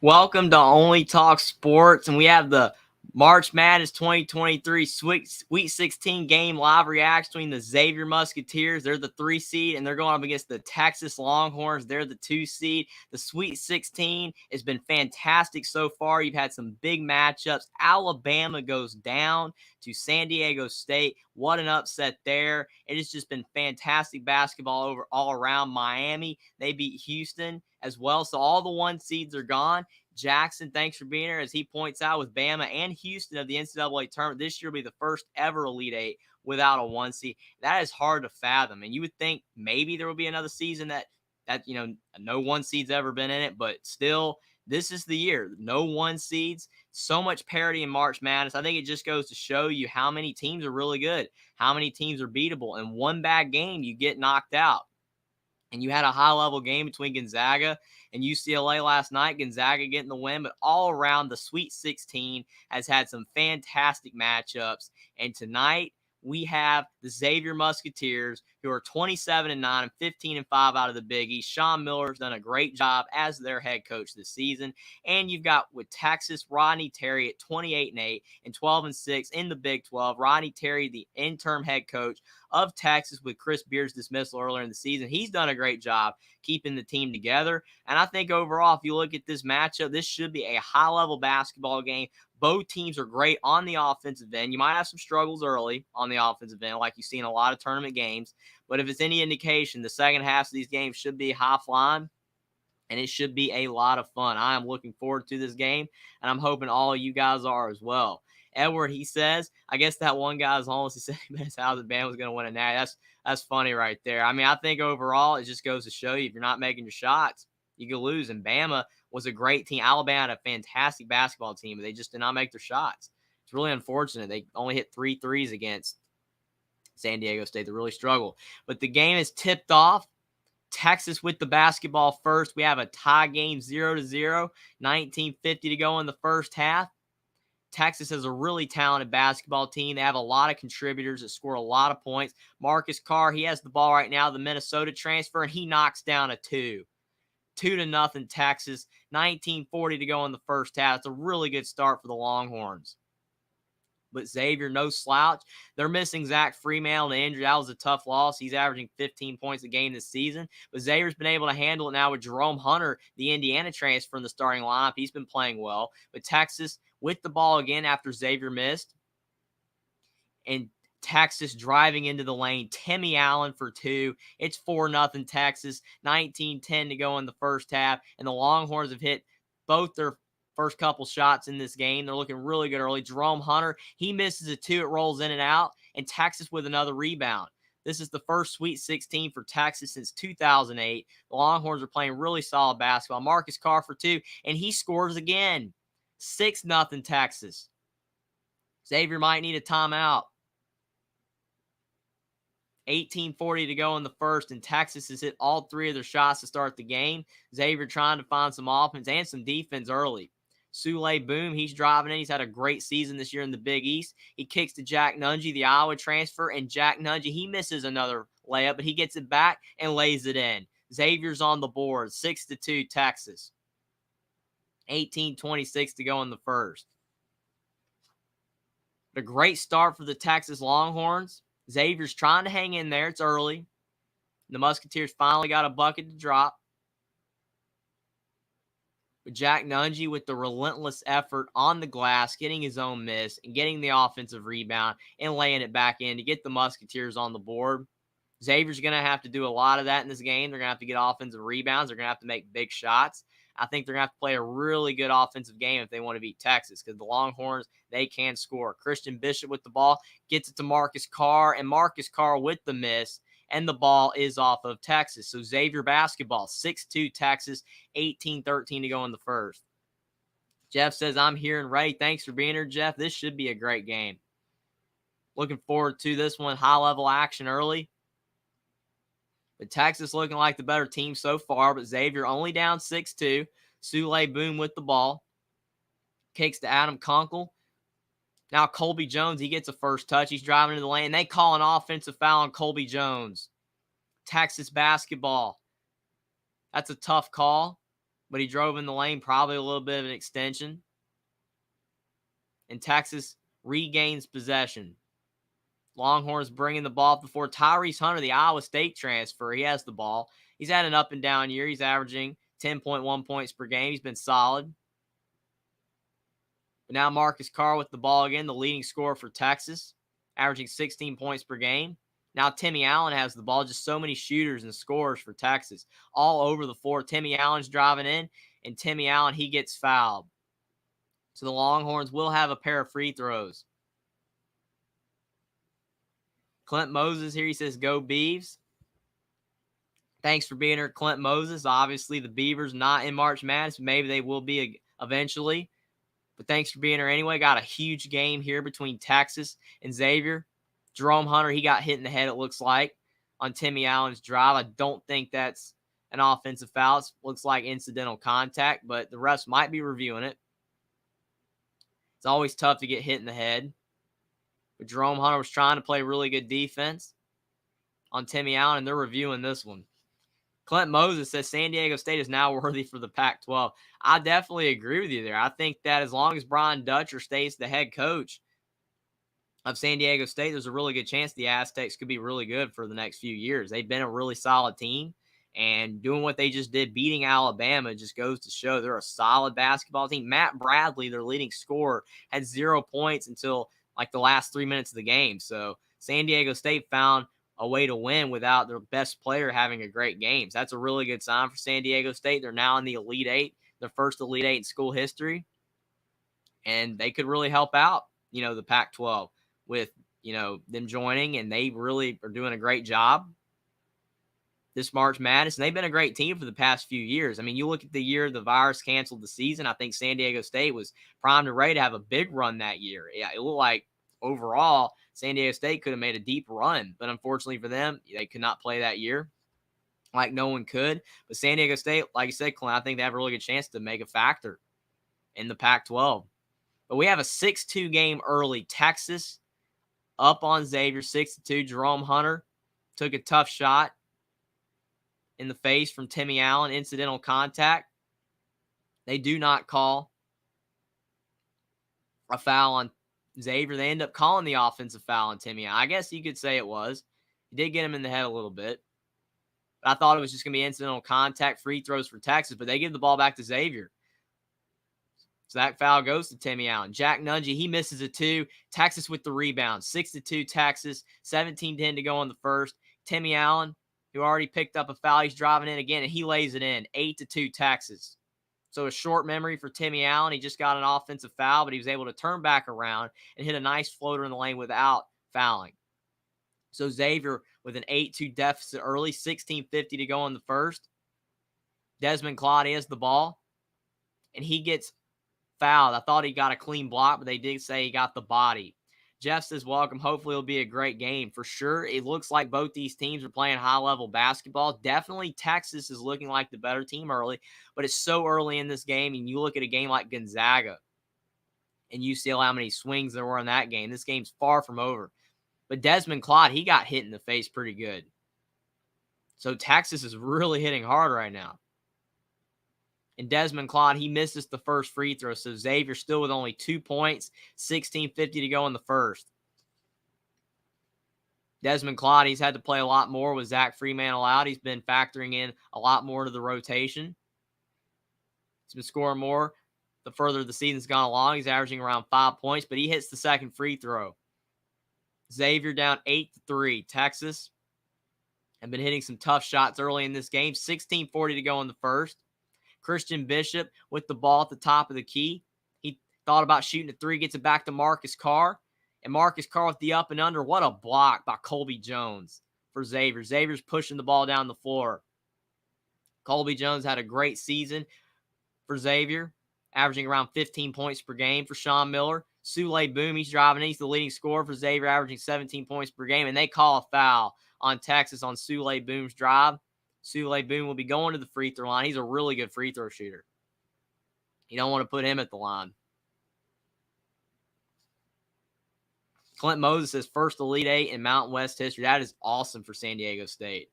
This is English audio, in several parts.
Welcome to Only Talk Sports, and we have the March Madness 2023 Sweet 16 game live reaction between the Xavier Musketeers. They're the 3 seed, and they're going up against the Texas Longhorns. They're the 2 seed. The Sweet 16 has been fantastic so far. You've had some big matchups. Alabama goes down to San Diego State. What an upset there. It has just been fantastic basketball all around. Miami, they beat Houston as well. So all the 1 seeds are gone. Jackson, thanks for being here. As he points out, with Bama and Houston of the NCAA tournament, this year will be the first ever Elite Eight without a 1 seed. That is hard to fathom. And you would think maybe there will be another season that no 1 seed's ever been in it, but still, this is the year. No 1 seeds. So much parity in March Madness. I think it just goes to show you how many teams are really good, how many teams are beatable. In one bad game, you get knocked out. And you had a high-level game between Gonzaga and UCLA last night. Gonzaga getting the win, but all around the Sweet 16 has had some fantastic matchups. And tonight we have the Xavier Musketeers, who are 27-9 and 15-5 out of the Big East. Sean Miller's done a great job as their head coach this season. And you've got with Texas, Rodney Terry at 28-8 and 12-6 in the Big 12. Rodney Terry, the interim head coach of Texas, with Chris Beard's dismissal earlier in the season. He's done a great job keeping the team together. And I think overall, if you look at this matchup, this should be a high-level basketball game. Both teams are great on the offensive end. You might have some struggles early on the offensive end, like you see in a lot of tournament games. But if it's any indication, the second half of these games should be high-flying, and it should be a lot of fun. I am looking forward to this game, and I'm hoping all of you guys are as well. Edward, he says, I guess that one guy is homeless. He said his house, the band was going to win a natty. That's funny right there. I mean, I think overall it just goes to show you, if you're not making your shots, you can lose. And Bama was a great team. Alabama had a fantastic basketball team, but they just did not make their shots. It's really unfortunate. They only hit 3 threes against San Diego State. They really struggled. But the game is tipped off. Texas with the basketball first. We have a tie game, 0-0, 19:50 to go in the first half. Texas is a really talented basketball team. They have a lot of contributors that score a lot of points. Marcus Carr, he has the ball right now, the Minnesota transfer, and he knocks down a 2. 2-0 Texas. 19:40 to go in the first half. It's a really good start for the Longhorns. But Xavier, no slouch. They're missing Zach Freeman to injury. That was a tough loss. He's averaging 15 points a game this season. But Xavier's been able to handle it now with Jerome Hunter, the Indiana transfer, in the starting lineup. He's been playing well. But Texas with the ball again after Xavier missed. And Texas driving into the lane. Timmy Allen for 2. It's 4-0 Texas. 19:10 to go in the first half. And the Longhorns have hit both their first couple shots in this game. They're looking really good early. Jerome Hunter, he misses a 2. It rolls in and out. And Texas with another rebound. This is the first Sweet 16 for Texas since 2008. The Longhorns are playing really solid basketball. Marcus Carr for 2, and he scores again. 6-0 Texas. Xavier might need a timeout. 18:40 to go in the first, and Texas has hit all 3 of their shots to start the game. Xavier trying to find some offense and some defense early. Sule Boom, he's driving in. He's had a great season this year in the Big East. He kicks to Jack Nungy, the Iowa transfer, and Jack Nungy, he misses another layup, but he gets it back and lays it in. Xavier's on the board, 6-2 Texas. 18:26 to go in the first. A great start for the Texas Longhorns. Xavier's trying to hang in there. It's early. The Musketeers finally got a bucket to drop. But Jack Nungy with the relentless effort on the glass, getting his own miss and getting the offensive rebound and laying it back in to get the Musketeers on the board. Xavier's going to have to do a lot of that in this game. They're going to have to get offensive rebounds. They're going to have to make big shots. I think they're going to have to play a really good offensive game if they want to beat Texas, because the Longhorns, they can score. Christian Bishop with the ball, gets it to Marcus Carr, and Marcus Carr with the miss, and the ball is off of Texas. So Xavier basketball, 6-2 Texas, 18:13 to go in the first. Jeff says, I'm here and ready. Thanks for being here, Jeff. This should be a great game. Looking forward to this one. High-level action early. But Texas looking like the better team so far, but Xavier only down 6-2. Sule Boom with the ball. Kicks to Adam Kunkel. Now Colby Jones, he gets a first touch. He's driving into the lane. They call an offensive foul on Colby Jones. Texas basketball. That's a tough call. but he drove in the lane, probably a little bit of an extension. And Texas regains possession. Longhorns bringing the ball before Tyrese Hunter, the Iowa State transfer. He has the ball. He's had an up and down year. He's averaging 10.1 points per game. He's been solid. But now Marcus Carr with the ball again, the leading scorer for Texas, averaging 16 points per game. Now Timmy Allen has the ball. Just so many shooters and scorers for Texas all over the floor. Timmy Allen's driving in, and Timmy Allen, he gets fouled. So the Longhorns will have a pair of free throws. Clint Moses here, he says, go Beavs. Thanks for being here, Clint Moses. Obviously, the Beavers not in March Madness. Maybe they will be eventually. But thanks for being here anyway. Got a huge game here between Texas and Xavier. Jerome Hunter, he got hit in the head, it looks like, on Timmy Allen's drive. I don't think that's an offensive foul. It looks like incidental contact, but the refs might be reviewing it. It's always tough to get hit in the head. But Jerome Hunter was trying to play really good defense on Timmy Allen, and they're reviewing this one. Clint Moses says San Diego State is now worthy for the Pac-12. I definitely agree with you there. I think that as long as Brian Dutcher stays the head coach of San Diego State, there's a really good chance the Aztecs could be really good for the next few years. They've been a really solid team, and doing what they just did, beating Alabama, just goes to show they're a solid basketball team. Matt Bradley, their leading scorer, had 0 points until like the last 3 minutes of the game. So San Diego State found a way to win without their best player having a great game. So that's a really good sign for San Diego State. They're now in the Elite Eight, the first Elite Eight in school history. And they could really help out, the Pac-12 with, them joining. And they really are doing a great job this March Madness. And they've been a great team for the past few years. I mean, you look at the year the virus canceled the season. I think San Diego State was primed and ready to have a big run that year. Yeah, it looked like overall San Diego State could have made a deep run, but unfortunately for them, they could not play that year like no one could. But San Diego State, like you said, Clint, I think they have a really good chance to make a factor in the Pac-12. But we have a 6-2 game early. Texas up on Xavier, 6-2. Jerome Hunter took a tough shot in the face from Timmy Allen, incidental contact. They do not call a foul on Xavier. They end up calling the offensive foul on Timmy. I guess you could say it was. He did get him in the head a little bit. But I thought it was just going to be incidental contact, free throws for Texas, but they give the ball back to Xavier. So that foul goes to Timmy Allen. Jack Nungy, he misses a 2. Texas with the rebound. 6-2 Texas. 17-10 to go in the first. Timmy Allen, who already picked up a foul, he's driving in again, and he lays it in. 8-2 Texas. So a short memory for Timmy Allen. He just got an offensive foul, but he was able to turn back around and hit a nice floater in the lane without fouling. So Xavier with an 8-2 deficit early, 16:50 to go in the first. Desmond Claude has the ball, and he gets fouled. I thought he got a clean block, but they did say he got the body. Jeff says, welcome. Hopefully it'll be a great game. For sure, it looks like both these teams are playing high-level basketball. Definitely Texas is looking like the better team early, but it's so early in this game, and you look at a game like Gonzaga and UCLA, how many swings there were in that game. This game's far from over. But Desmond Claude, he got hit in the face pretty good. So Texas is really hitting hard right now. And Desmond Claude, he misses the first free throw. So Xavier still with only 2 points, 16:50 to go in the first. Desmond Claude, he's had to play a lot more with Zach Freemantle out. He's been factoring in a lot more to the rotation. He's been scoring more the further the season's gone along. He's averaging around 5 points, but he hits the second free throw. Xavier down 8-3. Texas have been hitting some tough shots early in this game. 16:40 to go in the first. Christian Bishop with the ball at the top of the key. He thought about shooting a 3, gets it back to Marcus Carr. And Marcus Carr with the up and under. What a block by Colby Jones for Xavier. Xavier's pushing the ball down the floor. Colby Jones had a great season for Xavier, averaging around 15 points per game for Sean Miller. Sule Boom, he's driving in. He's the leading scorer for Xavier, averaging 17 points per game. And they call a foul on Texas on Sule Boom's drive. Sule Boom will be going to the free throw line. He's a really good free throw shooter. You don't want to put him at the line. Clint Moses says first Elite Eight in Mountain West history. That is awesome for San Diego State.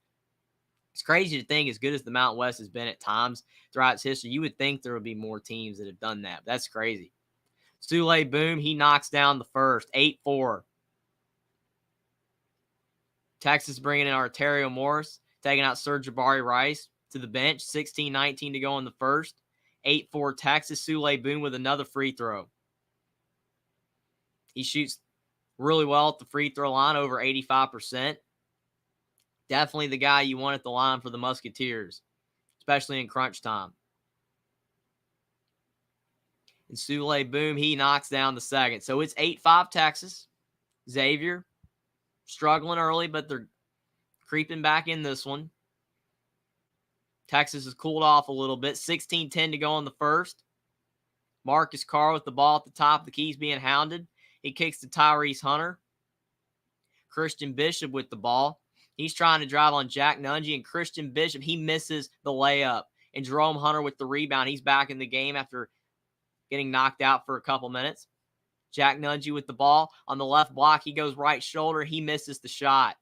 It's crazy to think, as good as the Mountain West has been at times throughout its history, you would think there would be more teams that have done that. That's crazy. Sule Boom, he knocks down the first, 8-4. Texas bringing in Arterio Morris, taking out Sir Jabari Rice to the bench, 16-19 to go in the first. 8-4 Texas. Sule Boom with another free throw. He shoots really well at the free throw line, over 85%. Definitely the guy you want at the line for the Musketeers, especially in crunch time. And Sule Boom, he knocks down the second. So it's 8-5 Texas. Xavier struggling early, but they're creeping back in this one. Texas has cooled off a little bit. 16-10 to go in the first. Marcus Carr with the ball at the top of the key. He's being hounded. He kicks to Tyrese Hunter. Christian Bishop with the ball. He's trying to drive on Jack Nunge, and Christian Bishop, he misses the layup. And Jerome Hunter with the rebound. He's back in the game after getting knocked out for a couple minutes. Jack Nunge with the ball. On the left block, he goes right shoulder. He misses the shot.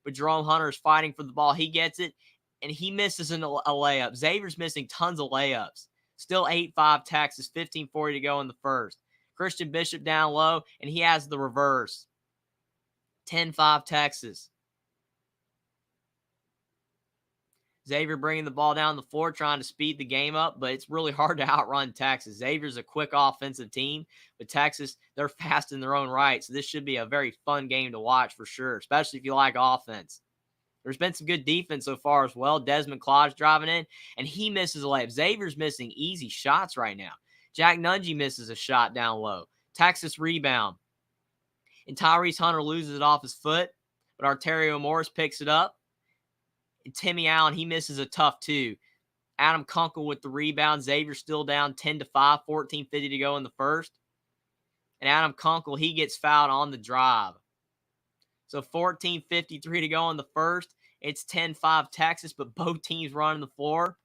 But Jerome Hunter is fighting for the ball. He gets it, and he misses a layup. Xavier's missing tons of layups. Still 8-5 Texas, 15:40 to go in the first. Christian Bishop down low, and he has the reverse. 10-5 Texas. Xavier bringing the ball down the floor, trying to speed the game up, but it's really hard to outrun Texas. Xavier's a quick offensive team, but Texas, they're fast in their own right, so this should be a very fun game to watch for sure, especially if you like offense. There's been some good defense so far as well. Desmond Claude's driving in, and he misses a layup. Xavier's missing easy shots right now. Jack Nunge misses a shot down low. Texas rebound. And Tyrese Hunter loses it off his foot, but Arterio Morris picks it up. And Timmy Allen, he misses a tough two. Adam Kunkel with the rebound. Xavier still down 10-5, 14:50 to go in the first. And Adam Kunkel, he gets fouled on the drive. So 14:53 to go in the first. It's 10-5 Texas, but both teams running the floor.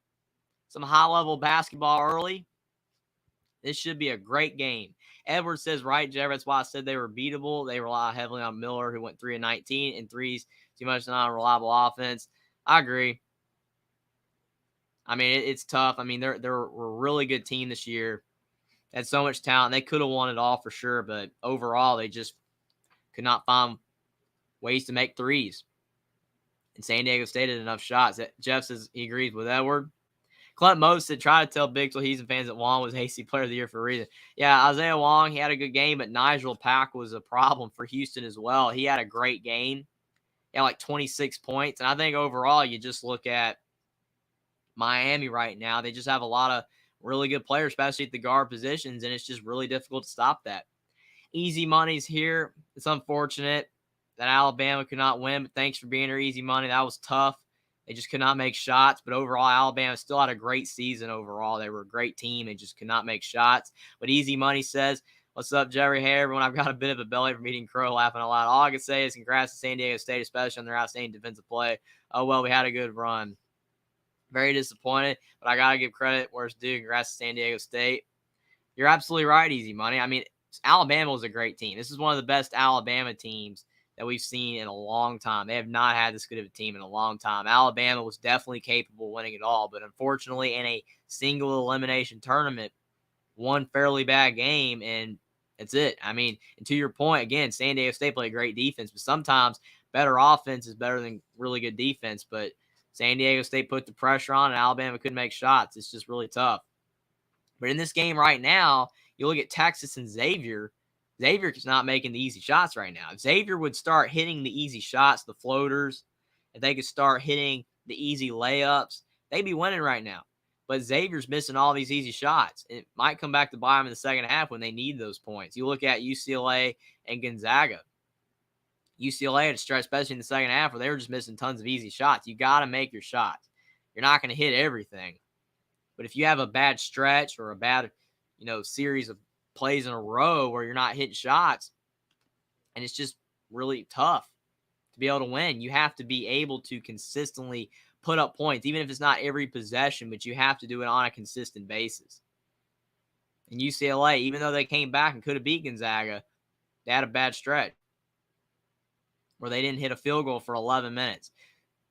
Some high-level basketball early. This should be a great game. Edwards says, right, Jeff, that's why I said they were beatable. They rely heavily on Miller, who went 3 of 19, and threes too much non-reliable offense. I agree. I mean, it's tough. I mean, they're a really good team this year. Had so much talent. They could have won it all for sure, but overall, they just could not find ways to make threes. And San Diego State had enough shots. Jeff says he agrees with Edward. Clint Mose said, try to tell Big 12 Houston fans that Wong was AC Player of the Year for a reason. Yeah, Isaiah Wong, he had a good game, but Nigel Pack was a problem for Houston as well. He had a great game. He had like 26 points. And I think overall, you just look at Miami right now. They just have a lot of really good players, especially at the guard positions, and it's just really difficult to stop that. Easy money's here. It's unfortunate that Alabama could not win, but thanks for being here, Easy Money. That was tough. They just could not make shots, but overall, Alabama still had a great season overall. They were a great team. They just could not make shots. But Easy Money says, what's up, Jerry? Hey, everyone. I've got a bit of a belly from eating crow, laughing a lot. All I can say is congrats to San Diego State, especially on their outstanding defensive play. Oh, well, we had a good run. Very disappointed, but I got to give credit where it's due. Congrats to San Diego State. You're absolutely right, Easy Money. I mean, Alabama was a great team. This is one of the best Alabama teams that we've seen in a long time. They have not had this good of a team in a long time. Alabama was definitely capable of winning it all, but unfortunately in a single elimination tournament, one fairly bad game, and that's it. I mean, and to your point, again, San Diego State played great defense, but sometimes better offense is better than really good defense, but San Diego State put the pressure on, and Alabama couldn't make shots. It's just really tough. But in this game right now, you look at Texas and Xavier. Xavier is not making the easy shots right now. If Xavier would start hitting the easy shots, the floaters, if they could start hitting the easy layups, they'd be winning right now. But Xavier's missing all these easy shots. It might come back to bite them in the second half when they need those points. You look at UCLA and Gonzaga. UCLA had a stretch, especially in the second half, where they were just missing tons of easy shots. You got to make your shots. You're not going to hit everything. But if you have a bad stretch or a bad, series of plays in a row where you're not hitting shots, and it's just really tough to be able to win. You have to be able to consistently put up points, even if it's not every possession, but you have to do it on a consistent basis. And UCLA, even though they came back and could have beat Gonzaga, they had a bad stretch where they didn't hit a field goal for 11 minutes.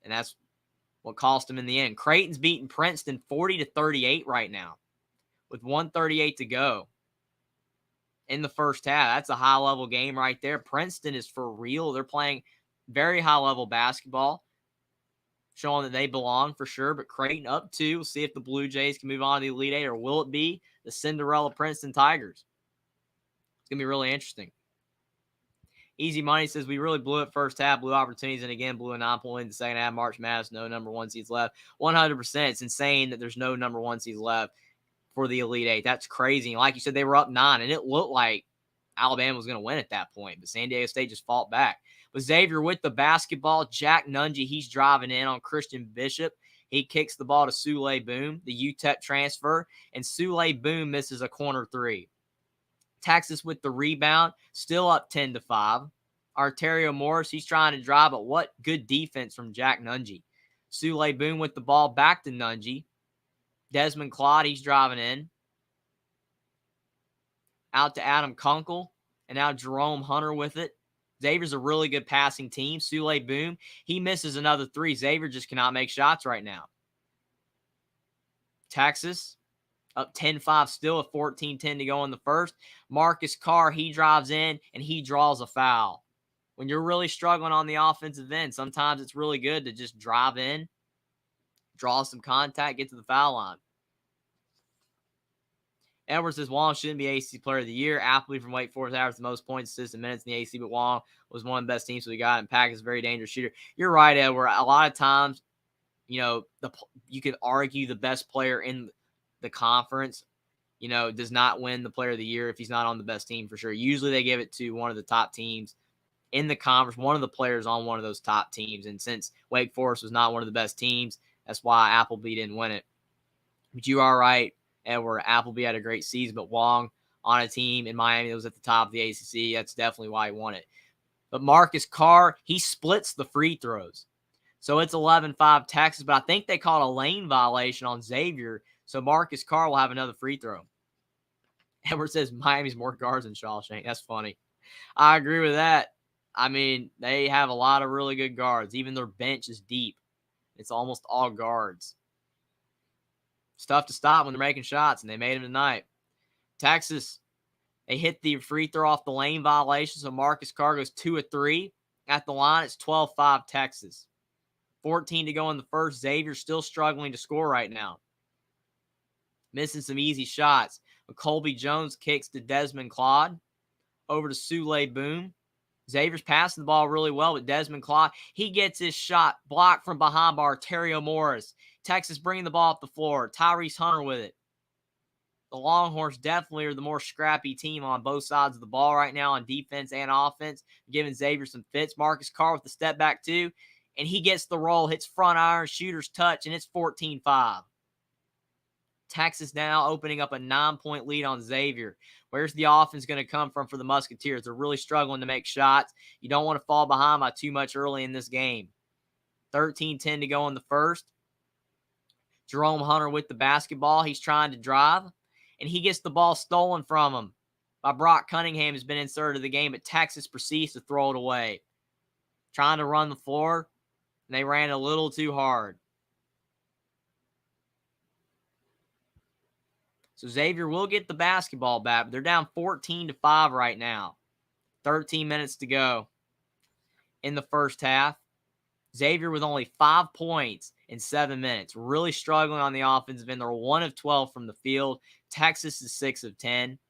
And that's what cost them in the end. Creighton's beating Princeton 40-38 right now with 1:38 to go in the first half. That's a high-level game right there. Princeton is for real. They're playing very high-level basketball, showing that they belong for sure. But Creighton up 2. We'll see if the Blue Jays can move on to the Elite Eight, or will it be the Cinderella Princeton Tigers? It's going to be really interesting. Easy Money says, we really blew it first half, blew opportunities, and again, blew a 9-point lead in the second half. March Madness, no number 1 seeds left. 100%. It's insane that there's no number 1 seeds left for the Elite Eight. That's crazy. And like you said, they were up 9, and it looked like Alabama was going to win at that point, but San Diego State just fought back. But Xavier with the basketball, Jack Nungy, he's driving in on Christian Bishop. He kicks the ball to Sule Boom, the UTEP transfer, and Sule Boom misses a corner 3. Texas with the rebound, still up 10-5. Arterio Morris, he's trying to drive, but what good defense from Jack Nungy. Sule Boom with the ball back to Nungy. Desmond Claude, he's driving in. Out to Adam Kunkel, and now Jerome Hunter with it. Xavier's a really good passing team. Sule Boom, he misses another 3. Xavier just cannot make shots right now. Texas up 10-5 still with 14-10 to go in the first. Marcus Carr, he drives in, and he draws a foul. When you're really struggling on the offensive end, sometimes it's really good to just drive in, draw some contact, get to the foul line. Edwards says Wong shouldn't be ACC Player of the Year. Appleby from Wake Forest averaged the most points, assists, and minutes in the ACC, but Wong was one of the best teams we got, and Pack is a very dangerous shooter. You're right, Edward. A lot of times, you could argue the best player in the conference, does not win the Player of the Year if he's not on the best team for sure. Usually they give it to one of the top teams in the conference, one of the players on one of those top teams. And since Wake Forest was not one of the best teams, that's why Appleby didn't win it. But you are right, Edward. Appleby had a great season, but Wong on a team in Miami that was at the top of the ACC, that's definitely why he won it. But Marcus Carr, he splits the free throws. So it's 11-5 Texas, but I think they called a lane violation on Xavier, so Marcus Carr will have another free throw. Edward says Miami's more guards than Shawshank. That's funny. I agree with that. I mean, they have a lot of really good guards. Even their bench is deep. It's almost all guards. It's tough to stop when they're making shots, and they made them tonight. Texas, they hit the free throw off the lane violation, so Marcus Carr goes 2 of 3. At the line, it's 12-5 Texas. 14 to go in the first. Xavier still struggling to score right now. Missing some easy shots. But Colby Jones kicks to Desmond Claude. Over to Sule Boom. Xavier's passing the ball really well, but Desmond Claude, he gets his shot blocked from behind by Arterio Morris. Texas bringing the ball up the floor. Tyrese Hunter with it. The Longhorns definitely are the more scrappy team on both sides of the ball right now on defense and offense, giving Xavier some fits. Marcus Carr with the step back too, and he gets the roll, hits front iron, shooter's touch, and it's 14-5. Texas now opening up a 9-point lead on Xavier. Where's the offense going to come from for the Musketeers? They're really struggling to make shots. You don't want to fall behind by too much early in this game. 13-10 to go in the first. Jerome Hunter with the basketball. He's trying to drive, and he gets the ball stolen from him by Brock Cunningham, who's been inserted to the game, but Texas proceeds to throw it away. Trying to run the floor, and they ran a little too hard. So Xavier will get the basketball back, but they're down 14-5 right now. 13 minutes to go in the first half. Xavier with only 5 points in 7 minutes. Really struggling on the offensive end. They're 1 of 12 from the field. Texas is 6 of 10.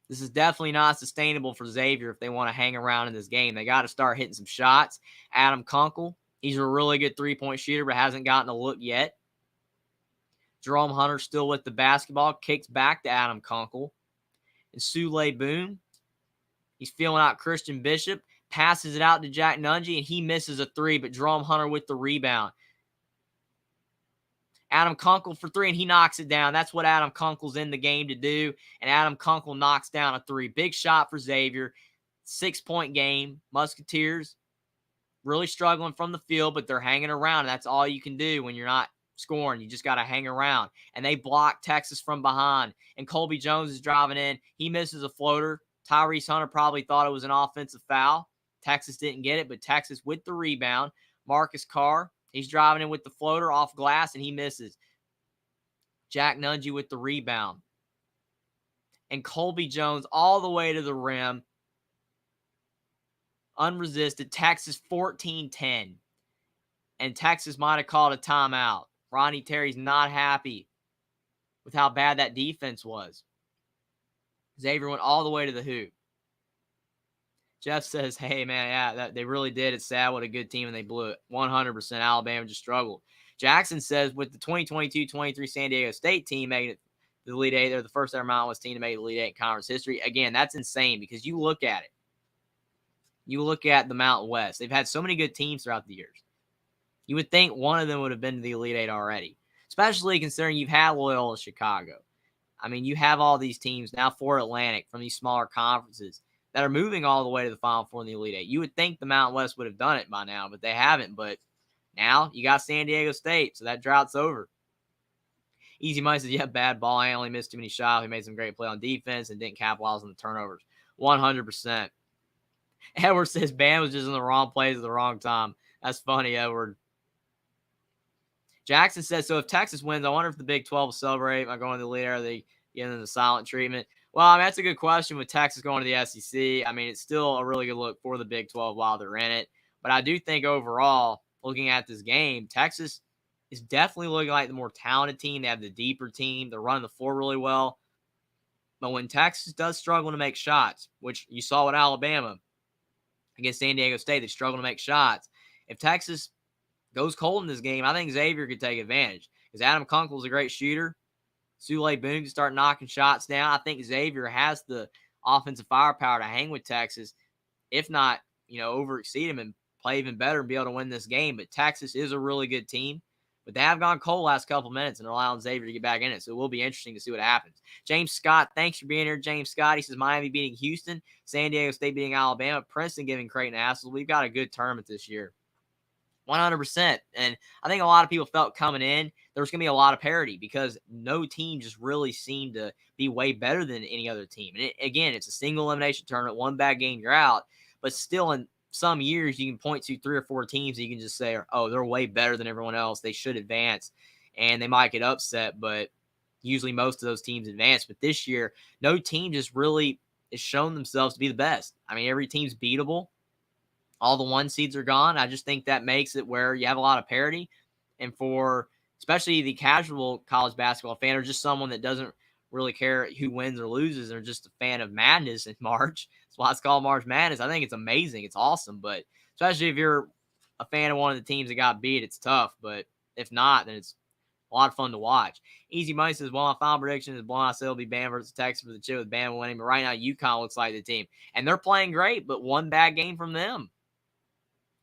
This is definitely not sustainable for Xavier if they want to hang around in this game. They got to start hitting some shots. Adam Kunkel, he's a really good three-point shooter, but hasn't gotten a look yet. Jerome Hunter still with the basketball, kicks back to Adam Kunkel. And Sule Boom, he's feeling out Christian Bishop, passes it out to Jack Nungy, and he misses a 3, but Jerome Hunter with the rebound. Adam Kunkel for 3, and he knocks it down. That's what Adam Kunkel's in the game to do, and Adam Kunkel knocks down a 3. Big shot for Xavier. 6-point game. Musketeers really struggling from the field, but they're hanging around, and that's all you can do when you're not scoring. You just got to hang around. And they block Texas from behind. And Colby Jones is driving in. He misses a floater. Tyrese Hunter probably thought it was an offensive foul. Texas didn't get it, but Texas with the rebound. Marcus Carr, He's driving in with the floater off glass, and he misses. Jack Nungy with the rebound. And Colby Jones all the way to the rim. Unresisted. Texas 14-10. And Texas might have called a timeout. Ronnie Terry's not happy with how bad that defense was. Xavier went all the way to the hoop. Jeff says, hey, man, yeah, they really did. It's sad what a good team, and they blew it. 100%. Alabama just struggled. Jackson says, with the 2022-23 San Diego State team making it the Elite Eight, they're the first ever Mountain West team to make the Elite Eight in conference history. Again, that's insane because you look at it. You look at the Mountain West. They've had so many good teams throughout the years. You would think one of them would have been to the Elite Eight already, especially considering you've had Loyola Chicago. I mean, you have all these teams now for Atlantic from these smaller conferences that are moving all the way to the Final Four in the Elite Eight. You would think the Mountain West would have done it by now, but they haven't. But now you got San Diego State, so that drought's over. Easy Mike says, yeah, bad ball. I only missed too many shots. He made some great play on defense and didn't capitalize on the turnovers. 100%. Edward says Bam was just in the wrong place at the wrong time. That's funny, Edward. Jackson says, so if Texas wins, I wonder if the Big 12 will celebrate by going to the Elite Eight, or are they getting the silent treatment? Well, I mean, that's a good question with Texas going to the SEC. I mean, it's still a really good look for the Big 12 while they're in it. But I do think overall, looking at this game, Texas is definitely looking like the more talented team. They have the deeper team. They're running the floor really well. But when Texas does struggle to make shots, which you saw with Alabama against San Diego State, they struggle to make shots. If Texas goes cold in this game, I think Xavier could take advantage because Adam Kunkel's a great shooter. Sule Boone can start knocking shots down. I think Xavier has the offensive firepower to hang with Texas, if not, overexceed him and play even better and be able to win this game. But Texas is a really good team. But they have gone cold last couple minutes and they're allowing Xavier to get back in it. So it will be interesting to see what happens. James Scott, thanks for being here. James Scott, he says Miami beating Houston, San Diego State beating Alabama, Princeton giving Creighton assholes. We've got a good tournament this year. 100%. And I think a lot of people felt coming in, there was going to be a lot of parity because no team just really seemed to be way better than any other team. And again, it's a single elimination tournament, one bad game, you're out. But still, in some years, you can point to 3 or 4 teams that you can just say, oh, they're way better than everyone else. They should advance. And they might get upset, but usually most of those teams advance. But this year, no team just really has shown themselves to be the best. I mean, every team's beatable. All the 1 seeds are gone. I just think that makes it where you have a lot of parity. And for especially the casual college basketball fan or just someone that doesn't really care who wins or loses or just a fan of madness in March, that's why it's called March Madness. I think it's amazing. It's awesome. But especially if you're a fan of one of the teams that got beat, it's tough. But if not, then it's a lot of fun to watch. Easy Money says, well, my final prediction is blown. I said it'll be Bam versus Texas for the chip with Bam winning. But right now, UConn looks like the team. And they're playing great, but one bad game from them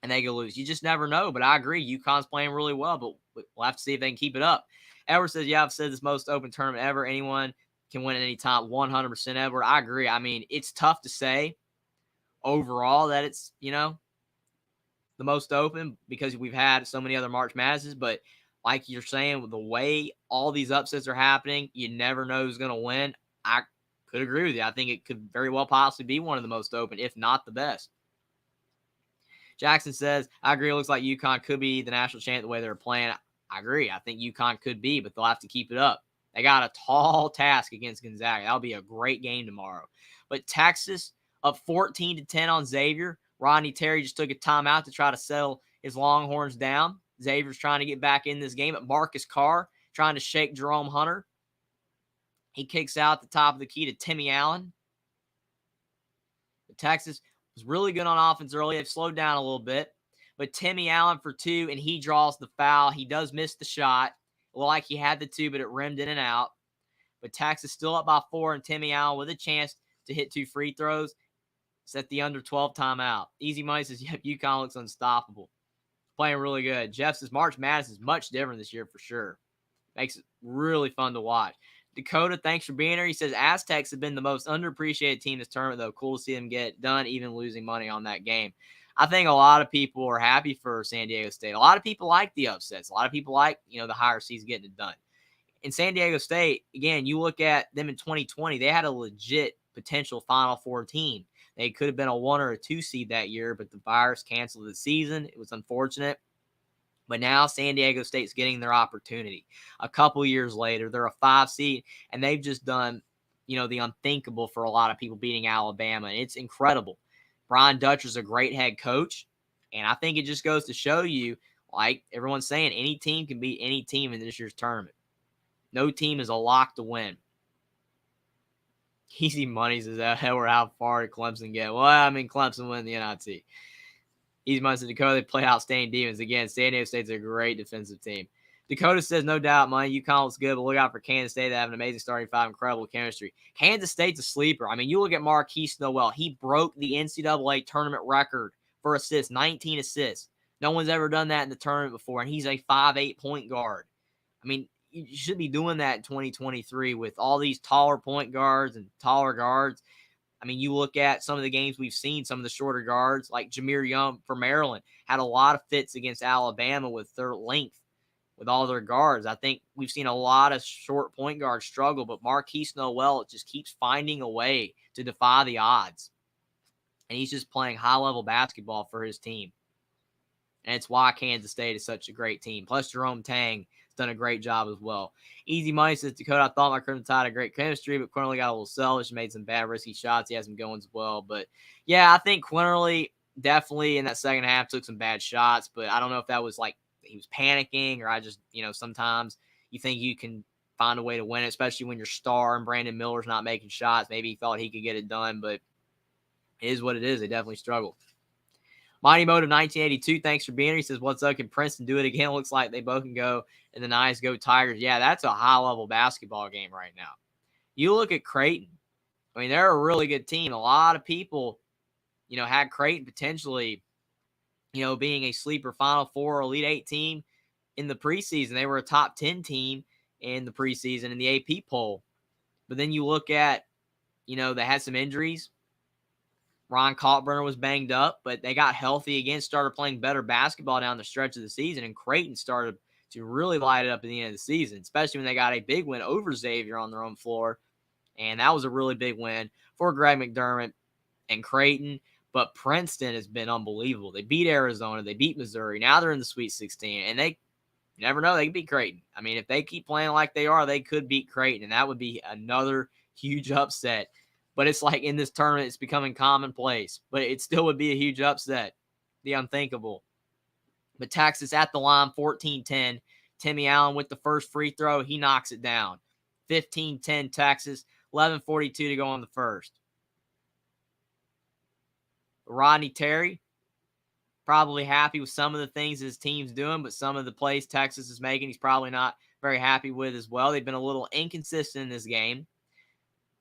and they go lose. You just never know. But I agree. UConn's playing really well, but we'll have to see if they can keep it up. Edward says, yeah, I've said this most open tournament ever. Anyone can win at any time. 100%, Edward. I agree. I mean, it's tough to say overall that it's, the most open because we've had so many other March Madnesses. But like you're saying, with the way all these upsets are happening, you never know who's going to win. I could agree with you. I think it could very well possibly be one of the most open, if not the best. Jackson says, I agree. It looks like UConn could be the national champ the way they're playing. I agree. I think UConn could be, but they'll have to keep it up. They got a tall task against Gonzaga. That'll be a great game tomorrow. But Texas up 14-10 on Xavier. Rodney Terry just took a timeout to try to settle his Longhorns down. Xavier's trying to get back in this game. But Marcus Carr trying to shake Jerome Hunter. He kicks out the top of the key to Timmy Allen. But Texas was really good on offense early. They've slowed down a little bit. But Timmy Allen for 2, and he draws the foul. He does miss the shot. It looked like he had the 2, but it rimmed in and out. But Texas still up by 4, and Timmy Allen with a chance to hit 2 free throws. Set the under 12 timeout. Easy Money says, yep, UConn looks unstoppable. Playing really good. Jeff says, March Madness is much different this year for sure. Makes it really fun to watch. Dakota, thanks for being here. He says, Aztecs have been the most underappreciated team this tournament, though. Cool to see them get it done, even losing money on that game. I think a lot of people are happy for San Diego State. A lot of people like the upsets. A lot of people like, the higher seeds getting it done. In San Diego State, again, you look at them in 2020, they had a legit potential Final Four team. They could have been a 1 or a 2 seed that year, but the virus canceled the season. It was unfortunate. But now San Diego State's getting their opportunity. A couple years later, they're a 5 seed, and they've just done, the unthinkable for a lot of people, beating Alabama. And it's incredible. Brian Dutcher's a great head coach, and I think it just goes to show you, like everyone's saying, any team can beat any team in this year's tournament. No team is a lock to win. Easy money says how far did Clemson get? Well, I mean, Clemson win the NIT. Easy money says Dakota, they play outstanding defense. Again, San Diego State's a great defensive team. Dakota says, no doubt, money. UConn looks good, but look out for Kansas State. They have an amazing starting five, incredible chemistry. Kansas State's a sleeper. I mean, you look at Marquise Noel. He broke the NCAA tournament record for assists, 19 assists. No one's ever done that in the tournament before, and he's a 5'8" point guard. I mean, you should be doing that in 2023 with all these taller point guards and taller guards. I mean, you look at some of the games we've seen, some of the shorter guards, like Jameer Young for Maryland, had a lot of fits against Alabama with their length, with all their guards. I think we've seen a lot of short point guards struggle, but Marquise Noel just keeps finding a way to defy the odds. And he's just playing high-level basketball for his team. And it's why Kansas State is such a great team. Plus, Jerome Tang done a great job as well. Easy Money says, Dakota, I thought my Crimson Tide had great chemistry, but Quinterly got a little selfish, made some bad risky shots. He has some goings as well. But yeah, I think Quinterly definitely in that second half took some bad shots, but I don't know if that was like he was panicking or I just, sometimes you think you can find a way to win it, especially when your star and Brandon Miller's not making shots. Maybe he thought he could get it done, but it is what it is. They definitely struggle. Mighty Mode of 1982, thanks for being here. He says, what's up? Can Princeton do it again? Looks like they both can go, and the Knights go Tigers. Yeah, that's a high-level basketball game right now. You look at Creighton. I mean, they're a really good team. A lot of people, had Creighton potentially, being a sleeper Final Four or Elite Eight team in the preseason. They were a top 10 team in the preseason in the AP poll. But then you look at, they had some injuries. Ron Kalkbrenner was banged up, but they got healthy again, started playing better basketball down the stretch of the season, and Creighton started to really light it up at the end of the season, especially when they got a big win over Xavier on their own floor. And that was a really big win for Greg McDermott and Creighton. But Princeton has been unbelievable. They beat Arizona. They beat Missouri. Now they're in the Sweet 16. And you never know, they can beat Creighton. I mean, if they keep playing like they are, they could beat Creighton. And that would be another huge upset. But it's like in this tournament, it's becoming commonplace. But it still would be a huge upset. The unthinkable. But Texas at the line, 14-10. Timmy Allen with the first free throw. He knocks it down. 15-10 Texas. 11:42 to go on the first. Rodney Terry, probably happy with some of the things his team's doing, but some of the plays Texas is making, he's probably not very happy with as well. They've been a little inconsistent in this game.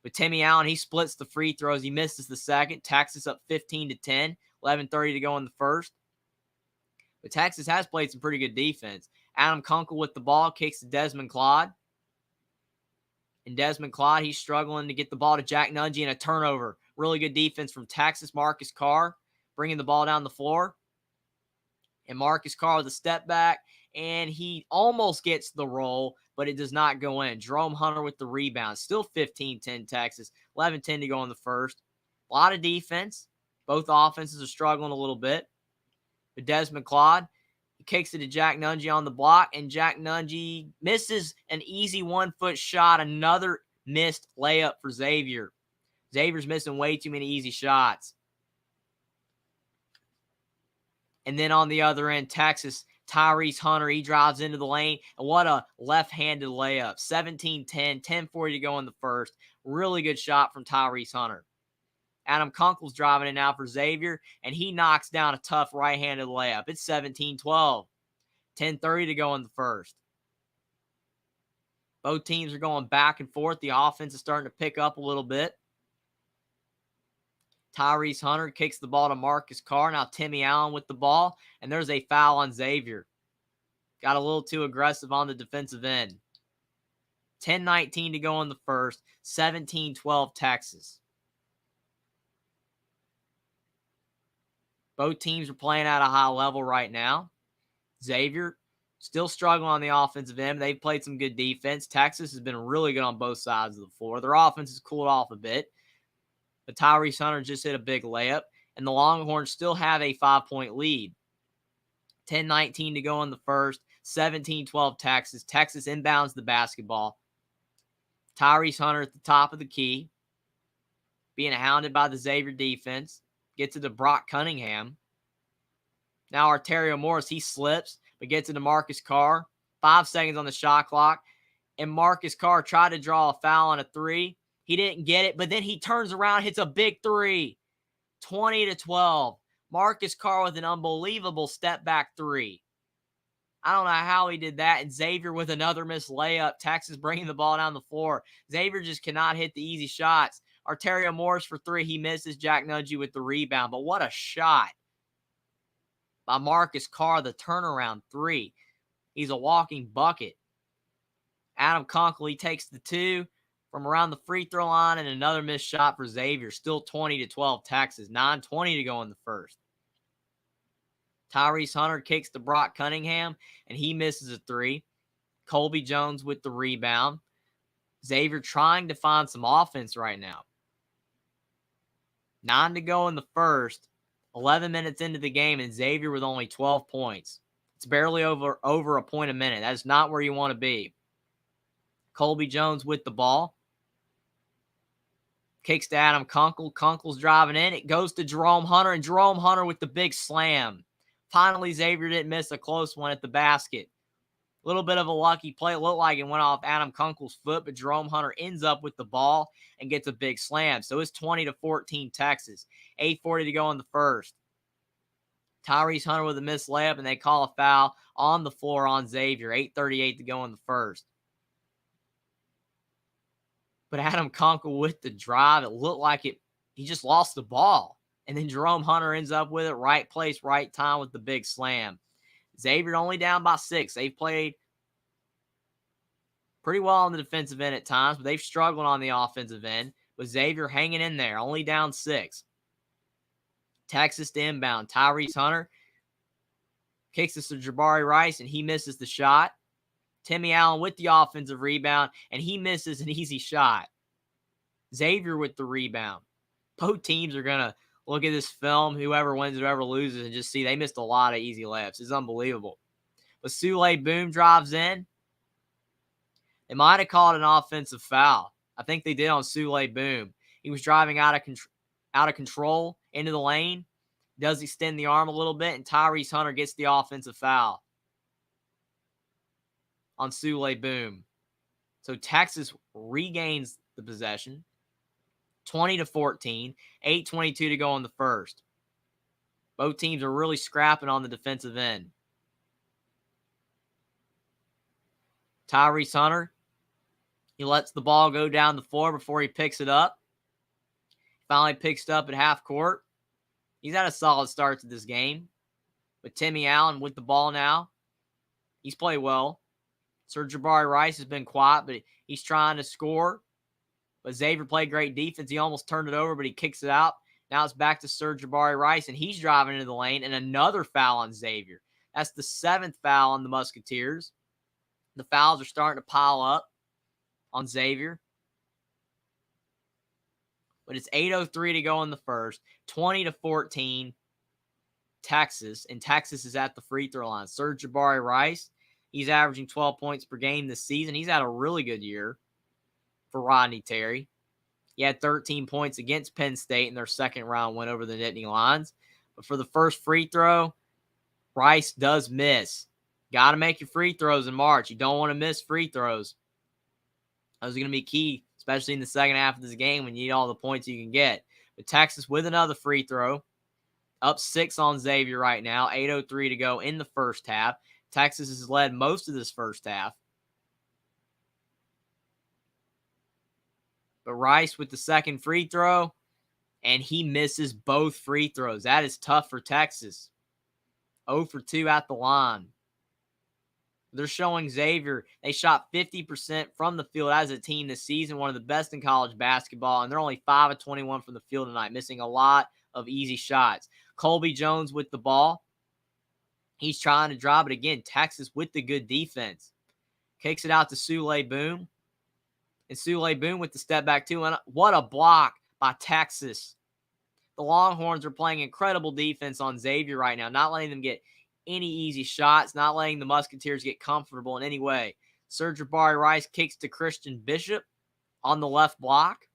But Timmy Allen, he splits the free throws. He misses the second. Texas up 15-10. 11:30 to go in the first. But Texas has played some pretty good defense. Adam Kunkel with the ball kicks to Desmond Clodd. And Desmond Clodd, he's struggling to get the ball to Jack Nungy and a turnover. Really good defense from Texas. Marcus Carr bringing the ball down the floor. And Marcus Carr with a step back. And he almost gets the roll, but it does not go in. Jerome Hunter with the rebound. Still 15-10 Texas. 11-10 to go in the first. A lot of defense. Both offenses are struggling a little bit. But Desmond Clodd, he kicks it to Jack Nungy on the block, and Jack Nungy misses an easy 1-foot shot. Another missed layup for Xavier. Xavier's missing way too many easy shots. And then on the other end, Texas, Tyrese Hunter, he drives into the lane. And what a left-handed layup. 17-10, 10:40 to go in the first. Really good shot from Tyrese Hunter. Adam Kunkel's driving it now for Xavier, and he knocks down a tough right-handed layup. It's 17-12. 10:30 to go in the first. Both teams are going back and forth. The offense is starting to pick up a little bit. Tyrese Hunter kicks the ball to Marcus Carr. Now Timmy Allen with the ball, and there's a foul on Xavier. Got a little too aggressive on the defensive end. 10:19 to go in the first. 17-12 Texas. Both teams are playing at a high level right now. Xavier still struggling on the offensive end. They've played some good defense. Texas has been really good on both sides of the floor. Their offense has cooled off a bit. But Tyrese Hunter just hit a big layup. And the Longhorns still have a 5-point lead. 10:19 to go in the first. 17-12 Texas. Texas inbounds the basketball. Tyrese Hunter at the top of the key, being hounded by the Xavier defense. Gets it to Brock Cunningham. Now Arterio Morris, he slips, but gets it to Marcus Carr. 5 seconds on the shot clock. And Marcus Carr tried to draw a foul on a three. He didn't get it, but then he turns around, hits a big three. 20-12. Marcus Carr with an unbelievable step back three. I don't know how he did that. And Xavier with another missed layup. Texas bringing the ball down the floor. Xavier just cannot hit the easy shots. Arterio Morris for three. He misses. Jack Nungy with the rebound. But what a shot by Marcus Carr, the turnaround three. He's a walking bucket. Adam Kunkel, he takes the two from around the free throw line, and another missed shot for Xavier. Still 20-12 Texas. 9:20 to go in the first. Tyrese Hunter kicks to Brock Cunningham, and he misses a three. Colby Jones with the rebound. Xavier trying to find some offense right now. 9 to go in the first. 11 minutes into the game, and Xavier with only 12 points. It's barely over a point a minute. That's not where you want to be. Colby Jones with the ball. Kicks to Adam Kunkel. Kunkel's driving in. It goes to Jerome Hunter, and Jerome Hunter with the big slam. Finally, Xavier didn't miss a close one at the basket. A little bit of a lucky play. It looked like it went off Adam Kunkel's foot, but Jerome Hunter ends up with the ball and gets a big slam. So it's 20-14 Texas. 8:40 to go in the first. Tyrese Hunter with a missed layup, and they call a foul on the floor on Xavier. 8:38 to go in the first. But Adam Kunkel with the drive, it looked like he just lost the ball. And then Jerome Hunter ends up with it. Right place, right time with the big slam. Xavier only down by 6. They've played pretty well on the defensive end at times, but they've struggled on the offensive end. But Xavier hanging in there, only down 6. Texas to inbound. Tyrese Hunter kicks this to Jabari Rice, and he misses the shot. Timmy Allen with the offensive rebound, and he misses an easy shot. Xavier with the rebound. Both teams are going to look at this film, whoever wins, whoever loses, and just see they missed a lot of easy layups. It's unbelievable. But Sule Boom drives in. They might have called an offensive foul. I think they did on Sule Boom. He was driving out of control into the lane. Does extend the arm a little bit, and Tyrese Hunter gets the offensive foul on Sule Boom. So Texas regains the possession. 20-14. 8:22 to go in the first. Both teams are really scrapping on the defensive end. Tyrese Hunter, he lets the ball go down the floor before he picks it up. Finally picks it up at half court. He's had a solid start to this game. But Timmy Allen with the ball now. He's played well. Sir Jabari Rice has been quiet, but he's trying to score. But Xavier played great defense. He almost turned it over, but he kicks it out. Now it's back to Sir Jabari Rice, and he's driving into the lane, and another foul on Xavier. That's the 7th foul on the Musketeers. The fouls are starting to pile up on Xavier. But it's 8:03 to go in the first. 20-14 Texas, and Texas is at the free throw line. Sir Jabari Rice, he's averaging 12 points per game this season. He's had a really good year for Rodney Terry. He had 13 points against Penn State in their second round win over the Nittany Lions. But for the first free throw, Rice does miss. Got to make your free throws in March. You don't want to miss free throws. Those are going to be key, especially in the second half of this game when you need all the points you can get. But Texas with another free throw. Up 6 on Xavier right now. 8:03 to go in the first half. Texas has led most of this first half. But Rice with the second free throw, and he misses both free throws. That is tough for Texas. 0 for 2 at the line. They're showing Xavier, they shot 50% from the field as a team this season, one of the best in college basketball, and they're only 5 of 21 from the field tonight, missing a lot of easy shots. Colby Jones with the ball. He's trying to drive it again. Texas with the good defense. Kicks it out to Sule Boom. And Sule Boom with the step back too. And what a block by Texas. The Longhorns are playing incredible defense on Xavier right now, not letting them get any easy shots, not letting the Musketeers get comfortable in any way. Jabari Rice kicks to Christian Bishop on the left block.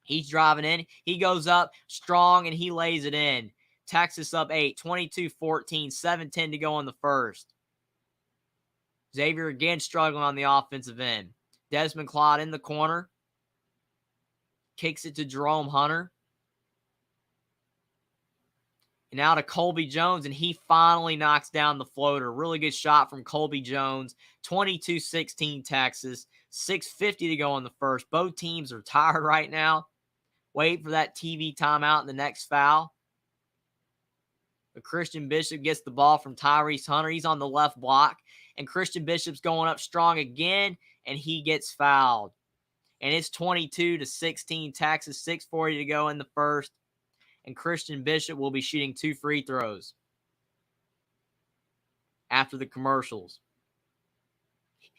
He's driving in. He goes up strong, and he lays it in. Texas up 8, 22-14, 7:10 to go in the first. Xavier again struggling on the offensive end. Desmond Cloud in the corner. Kicks it to Jerome Hunter. And now to Colby Jones, and he finally knocks down the floater. Really good shot from Colby Jones. 22-16 Texas. 6:50 to go in the first. Both teams are tired right now. Wait for that TV timeout in the next foul. But Christian Bishop gets the ball from Tyrese Hunter. He's on the left block. And Christian Bishop's going up strong again, and he gets fouled. And it's 22-16 Texas. 6:40 to go in the first. And Christian Bishop will be shooting 2 free throws after the commercials.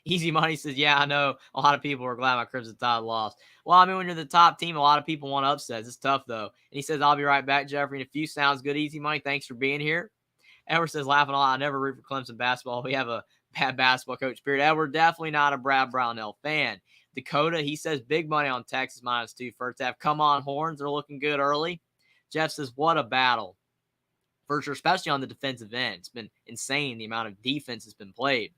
Easy Money says, yeah, I know a lot of people are glad my Crimson Tide lost. Well, I mean, when you're the top team, a lot of people want upsets. It's tough, though. And he says, I'll be right back, Jeffrey, in a few. Sounds good, Easy Money. Thanks for being here. Edward says, laughing a lot. I never root for Clemson basketball. We have a bad basketball coach, period. Edward, definitely not a Brad Brownell fan. Dakota, he says, big money on Texas -2 first half. Come on, Horns. They're looking good early. Jeff says, what a battle. For sure, especially on the defensive end. It's been insane the amount of defense that's been played.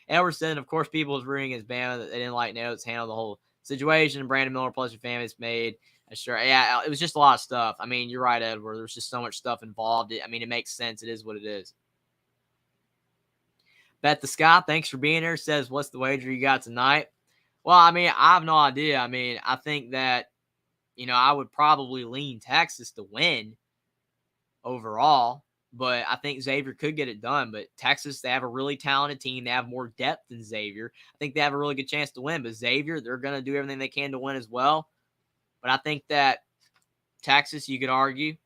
Edward said, of course, people was rooting against Bama that they didn't like Notes handle the whole situation. Brandon Miller plus your family's made. Sure, yeah, it was just a lot of stuff. I mean, you're right, Edward. There's just so much stuff involved. I mean, it makes sense. It is what it is. Bet the Scott, thanks for being here. Says, what's the wager you got tonight? Well, I mean, I have no idea. I mean, I think that, I would probably lean Texas to win overall. But I think Xavier could get it done. But Texas, they have a really talented team. They have more depth than Xavier. I think they have a really good chance to win. But Xavier, they're going to do everything they can to win as well. But I think that Texas, you could argue,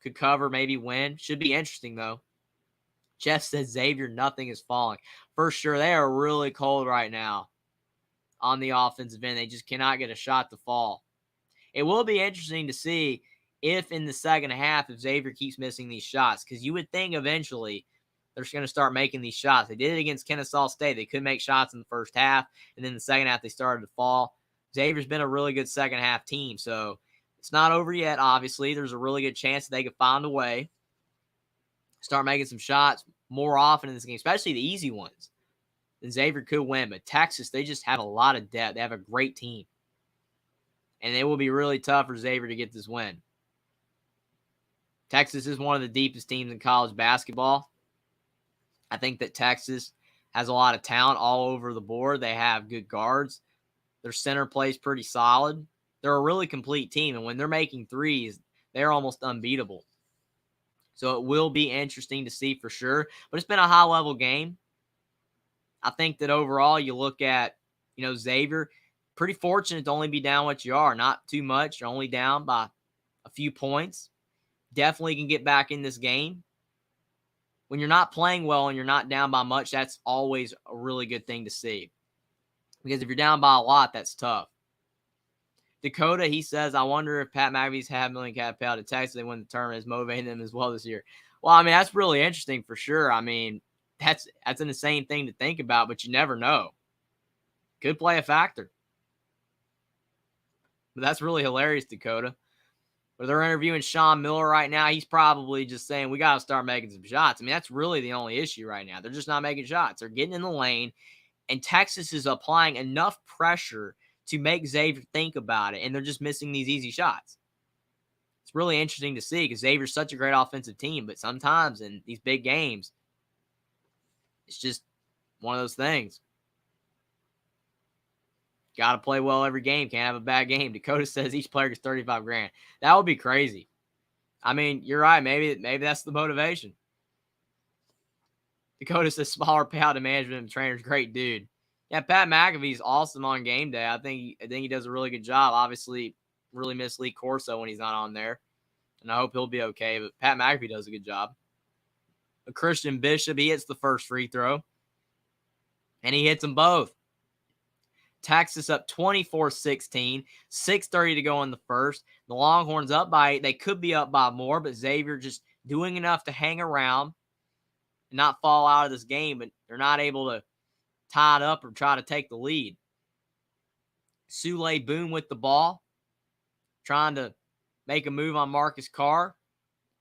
could cover, maybe win. Should be interesting, though. Jeff says Xavier, nothing is falling. For sure, they are really cold right now on the offensive end. They just cannot get a shot to fall. It will be interesting to see if in the second half, if Xavier keeps missing these shots, because you would think eventually they're just going to start making these shots. They did it against Kennesaw State. They could make shots in the first half, and then the second half they started to fall. Xavier's been a really good second half team, so it's not over yet, obviously. There's a really good chance that they could find a way, start making some shots more often in this game, especially the easy ones. Then Xavier could win, but Texas, they just have a lot of depth. They have a great team, and it will be really tough for Xavier to get this win. Texas is one of the deepest teams in college basketball. I think that Texas has a lot of talent all over the board. They have good guards. Their center plays pretty solid. They're a really complete team, and when they're making threes, they're almost unbeatable. So it will be interesting to see for sure. But it's been a high-level game. I think that overall you look at, Xavier, pretty fortunate to only be down what you are. Not too much. You're only down by a few points. Definitely can get back in this game. When you're not playing well and you're not down by much, that's always a really good thing to see. Because if you're down by a lot, that's tough. Dakota, he says, I wonder if Pat McAfee's $500,000 cap payout to Texas they win the tournament is motivating them as well this year. Well, I mean, that's really interesting for sure. I mean, that's an insane thing to think about, but you never know. Could play a factor. But that's really hilarious, Dakota. But they're interviewing Sean Miller right now. He's probably just saying, we got to start making some shots. I mean, that's really the only issue right now. They're just not making shots. They're getting in the lane, and Texas is applying enough pressure to make Xavier think about it, and they're just missing these easy shots. It's really interesting to see because Xavier's such a great offensive team, but sometimes in these big games, it's just one of those things. Got to play well every game. Can't have a bad game. Dakota says each player gets $35,000. That would be crazy. I mean, you're right. Maybe that's the motivation. Dakota says smaller payout to management and trainers. Great dude. Yeah, Pat McAfee's awesome on game day. I think he does a really good job. Obviously, really miss Lee Corso when he's not on there, and I hope he'll be okay. But Pat McAfee does a good job. But Christian Bishop, he hits the first free throw, and he hits them both. Texas up 24-16, 6:30 to go in the first. The Longhorns up by 8. They could be up by more, but Xavier just doing enough to hang around. and not fall out of this game, but they're not able to tie it up or try to take the lead. Sule Boom with the ball, trying to make a move on Marcus Carr,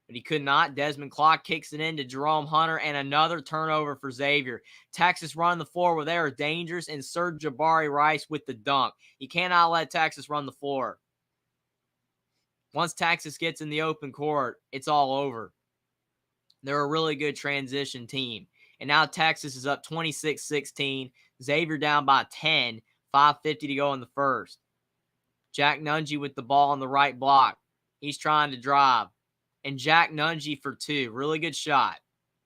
but he could not. Desmond Clark kicks it into Jerome Hunter, and another turnover for Xavier. Texas running the floor where they are dangerous, and Sir Jabari Rice with the dunk. You cannot let Texas run the floor. Once Texas gets in the open court, it's all over. They're a really good transition team. And now Texas is up 26-16. Xavier down by 10. 5:50 to go in the first. Jack Nungy with the ball on the right block. He's trying to drive. And Jack Nungy for two. Really good shot.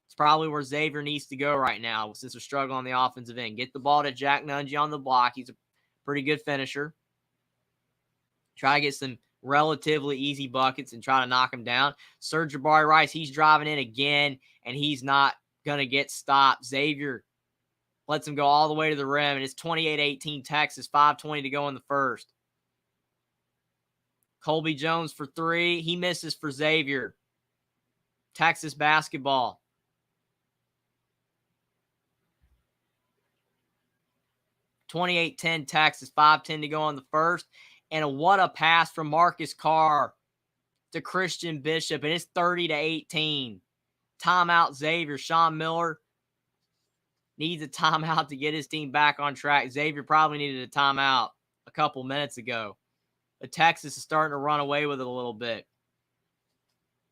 It's probably where Xavier needs to go right now since they're struggling on the offensive end. Get the ball to Jack Nungy on the block. He's a pretty good finisher. Try to get some relatively easy buckets and try to knock him down. Sir Jabari Rice, he's driving in again, and he's not going to get stopped. Xavier lets him go all the way to the rim, and it's 28-18 Texas, 5:20 to go in the first. Colby Jones for three. He misses for Xavier. Texas basketball. (28-10) Texas, 5:10 to go in the first. And what a pass from Marcus Carr to Christian Bishop, and it's 30-18. Timeout Xavier. Sean Miller needs a timeout to get his team back on track. Xavier probably needed a timeout a couple minutes ago. But Texas is starting to run away with it a little bit.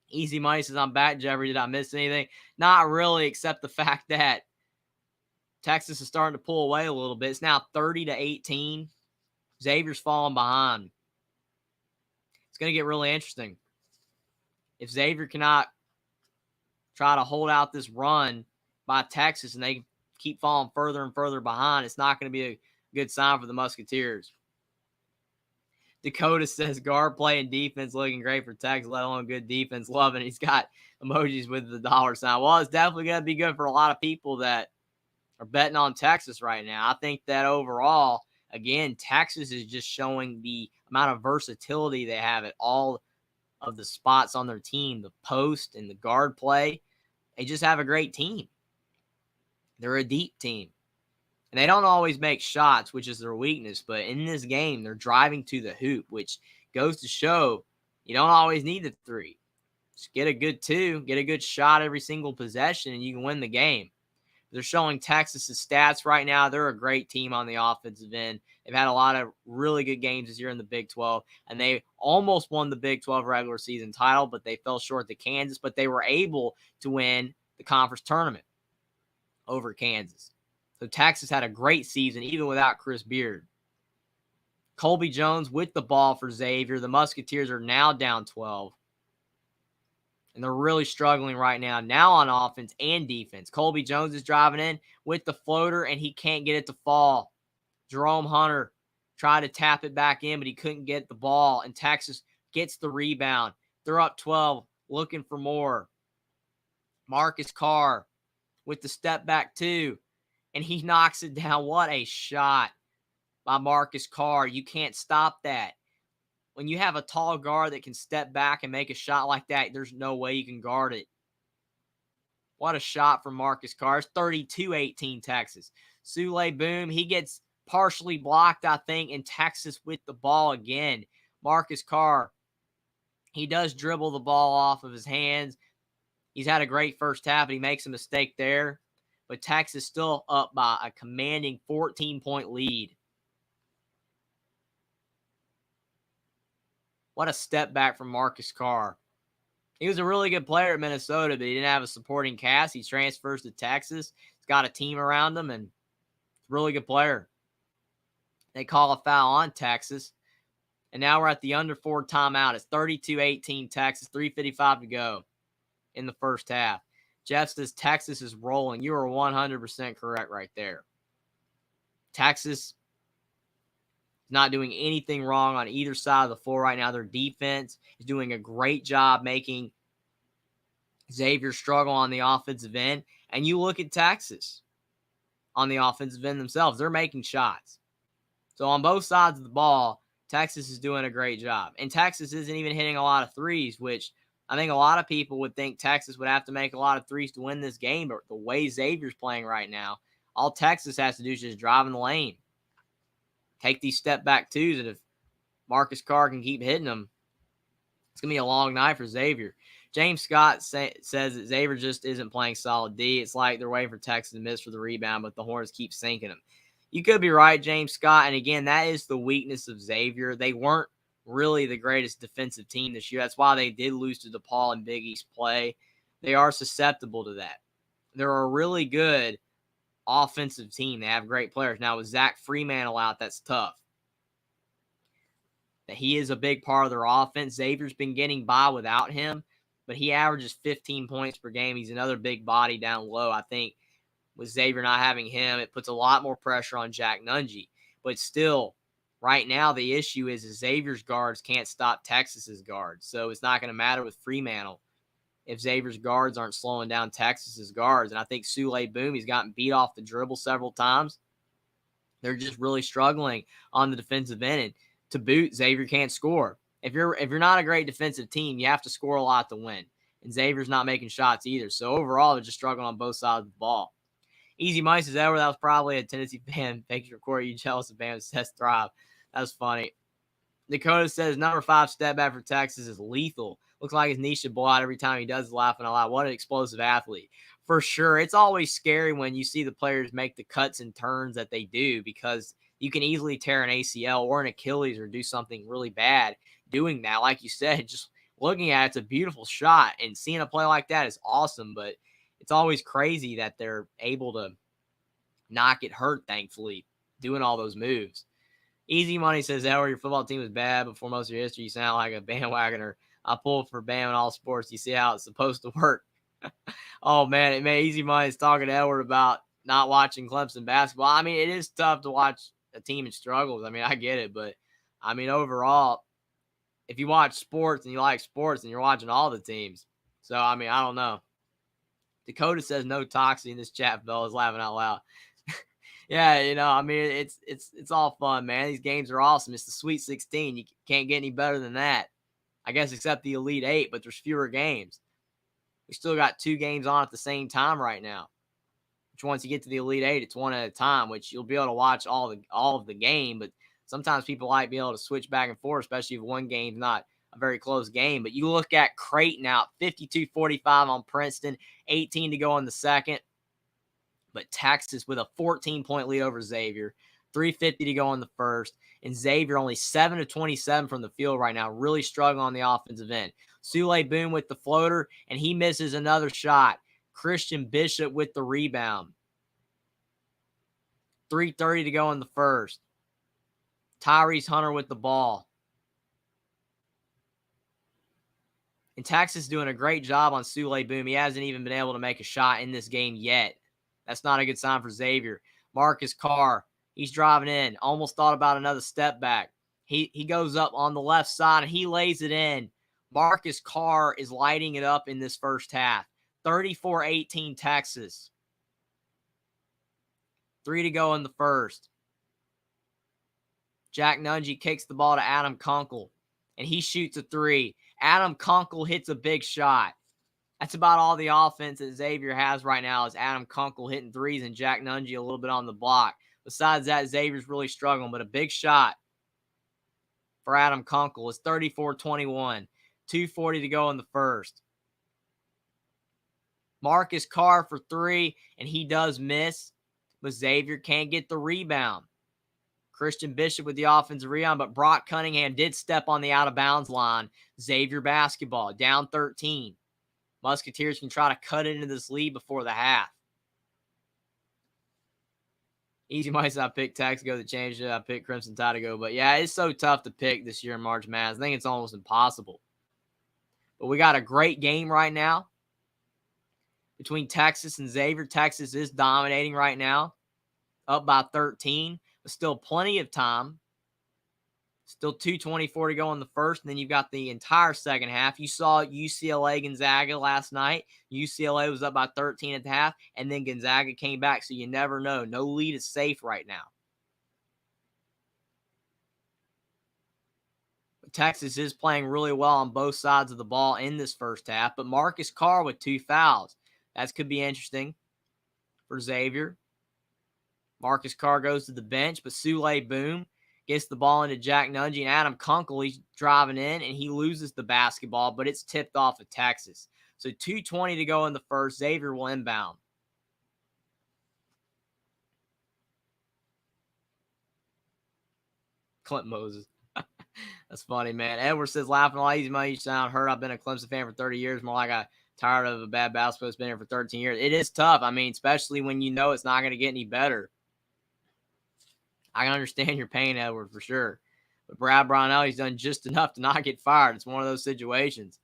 Easy Money says, I'm back, Jeffrey. Did I miss anything? Not really, except the fact that Texas is starting to pull away a little bit. It's now 30-18. Xavier's falling behind. It's going to get really interesting. If Xavier cannot try to hold out this run by Texas and they keep falling further and further behind, it's not going to be a good sign for the Musketeers. Dakota says guard play and defense looking great for Texas, let alone good defense. Loving it. He's got emojis with the dollar sign. Well, it's definitely going to be good for a lot of people that are betting on Texas right now. I think that overall, again, Texas is just showing the amount of versatility they have at all of the spots on their team, the post and the guard play. They just have a great team. They're a deep team. And they don't always make shots, which is their weakness. But in this game, they're driving to the hoop, which goes to show you don't always need the three. Just get a good two, get a good shot every single possession, and you can win the game. They're showing Texas's stats right now. They're a great team on the offensive end. They've had a lot of really good games this year in the Big 12, and they almost won the Big 12 regular season title, but they fell short to Kansas. But they were able to win the conference tournament over Kansas. So Texas had a great season, even without Chris Beard. Colby Jones with the ball for Xavier. The Musketeers are now down 12. And they're really struggling right now on offense and defense. Colby Jones is driving in with the floater, and he can't get it to fall. Jerome Hunter tried to tap it back in, but he couldn't get the ball, and Texas gets the rebound. They're up 12, looking for more. Marcus Carr with the step back two, and he knocks it down. What a shot by Marcus Carr. You can't stop that. When you have a tall guard that can step back and make a shot like that, there's no way you can guard it. What a shot from Marcus Carr. It's 32-18 Texas. Sule Boom, he gets partially blocked, I think, and Texas with the ball again. Marcus Carr, he does dribble the ball off of his hands. He's had a great first half, but he makes a mistake there. But Texas still up by a commanding 14-point lead. What a step back from Marcus Carr. He was a really good player at Minnesota, but he didn't have a supporting cast. He transfers to Texas. He's got a team around him, and he's a really good player. They call a foul on Texas. And now we're at the under 4 timeout. It's 32-18 Texas, 3:55 to go in the first half. Jeff says Texas is rolling. You are 100% correct right there. Texas not doing anything wrong on either side of the floor right now. Their defense is doing a great job making Xavier struggle on the offensive end. And you look at Texas on the offensive end themselves. They're making shots. So on both sides of the ball, Texas is doing a great job. And Texas isn't even hitting a lot of threes, which I think a lot of people would think Texas would have to make a lot of threes to win this game, but the way Xavier's playing right now, all Texas has to do is just drive in the lane. Take these step back twos, and if Marcus Carr can keep hitting them, it's going to be a long night for Xavier. James Scott says that Xavier just isn't playing solid D. It's like they're waiting for Texas to miss for the rebound, but the Hornets keep sinking them. You could be right, James Scott. And again, that is the weakness of Xavier. They weren't really the greatest defensive team this year. That's why they did lose to DePaul in Big East play. They are susceptible to that. They're a really good offensive team. They have great players. Now, with Zach Freemantle out, that's tough. That he is a big part of their offense. Xavier's been getting by without him, but he averages 15 points per game. He's another big body down low. I think with Xavier not having him, it puts a lot more pressure on Jack Nunge. But still, right now, the issue is Xavier's guards can't stop Texas's guards. So it's not going to matter with Freemantle if Xavier's guards aren't slowing down Texas's guards. And I think Sule Boom, he's gotten beat off the dribble several times. They're just really struggling on the defensive end. And to boot, Xavier can't score. If you're not a great defensive team, you have to score a lot to win. And Xavier's not making shots either. So overall, they're just struggling on both sides of the ball. Easy Mice says, Edward, that was probably a Tennessee fan. Thanks for recording. You jealous of Bama's test thrive. That was funny. Dakota says, number 5 step back for Texas is lethal. Looks like his knee should blow out every time he does laughing out loud. What an explosive athlete. For sure. It's always scary when you see the players make the cuts and turns that they do, because you can easily tear an ACL or an Achilles or do something really bad doing that. Like you said, just looking at it's a beautiful shot, and seeing a play like that is awesome, but it's always crazy that they're able to not get hurt, thankfully, doing all those moves. Easy Money says, Elwer, your football team was bad before most of your history. You sound like a bandwagoner. I pull for Bam in all sports. You see how it's supposed to work. Oh, man. Easy Money is talking to Edward about not watching Clemson basketball. I mean, it is tough to watch a team in struggles. I mean, I get it. But, I mean, overall, if you watch sports and you like sports, then you're watching all the teams. So, I mean, I don't know. Dakota says no toxic in this chat. Fellas laughing out loud. Yeah, I mean, it's all fun, man. These games are awesome. It's the Sweet 16. You can't get any better than that, I guess, except the Elite 8, but there's fewer games. We still got 2 games on at the same time right now, which once you get to the Elite 8, it's one at a time, which you'll be able to watch all of the game, but sometimes people like be able to switch back and forth, especially if one game's not a very close game. But you look at Creighton out, 52-45 on Princeton, 18 to go in the second. But Texas with a 14-point lead over Xavier, 3:50 to go in the first, and Xavier only 7-27 from the field right now, really struggling on the offensive end. Sule Boom with the floater, and he misses another shot. Christian Bishop with the rebound. 3:30 to go in the first. Tyrese Hunter with the ball. And Texas doing a great job on Sule Boom. He hasn't even been able to make a shot in this game yet. That's not a good sign for Xavier. Marcus Carr, he's driving in. Almost thought about another step back. He goes up on the left side, and he lays it in. Marcus Carr is lighting it up in this first half. 34-18 Texas. 3 to go in the first. Jack Nunge kicks the ball to Adam Kunkel, and he shoots a 3. Adam Kunkel hits a big shot. That's about all the offense that Xavier has right now is Adam Kunkel hitting threes and Jack Nunge a little bit on the block. Besides that, Xavier's really struggling, but a big shot for Adam Kunkel is 34-21. 2:40 to go in the first. Marcus Carr for 3, and he does miss, but Xavier can't get the rebound. Christian Bishop with the offensive rebound, but Brock Cunningham did step on the out-of-bounds line. Xavier basketball, down 13. Musketeers can try to cut into this lead before the half. Easy might not pick Texas to go to the championship. I picked Crimson Tide to go. But, yeah, it's so tough to pick this year in March Madness. I think it's almost impossible. But we got a great game right now between Texas and Xavier. Texas is dominating right now, up by 13. But still plenty of time. Still 2:24 to go in the first, and then you've got the entire second half. You saw UCLA Gonzaga last night. UCLA was up by 13 at the half, and then Gonzaga came back, so you never know. No lead is safe right now. Texas is playing really well on both sides of the ball in this first half, but Marcus Carr with 2 fouls. That could be interesting for Xavier. Marcus Carr goes to the bench, but Sule Boom gets the ball into Jack Nungy and Adam Kunkel. He's driving in, and he loses the basketball, but it's tipped off of Texas. So 2:20 to go in the first. Xavier will inbound. Clint Moses. That's funny, man. Edward says, laughing all easy money. You sound hurt. I've been a Clemson fan for 30 years. More like I tired of a bad basketball that's been here for 13 years. It is tough. I mean, especially when you know it's not going to get any better. I can understand your pain, Edward, for sure. But Brad Brownell, he's done just enough to not get fired. It's one of those situations.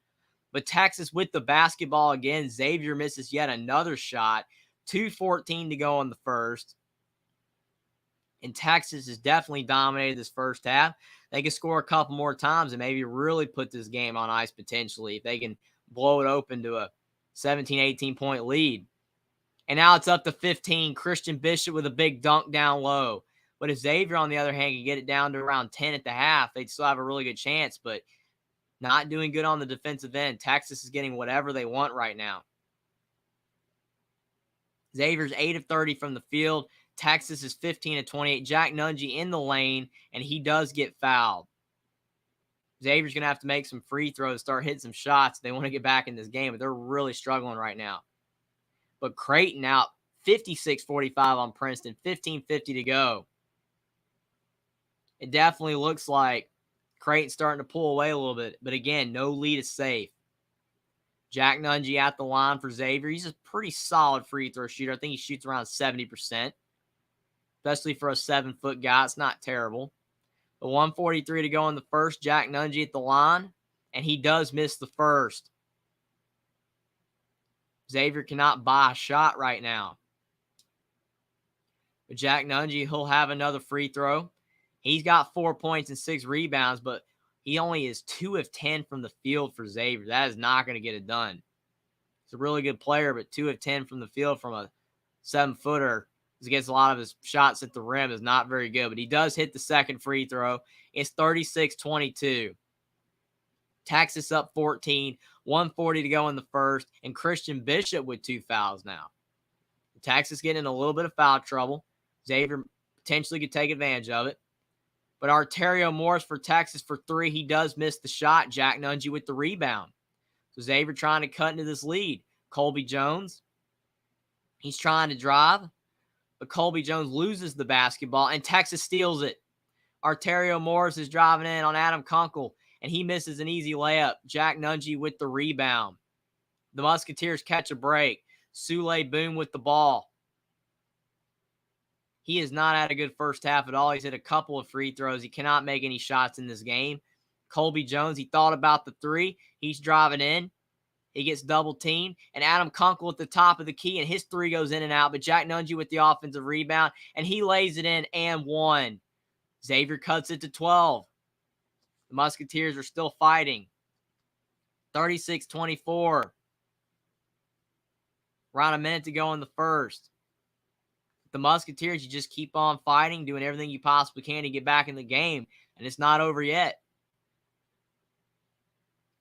But Texas with the basketball again. Xavier misses yet another shot. 2:14 to go in the first. And Texas has definitely dominated this first half. They can score a couple more times and maybe really put this game on ice potentially if they can blow it open to a 17, 18-point lead. And now it's up to 15. Christian Bishop with a big dunk down low. But if Xavier, on the other hand, can get it down to around 10 at the half, they'd still have a really good chance. But not doing good on the defensive end. Texas is getting whatever they want right now. Xavier's 8 of 30 from the field. Texas is 15 of 28. Jack Nungy in the lane, and he does get fouled. Xavier's going to have to make some free throws, start hitting some shots if they want to get back in this game, but they're really struggling right now. But Creighton out 56-45 on Princeton, 15:50 to go. It definitely looks like Creighton's starting to pull away a little bit, but again, no lead is safe. Jack Nungy at the line for Xavier. He's a pretty solid free throw shooter. I think he shoots around 70%, especially for a 7-foot guy. It's not terrible. But 1:43 to go in the first. Jack Nungy at the line, and he does miss the first. Xavier cannot buy a shot right now. But Jack Nungy, he'll have another free throw. He's got 4 points and 6 rebounds, but he only is 2 of 10 from the field for Xavier. That is not going to get it done. He's a really good player, but 2 of 10 from the field from a 7-footer against a lot of his shots at the rim is not very good. But he does hit the second free throw. It's 36-22. Texas up 14, 1:40 to go in the first, and Christian Bishop with 2 fouls now. Texas getting in a little bit of foul trouble. Xavier potentially could take advantage of it. But Arterio Morris for Texas for 3. He does miss the shot. Jack Nungy with the rebound. So Xavier trying to cut into this lead. Colby Jones, he's trying to drive, but Colby Jones loses the basketball, and Texas steals it. Arterio Morris is driving in on Adam Kunkel, and he misses an easy layup. Jack Nungy with the rebound. The Musketeers catch a break. Sule Boom with the ball. He has not had a good first half at all. He's hit a couple of free throws. He cannot make any shots in this game. Colby Jones, he thought about the 3. He's driving in. He gets double teamed. And Adam Kunkel at the top of the key, and his 3 goes in and out. But Jack Nungy with the offensive rebound, and he lays it in and 1. Xavier cuts it to 12. The Musketeers are still fighting. 36-24. Around a minute to go in the first. The Musketeers, you just keep on fighting, doing everything you possibly can to get back in the game, and it's not over yet.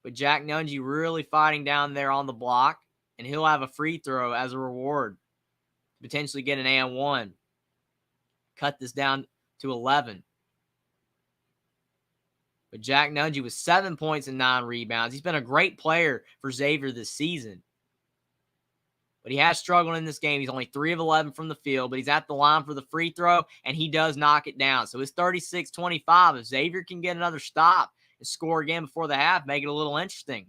But Jack Nungy really fighting down there on the block, and he'll have a free throw as a reward. Potentially get an and 1. Cut this down to 11. But Jack Nungy with 7 points and 9 rebounds. He's been a great player for Xavier this season. But he has struggled in this game. He's only 3 of 11 from the field, but he's at the line for the free throw, and he does knock it down. So it's 36-25. If Xavier can get another stop and score again before the half, make it a little interesting.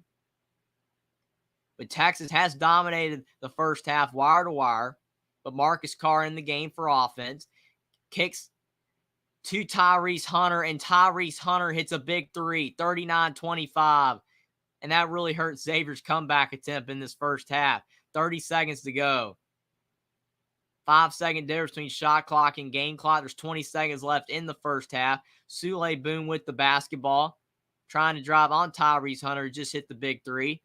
But Texas has dominated the first half wire to wire, but Marcus Carr in the game for offense. Kicks to Tyrese Hunter, and Tyrese Hunter hits a big 3, 39-25. And that really hurt Xavier's comeback attempt in this first half. 30 seconds to go. 5-second difference between shot clock and game clock. There's 20 seconds left in the first half. Sule Boom with the basketball. Trying to drive on Tyrese Hunter. Just hit the big 3.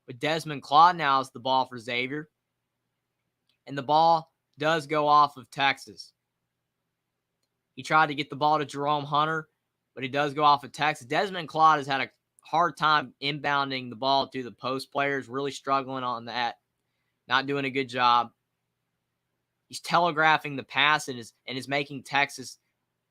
But Desmond Claude now has the ball for Xavier. And the ball does go off of Texas. He tried to get the ball to Jerome Hunter. but he does go off of Texas. Desmond Claude has had a hard time inbounding the ball to the post players, really struggling on that, not doing a good job. He's telegraphing the pass and is making Texas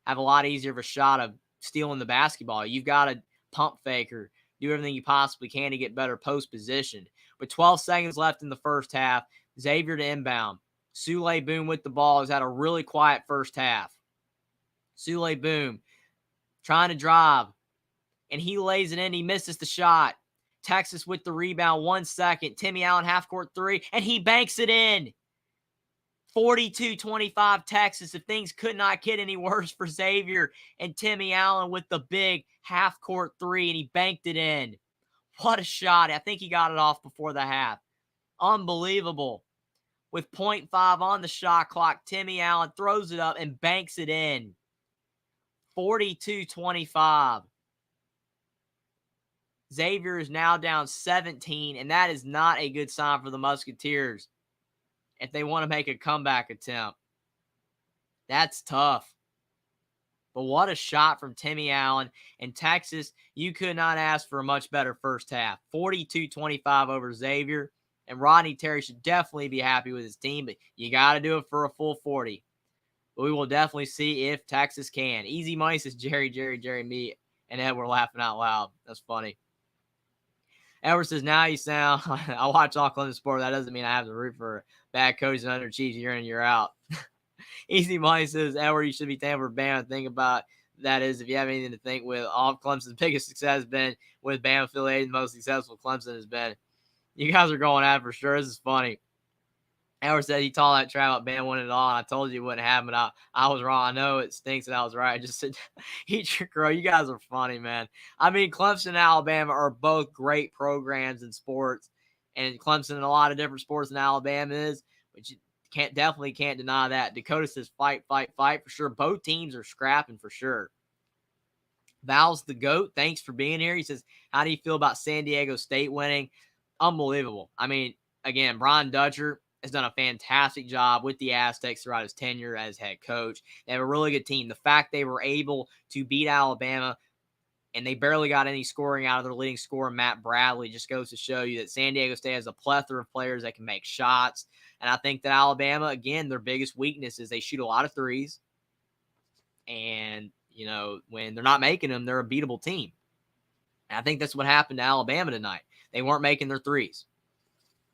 have a lot easier of a shot of stealing the basketball. You've got to pump fake or do everything you possibly can to get better post position. With 12 seconds left in the first half, Xavier to inbound. Sule Boom with the ball has had a really quiet first half. Sule Boom trying to drive, and he lays it in. He misses the shot. Texas with the rebound, 1 second. Timmy Allen half-court three, and he banks it in. 42-25 Texas. If things could not get any worse for Xavier, and Timmy Allen with the big half-court three, and he banked it in. What a shot. I think he got it off before the half. Unbelievable. With 0.5 on the shot clock, Timmy Allen throws it up and banks it in. 42-25. Xavier is now down 17, and that is not a good sign for the Musketeers if they want to make a comeback attempt. That's tough. But what a shot from Timmy Allen. And Texas, you could not ask for a much better first half. 42-25 over Xavier. And Rodney Terry should definitely be happy with his team, but you got to do it for a full 40. But we will definitely see if Texas can. Easy money says Jerry, me, and Ed were laughing out loud. That's funny. Edward says, now you sound, I watch all Clemson sports. That doesn't mean I have to root for bad coaches and underachievers year in and year out. Easy money says, Edward, you should be thankful for Bama. Think about that is if you have anything to think with. All of Clemson's biggest success has been with Bama affiliated. The most successful Clemson has been. You guys are going at it for sure. This is funny. Edward said he told that trap about Bama winning it all, and I told you it wouldn't happen. I was wrong. I know it stinks that I was right. I just said, eat your crow. You guys are funny, man. I mean, Clemson and Alabama are both great programs in sports, and Clemson in a lot of different sports than Alabama is, but you definitely can't deny that. Dakota says fight for sure. Both teams are scrapping for sure. Val's the GOAT. Thanks for being here. He says, how do you feel about San Diego State winning? Unbelievable. I mean, again, Brian Dutcher has done a fantastic job with the Aztecs throughout his tenure as head coach. They have a really good team. The fact they were able to beat Alabama and they barely got any scoring out of their leading scorer, Matt Bradley, just goes to show you that San Diego State has a plethora of players that can make shots. And I think that Alabama, again, their biggest weakness is they shoot a lot of threes. And, you know, when they're not making them, they're a beatable team. And I think that's what happened to Alabama tonight. They weren't making their threes.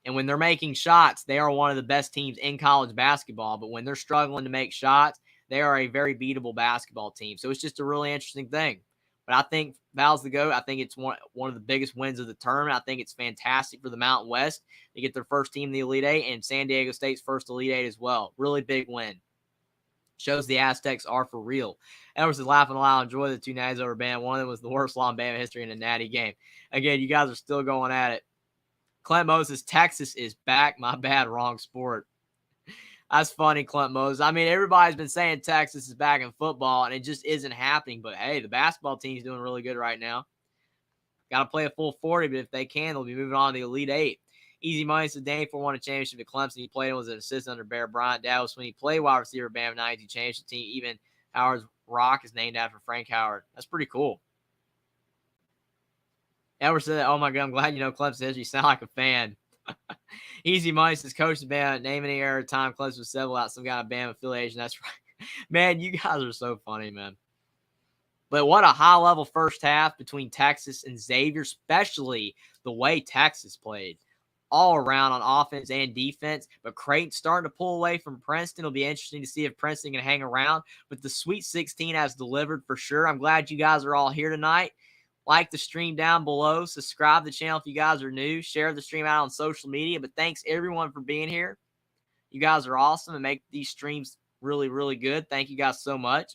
And when they're making shots, they are one of the best teams in college basketball. But when they're struggling to make shots, they are a very beatable basketball team. So it's just a really interesting thing. But I think Val's the GOAT. I think it's one of the biggest wins of the tournament. I think it's fantastic for the Mountain West to get their first team in the Elite Eight and San Diego State's first Elite Eight as well. Really big win. Shows the Aztecs are for real. Edwards is laughing aloud. Enjoy the two natties over Bama. One of them was the worst law in Bama history in a natty game. Again, you guys are still going at it. Clint Moses, Texas is back. My bad, wrong sport. That's funny, Clint Moses. I mean, everybody's been saying Texas is back in football, and it just isn't happening. But, hey, the basketball team's doing really good right now. Got to play a full 40, but if they can, they'll be moving on to the Elite Eight. Easy money says Danny Ford won a championship at Clemson. He played and was an assistant under Bear Bryant. That was when he played wide receiver at Bama 92 championship team. Even Howard's Rock is named after Frank Howard. That's pretty cool. Edward said, oh, my God, I'm glad you know Clemson history. You sound like a fan. Easy money says, Coach of Bama, name any era of time Clemson was settled out some kind of Bama affiliation. That's right. Man, you guys are so funny, man. But what a high-level first half between Texas and Xavier, especially the way Texas played all around on offense and defense. But Creighton's starting to pull away from Princeton. It'll be interesting to see if Princeton can hang around. But the Sweet 16 has delivered for sure. I'm glad you guys are all here tonight. Like the stream down below. Subscribe to the channel if you guys are new. Share the stream out on social media. But thanks, everyone, for being here. You guys are awesome and make these streams really, really good. Thank you guys so much.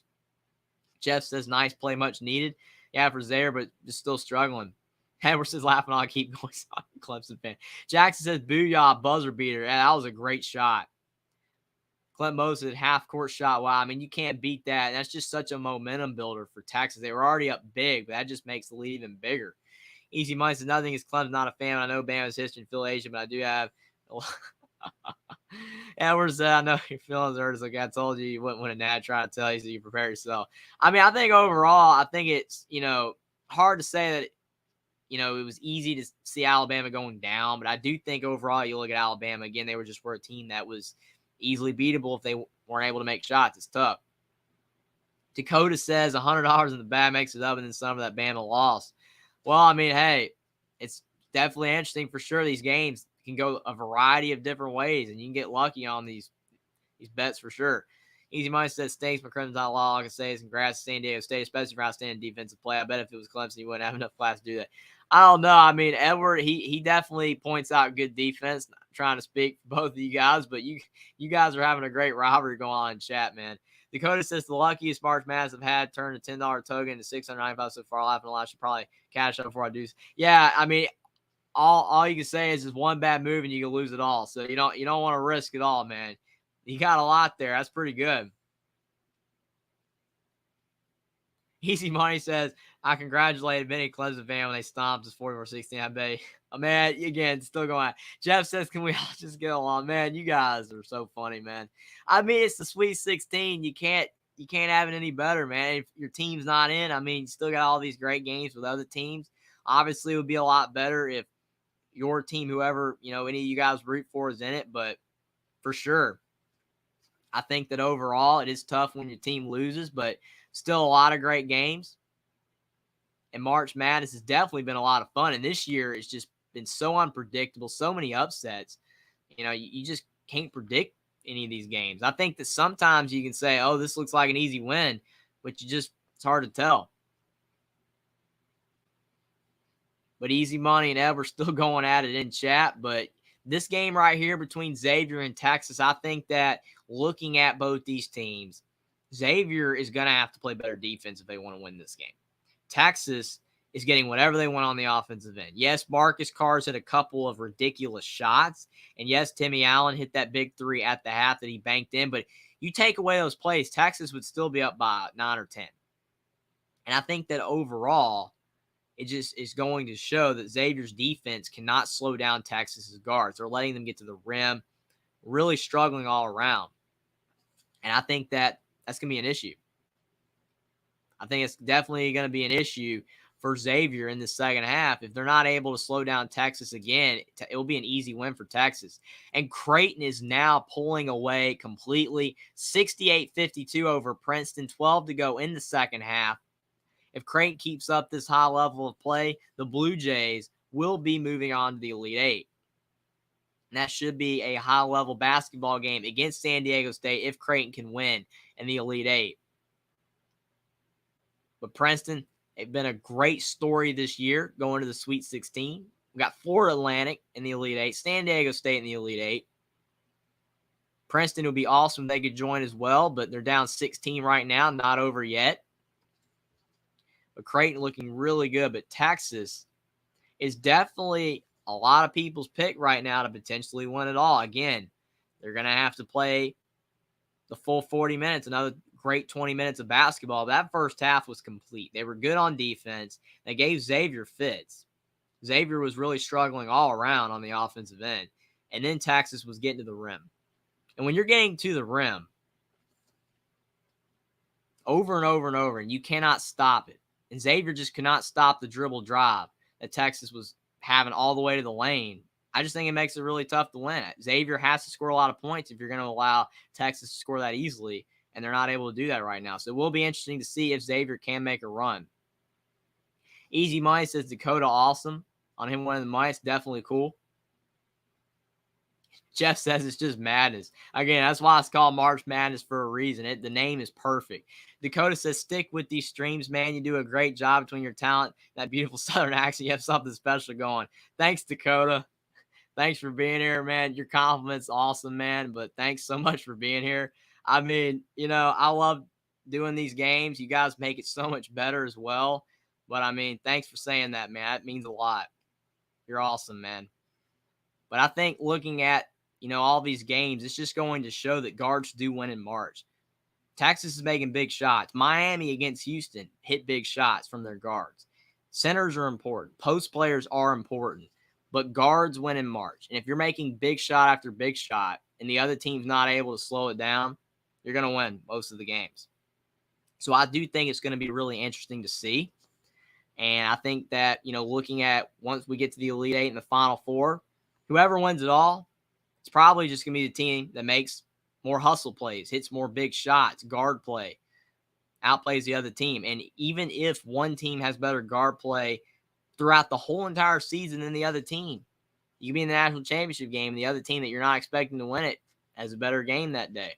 Jeff says, nice play, much needed. Yeah, for Zaire, but just still struggling. Edward says, laughing on, keep going. Clemson fan. Jackson says, booyah, buzzer beater. Yeah, that was a great shot. Clint Moses, half-court shot. Wow, I mean, you can't beat that. That's just such a momentum builder for Texas. They were already up big, but that just makes the lead even bigger. Easy money says, nothing is Clemson, not a fan. I know Bama's history and affiliation, but I do have Edwards said, I know your feelings hurt. It's like I told you you wouldn't win a nat, trying to tell you so you prepare yourself. I mean, I think overall, I think it's, hard to say that, it was easy to see Alabama going down, but I do think overall you look at Alabama, again, they were a team that was easily beatable if they weren't able to make shots. It's tough. Dakota says $100 in the bag makes it up and then some of that Bama loss. Well, I mean, hey, it's definitely interesting for sure. These games can go a variety of different ways, and you can get lucky on these bets for sure. Easy Money says, stinks, but Crimson's not law. All I can say is congrats to San Diego State, especially for outstanding defensive play. I bet if it was Clemson, you wouldn't have enough class to do that. I don't know. I mean, Edward, he definitely points out good defense. Not trying to speak for both of you guys, but you guys are having a great rivalry going on in chat, man. Dakota says the luckiest March Madness I've had turned a $10 token into $695 so far. Laughing a lot. Should probably cash out before I do. Yeah, I mean, all you can say is just one bad move and you can lose it all. So you don't want to risk it all, man. You got a lot there. That's pretty good. Easy Money says, I congratulated many Clemson fan when they stomped us 44-16. I bet. Oh, man, again, still going on. Jeff says, can we all just get along? Man, you guys are so funny, man. I mean, it's the Sweet 16. You can't have it any better, man. If your team's not in, I mean, you still got all these great games with other teams. Obviously, it would be a lot better if your team, whoever, any of you guys root for is in it. But for sure, I think that overall it is tough when your team loses, but still a lot of great games. And March Madness has definitely been a lot of fun. And this year it's just been so unpredictable, so many upsets. You just can't predict any of these games. I think that sometimes you can say, oh, this looks like an easy win, but it's hard to tell. But Easy Money and Ed are still going at it in chat. But this game right here between Xavier and Texas, I think that looking at both these teams, Xavier is going to have to play better defense if they want to win this game. Texas is getting whatever they want on the offensive end. Yes, Marcus Carr's hit a couple of ridiculous shots. And yes, Timmy Allen hit that big three at the half that he banked in. But you take away those plays, Texas would still be up by 9 or 10. And I think that overall, it just is going to show that Xavier's defense cannot slow down Texas's guards. They're letting them get to the rim, really struggling all around. And I think that that's going to be an issue. I think it's definitely going to be an issue for Xavier in the second half. If they're not able to slow down Texas again, it will be an easy win for Texas. And Creighton is now pulling away completely, 68-52 over Princeton, 12 to go in the second half. If Creighton keeps up this high level of play, the Blue Jays will be moving on to the Elite Eight. And that should be a high-level basketball game against San Diego State if Creighton can win in the Elite Eight. But Princeton, they've been a great story this year going to the Sweet 16. We got Florida Atlantic in the Elite Eight, San Diego State in the Elite Eight. Princeton would be awesome if they could join as well, but they're down 16 right now, not over yet. But Creighton looking really good. But Texas is definitely a lot of people's pick right now to potentially win it all. Again, they're going to have to play the full 40 minutes, another great 20 minutes of basketball. That first half was complete. They were good on defense. They gave Xavier fits. Xavier was really struggling all around on the offensive end. And then Texas was getting to the rim. And when you're getting to the rim over and over and over, and you cannot stop it, and Xavier just could not stop the dribble drive that Texas was having all the way to the lane, I just think it makes it really tough to win. Xavier has to score a lot of points if you're going to allow Texas to score that easily, and they're not able to do that right now. So it will be interesting to see if Xavier can make a run. Easy Money says Dakota awesome. On him winning the money, it's definitely cool. Jeff says it's just madness. Again, that's why it's called March Madness for a reason. The name is perfect. Dakota says, stick with these streams, man. You do a great job between your talent, that beautiful Southern accent. You have something special going. Thanks, Dakota. Thanks for being here, man. Your compliment's awesome, man. But thanks so much for being here. I mean, I love doing these games. You guys make it so much better as well. But, I mean, thanks for saying that, man. That means a lot. You're awesome, man. But I think looking at, all these games, it's just going to show that guards do win in March. Texas is making big shots. Miami against Houston hit big shots from their guards. Centers are important. Post players are important. but guards win in March. And if you're making big shot after big shot and the other team's not able to slow it down, you're going to win most of the games. So I do think it's going to be really interesting to see. And I think that, looking at once we get to the Elite Eight and the Final Four, whoever wins it all, it's probably just going to be the team that makes more hustle plays, hits more big shots, guard play, outplays the other team. And even if one team has better guard play throughout the whole entire season than the other team, you can be in the national championship game, and the other team that you're not expecting to win it has a better game that day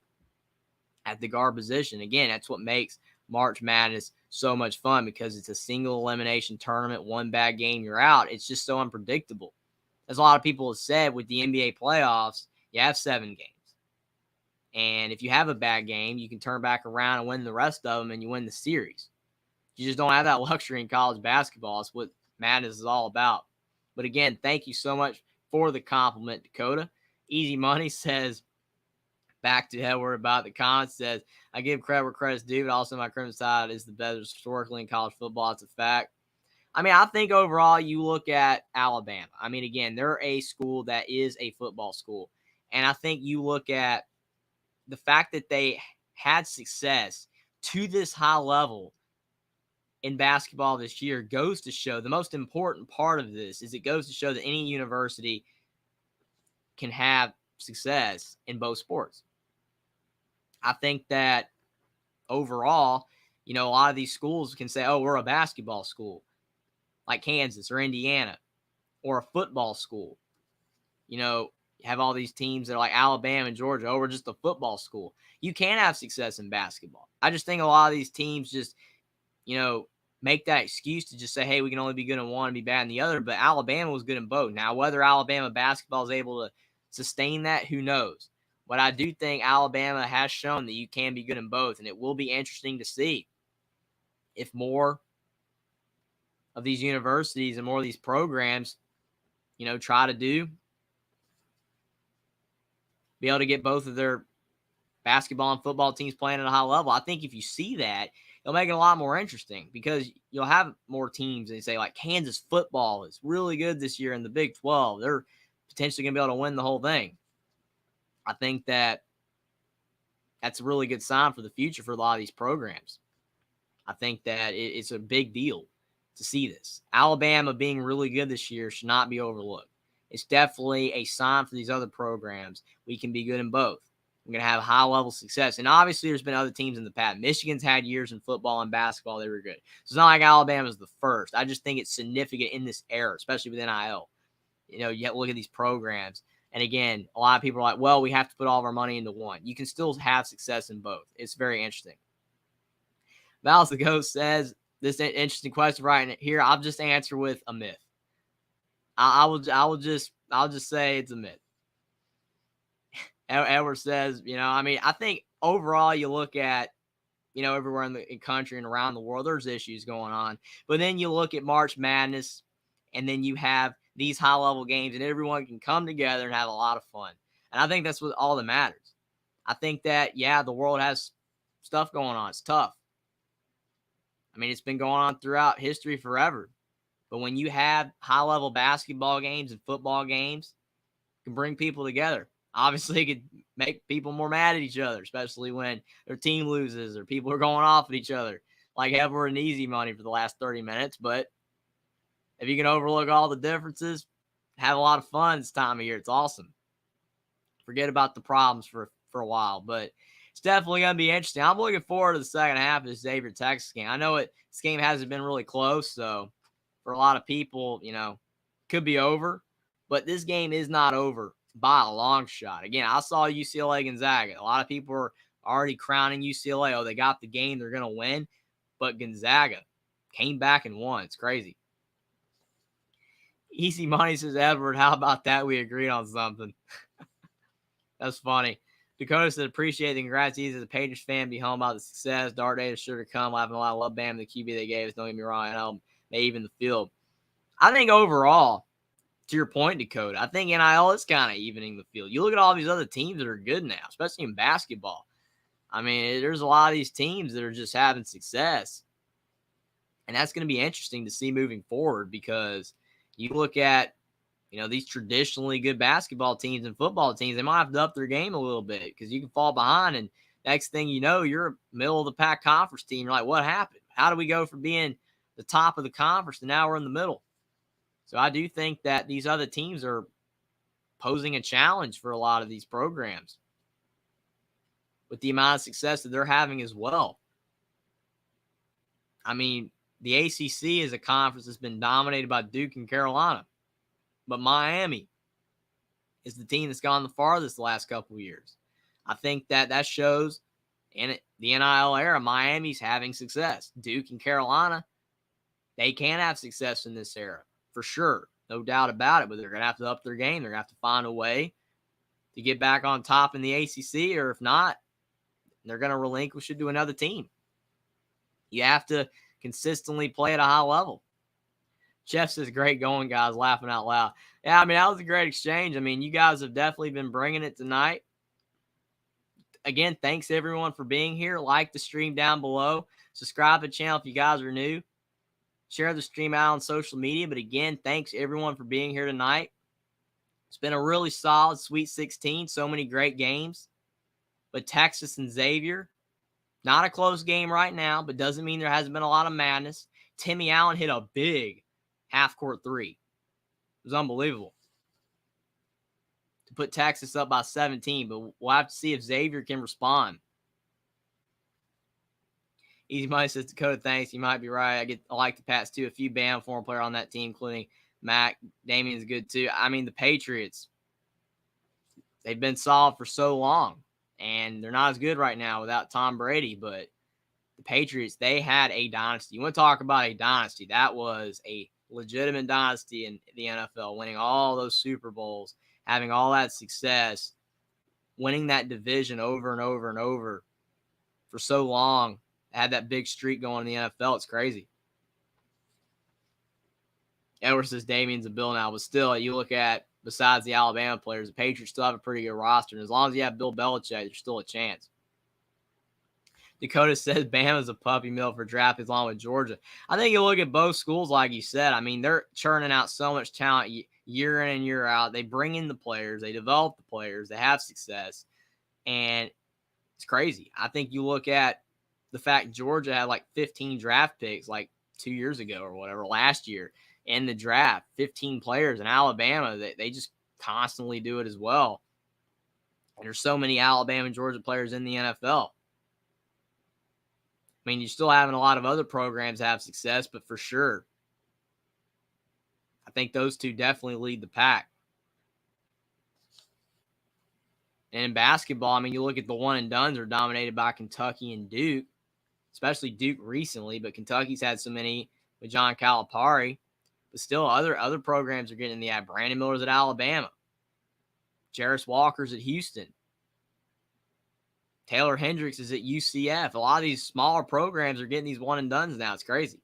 at the guard position. Again, that's what makes March Madness so much fun, because it's a single elimination tournament. One bad game, you're out. It's just so unpredictable. As a lot of people have said, with the NBA playoffs, you have 7 games. And if you have a bad game, you can turn back around and win the rest of them, and you win the series. You just don't have that luxury in college basketball. It's what Madness is all about. But again, thank you so much for the compliment, Dakota. Easy Money says, back to Edward about the comments, says, I give credit where credit's due, but also my Crimson Tide is the best historically in college football. It's a fact. I mean, I think overall you look at Alabama. I mean, again, they're a school that is a football school. And I think you look at the fact that they had success to this high level in basketball this year goes to show, the most important part of this is it goes to show that any university can have success in both sports. I think that overall, a lot of these schools can say, oh, we're a basketball school, like Kansas or Indiana, or a football school. You have all these teams that are like Alabama and Georgia. Oh, we're just a football school. You can have success in basketball. I just think a lot of these teams just, make that excuse to just say, hey, we can only be good in one and be bad in the other. But Alabama was good in both. Now, whether Alabama basketball is able to sustain that, who knows? But I do think Alabama has shown that you can be good in both. And it will be interesting to see if more of these universities and more of these programs, try to be able to get both of their basketball and football teams playing at a high level. I think if you see that, it'll make it a lot more interesting, because you'll have more teams and say, like, Kansas football is really good this year in the Big 12. They're potentially going to be able to win the whole thing. I think that that's a really good sign for the future for a lot of these programs. I think that it's a big deal to see this. Alabama being really good this year should not be overlooked. It's definitely a sign for these other programs. We can be good in both. We're going to have high-level success. And obviously, there's been other teams in the past. Michigan's had years in football and basketball. They were good. So it's not like Alabama's the first. I just think it's significant in this era, especially with NIL. You have to look at these programs. And again, a lot of people are like, well, we have to put all of our money into one. You can still have success in both. It's very interesting. Val's the Ghost says, this interesting question right here, I'll just answer with a myth. I'll just say it's a myth. Edward says, I think overall you look at, everywhere in the country and around the world, there's issues going on. But then you look at March Madness, and then you have these high-level games, and everyone can come together and have a lot of fun. And I think that's what all that matters. I think that, the world has stuff going on. It's tough. I mean, it's been going on throughout history forever. But when you have high-level basketball games and football games, it can bring people together. Obviously, it could make people more mad at each other, especially when their team loses or people are going off at each other, like Edward and Easy Money for the last 30 minutes. But if you can overlook all the differences, have a lot of fun this time of year. It's awesome. Forget about the problems for a while, but it's definitely going to be interesting. I'm looking forward to the second half of the Xavier Texas game. I know this game hasn't been really close, so for a lot of people, could be over, but this game is not over by a long shot. Again, I saw UCLA Gonzaga. A lot of people are already crowning UCLA. Oh, they got the game. They're going to win. But Gonzaga came back and won. It's crazy. Easy Money says, Edward, how about that? We agreed on something. That's funny. Dakota said, appreciate the congrats. Easy as a Patriots fan, be home about the success. Dark days are sure to come. Laughing a lot. Love Bam, the QB they gave us. Don't get me wrong. I know they even the field. I think overall, to your point, Dakota, I think NIL is kind of evening the field. You look at all these other teams that are good now, especially in basketball. I mean, there's a lot of these teams that are just having success. And that's going to be interesting to see moving forward, because you look at, These traditionally good basketball teams and football teams, they might have to up their game a little bit because you can fall behind. And next thing you know, you're a middle of the pack conference team. You're like, what happened? How do we go from being the top of the conference to now we're in the middle? So I do think that these other teams are posing a challenge for a lot of these programs with the amount of success that they're having as well. I mean, the ACC is a conference that's been dominated by Duke and Carolina, but Miami is the team that's gone the farthest the last couple of years. I think that shows in the NIL era, Miami's having success. Duke and Carolina, they can have success in this era, for sure. No doubt about it, but they're going to have to up their game. They're going to have to find a way to get back on top in the ACC, or if not, they're going to relinquish it to another team. You have to consistently play at a high level. Jeff says, great going, guys, laughing out loud. Yeah, I mean, that was a great exchange. I mean, you guys have definitely been bringing it tonight. Again, thanks everyone for being here. Like the stream down below. Subscribe to the channel if you guys are new. Share the stream out on social media. But again, thanks everyone for being here tonight. It's been a really solid Sweet 16. So many great games. But Texas and Xavier, not a close game right now, but doesn't mean there hasn't been a lot of madness. Timmy Allen hit a big half-court three. It was unbelievable to put Texas up by 17, but we'll have to see if Xavier can respond. Easy Money says, Dakota, thanks. You might be right. I like the Pats, too. A few Bam former player on that team, including Mac. Damien's good, too. I mean, the Patriots, they've been solid for so long, and they're not as good right now without Tom Brady, but the Patriots, they had a dynasty. You want to talk about a dynasty? That was a legitimate dynasty in the NFL, winning all those Super Bowls, having all that success, winning that division over and over and over for so long, had that big streak going in the NFL. It's crazy. Edward says Damien's a Bill now, but still, you look at, besides the Alabama players, the Patriots still have a pretty good roster, and as long as you have Bill Belichick, there's still a chance. Dakota says Bama's a puppy mill for draft along with Georgia. I think you look at both schools, like you said. I mean, they're churning out so much talent year in and year out. They bring in the players. They develop the players. They have success. And it's crazy. I think you look at the fact Georgia had like 15 draft picks like 2 years ago or whatever, last year in the draft, 15 players. In Alabama, they just constantly do it as well. And there's so many Alabama and Georgia players in the NFL. I mean, you're still having a lot of other programs have success, but for sure, I think those two definitely lead the pack. And in basketball, I mean, you look at the one and dones are dominated by Kentucky and Duke, especially Duke recently, but Kentucky's had so many with John Calipari. But still, other programs are getting in the act. Brandon Miller's at Alabama. Jarris Walker's at Houston. Taylor Hendricks is at UCF. A lot of these smaller programs are getting these one and dones now. It's crazy.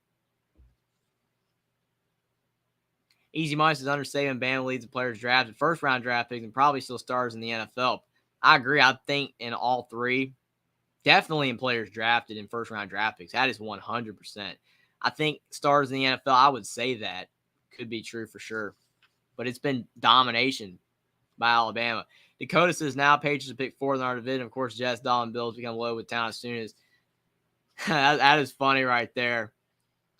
Easy Money says understatement. Bama leads the players drafted, first round draft picks, and probably still stars in the NFL. I agree. I think in all three, definitely in players drafted in first round draft picks. That is 100%. I think stars in the NFL, I would say that could be true for sure. But it's been domination by Alabama. Dakota says now Patriots have picked fourth in our division. Of course, Jets, Doll, and Bills become low with talent as soon as that is funny right there.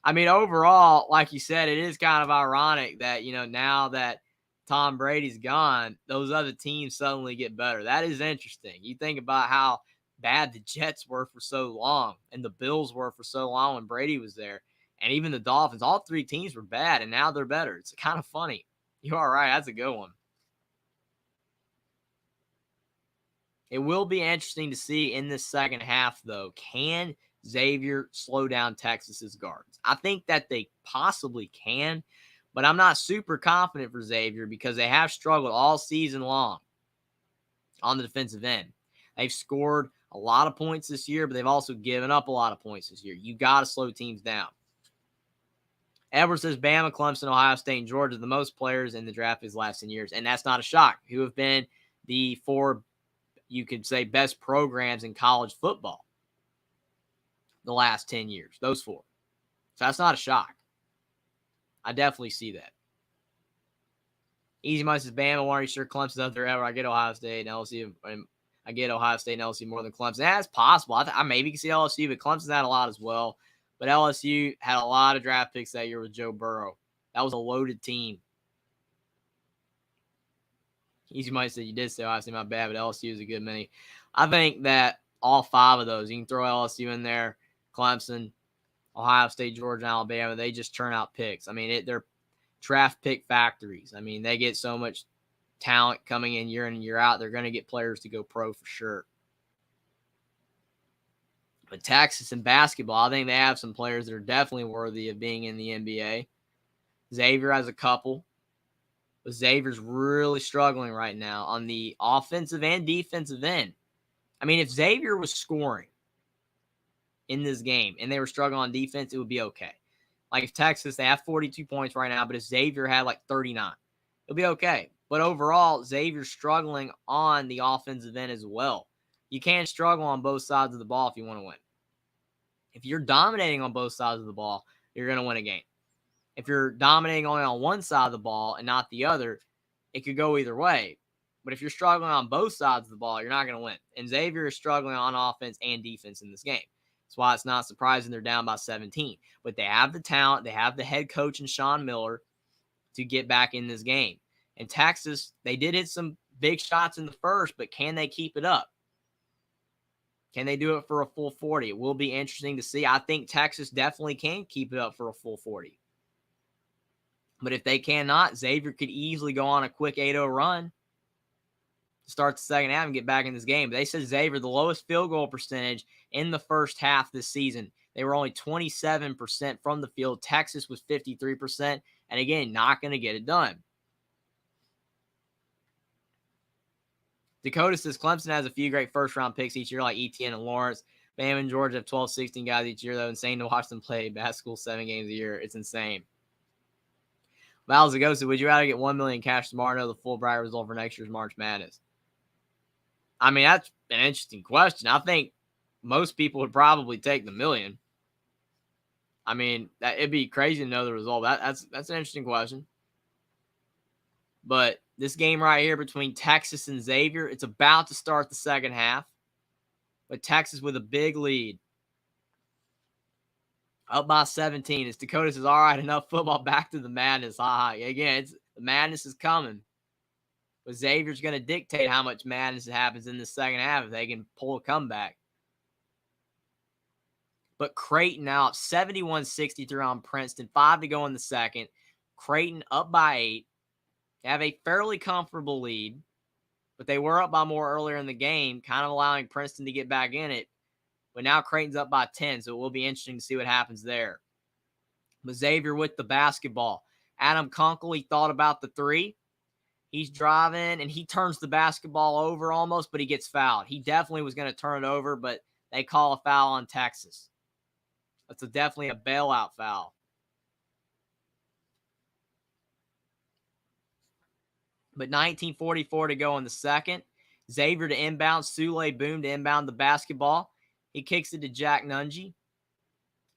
I mean, overall, like you said, it is kind of ironic that, now that Tom Brady's gone, those other teams suddenly get better. That is interesting. You think about how bad the Jets were for so long and the Bills were for so long when Brady was there. And even the Dolphins, all three teams were bad, and now they're better. It's kind of funny. You are right. That's a good one. It will be interesting to see in this second half, though. Can Xavier slow down Texas's guards? I think that they possibly can, but I'm not super confident for Xavier because they have struggled all season long on the defensive end. They've scored a lot of points this year, but they've also given up a lot of points this year. You got to slow teams down. Edwards says Bama, Clemson, Ohio State, and Georgia the most players in the draft these last 10 years, and that's not a shock. Who have been the four, you could say, best programs in college football the last 10 years, those four. So that's not a shock. I definitely see that. Easy Money says Bama. Why are you sure Clemson's up there ever? I get Ohio State and LSU. I get Ohio State and LSU more than Clemson. That's possible. I maybe can see LSU, but Clemson's had a lot as well. But LSU had a lot of draft picks that year with Joe Burrow. That was a loaded team. Easy Money said you did say Ohio State, my bad, but LSU is a good many. I think that all 5 of those, you can throw LSU in there, Clemson, Ohio State, Georgia, Alabama, they just turn out picks. I mean, they're draft pick factories. I mean, they get so much talent coming in and year out. They're going to get players to go pro for sure. But Texas in basketball, I think they have some players that are definitely worthy of being in the NBA. Xavier has a couple. But Xavier's really struggling right now on the offensive and defensive end. I mean, if Xavier was scoring in this game and they were struggling on defense, it would be okay. Like if Texas, they have 42 points right now, but if Xavier had like 39, it'll be okay. But overall, Xavier's struggling on the offensive end as well. You can't struggle on both sides of the ball if you want to win. If you're dominating on both sides of the ball, you're going to win a game. If you're dominating only on one side of the ball and not the other, it could go either way. But if you're struggling on both sides of the ball, you're not going to win. And Xavier is struggling on offense and defense in this game. That's why it's not surprising they're down by 17. But they have the talent. They have the head coach and Sean Miller to get back in this game. And Texas, they did hit some big shots in the first, but can they keep it up? Can they do it for a full 40? It will be interesting to see. I think Texas definitely can keep it up for a full 40. But if they cannot, Xavier could easily go on a quick 8-0 run to start the second half and get back in this game. But they said Xavier, the lowest field goal percentage in the first half this season. They were only 27% from the field. Texas was 53%. And again, not going to get it done. Dakota says Clemson has a few great first-round picks each year, like Etienne and Lawrence. Bama and Georgia have 12, 16 guys each year, though. Insane to watch them play basketball 7 games a year. It's insane. Val Zagosa, would you rather get $1 million cash tomorrow or know the full bracket result for next year's March Madness? I mean, that's an interesting question. I think most people would probably take the $1 million. I mean, it'd be crazy to know the result. That's an interesting question. But this game right here between Texas and Xavier, it's about to start the second half. But Texas with a big lead. Up by 17. As Dakota says, all right, enough football, back to the madness. Again, the madness is coming. But Xavier's going to dictate how much madness happens in the second half if they can pull a comeback. But Creighton now up 71-63 on Princeton. 5 to go in the second. Creighton up by 8. They have a fairly comfortable lead. But they were up by more earlier in the game, kind of allowing Princeton to get back in it. But now Creighton's up by 10, so it will be interesting to see what happens there. But Xavier with the basketball. Adam Kunkel, he thought about the 3. He's driving, and he turns the basketball over almost, but he gets fouled. He definitely was going to turn it over, but they call a foul on Texas. That's definitely a bailout foul. But 19:44 to go in the second. Xavier to inbound. Sule Boom to inbound the basketball. He kicks it to Jack Nungy.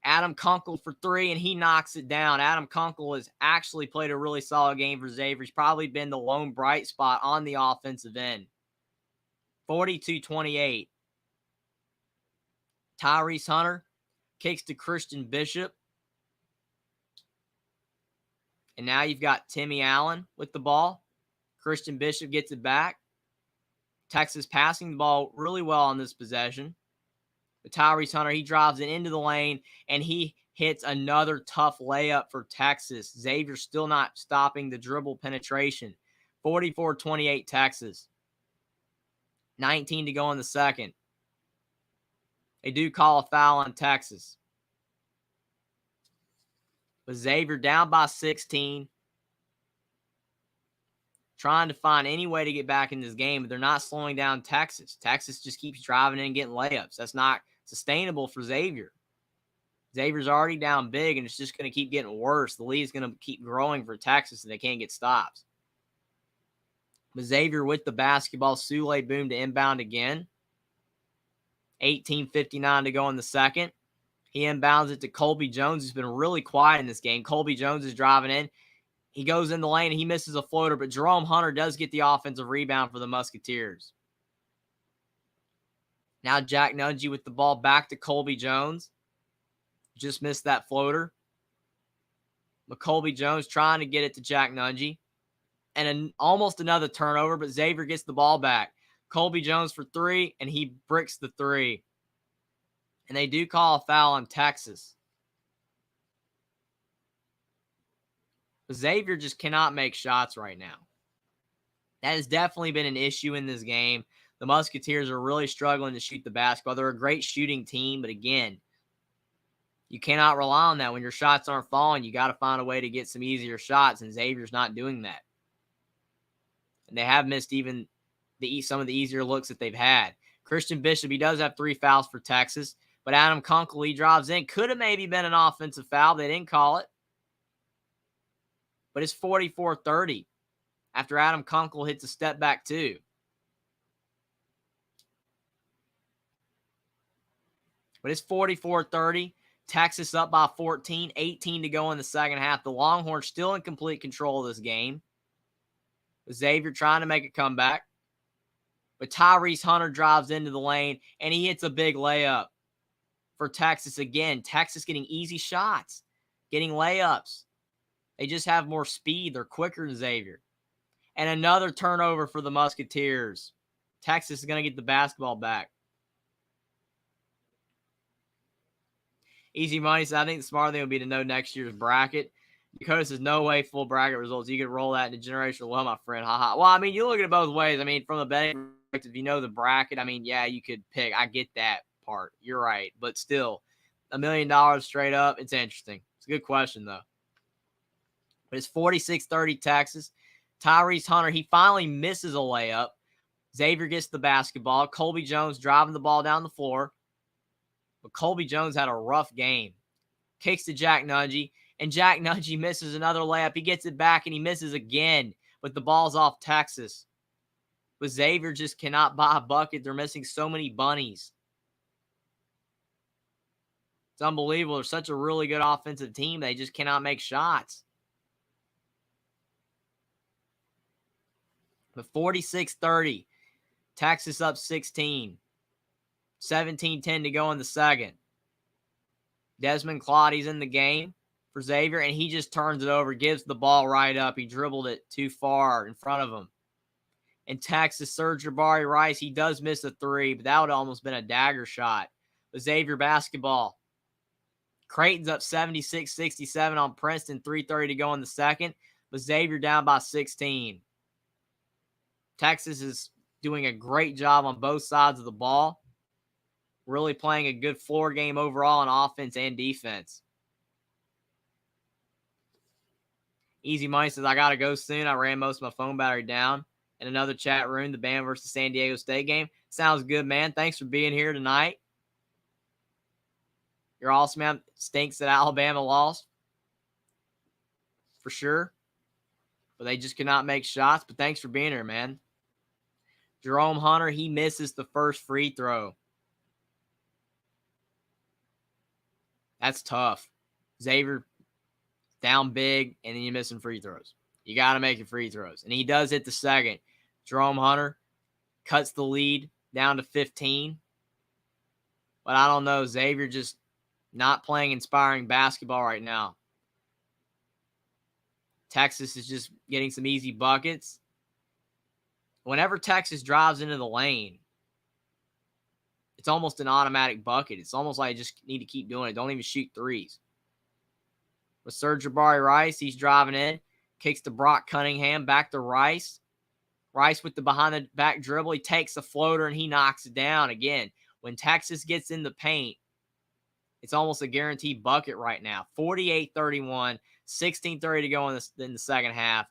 Adam Kunkel for 3, and he knocks it down. Adam Kunkel has actually played a really solid game for Xavier. He's probably been the lone bright spot on the offensive end. 42-28. Tyrese Hunter kicks to Christian Bishop. And now you've got Timmy Allen with the ball. Christian Bishop gets it back. Texas passing the ball really well on this possession. But Tyrese Hunter, he drives it into the lane, and he hits another tough layup for Texas. Xavier still not stopping the dribble penetration. 44-28 Texas. 19 to go in the second. They do call a foul on Texas. But Xavier down by 16. Trying to find any way to get back in this game, but they're not slowing down Texas. Texas just keeps driving in and getting layups. That's not sustainable for Xavier. Xavier's already down big, and it's just going to keep getting worse. The lead's going to keep growing for Texas, and they can't get stops. But Xavier with the basketball. Sule Boom to inbound again. 18:59 to go in the second. He inbounds it to Colby Jones, who's been really quiet in this game. Colby Jones is driving in. He goes in the lane and he misses a floater, but Jerome Hunter does get the offensive rebound for the Musketeers. Now Jack Nungy with the ball back to Colby Jones. Just missed that floater. But Colby Jones trying to get it to Jack Nungy. And almost another turnover, but Xavier gets the ball back. Colby Jones for three, and he bricks the three. And they do call a foul on Texas. But Xavier just cannot make shots right now. That has definitely been an issue in this game. The Musketeers are really struggling to shoot the basketball. They're a great shooting team, but again, you cannot rely on that. When your shots aren't falling, you got to find a way to get some easier shots, and Xavier's not doing that. And they have missed even some of the easier looks that they've had. Christian Bishop, he does have 3 fouls for Texas, but Adam Kunkel, he drives in. Could have maybe been an offensive foul. They didn't call it. But it's 44-30 after Adam Kunkel hits a step back two. But it's 44-30. Texas up by 14, 18 to go in the second half. The Longhorns still in complete control of this game. Xavier trying to make a comeback. But Tyrese Hunter drives into the lane, and he hits a big layup for Texas again. Texas getting easy shots, getting layups. They just have more speed. They're quicker than Xavier. And another turnover for the Musketeers. Texas is going to get the basketball back. Easy money. So I think the smart thing would be to know next year's bracket. Dakota says, no way full bracket results. You could roll that into generational well, my friend. Haha. Well, I mean, you look at it both ways. I mean, from the betting perspective, you know the bracket. I mean, yeah, you could pick. I get that part. You're right. But still, $1 million straight up. It's interesting. It's a good question, though. But it's 46-30 Texas. Tyrese Hunter, he finally misses a layup. Xavier gets the basketball. Colby Jones driving the ball down the floor. But Colby Jones had a rough game. Kicks to Jack Nungy. And Jack Nungy misses another layup. He gets it back and he misses again. But the ball's off Texas. But Xavier just cannot buy a bucket. They're missing so many bunnies. It's unbelievable. They're such a really good offensive team. They just cannot make shots. But 46-30. Texas up 16. 17-10 to go in the second. Desmond Claudy's in the game for Xavier, and he just turns it over, gives the ball right up. He dribbled it too far in front of him. And Texas, Serge Jabari Rice, he does miss a three, but that would have almost been a dagger shot. But Xavier basketball. Creighton's up 76-67 on Princeton, 3:30 to go in the second, but Xavier down by 16. Texas is doing a great job on both sides of the ball. Really playing a good floor game overall on offense and defense. Easy Money says, I got to go soon. I ran most of my phone battery down. In another chat room, the Bama versus San Diego State game. Sounds good, man. Thanks for being here tonight. You're awesome, man. Stinks that Alabama lost. For sure. But they just cannot make shots. But thanks for being here, man. Jerome Hunter, he misses the first free throw. That's tough. Xavier down big, and then you're missing free throws. You got to make your free throws. And he does hit the second. Jerome Hunter cuts the lead down to 15. But I don't know. Xavier just not playing inspiring basketball right now. Texas is just getting some easy buckets. Whenever Texas drives into the lane, it's almost an automatic bucket. It's almost like you just need to keep doing it. Don't even shoot threes. With Serge Jabari Rice, he's driving in. Kicks to Brock Cunningham. Back to Rice. Rice with the behind-the-back dribble. He takes a floater, and he knocks it down. Again, when Texas gets in the paint, it's almost a guaranteed bucket right now. 48-31. 16:30 to go in the second half.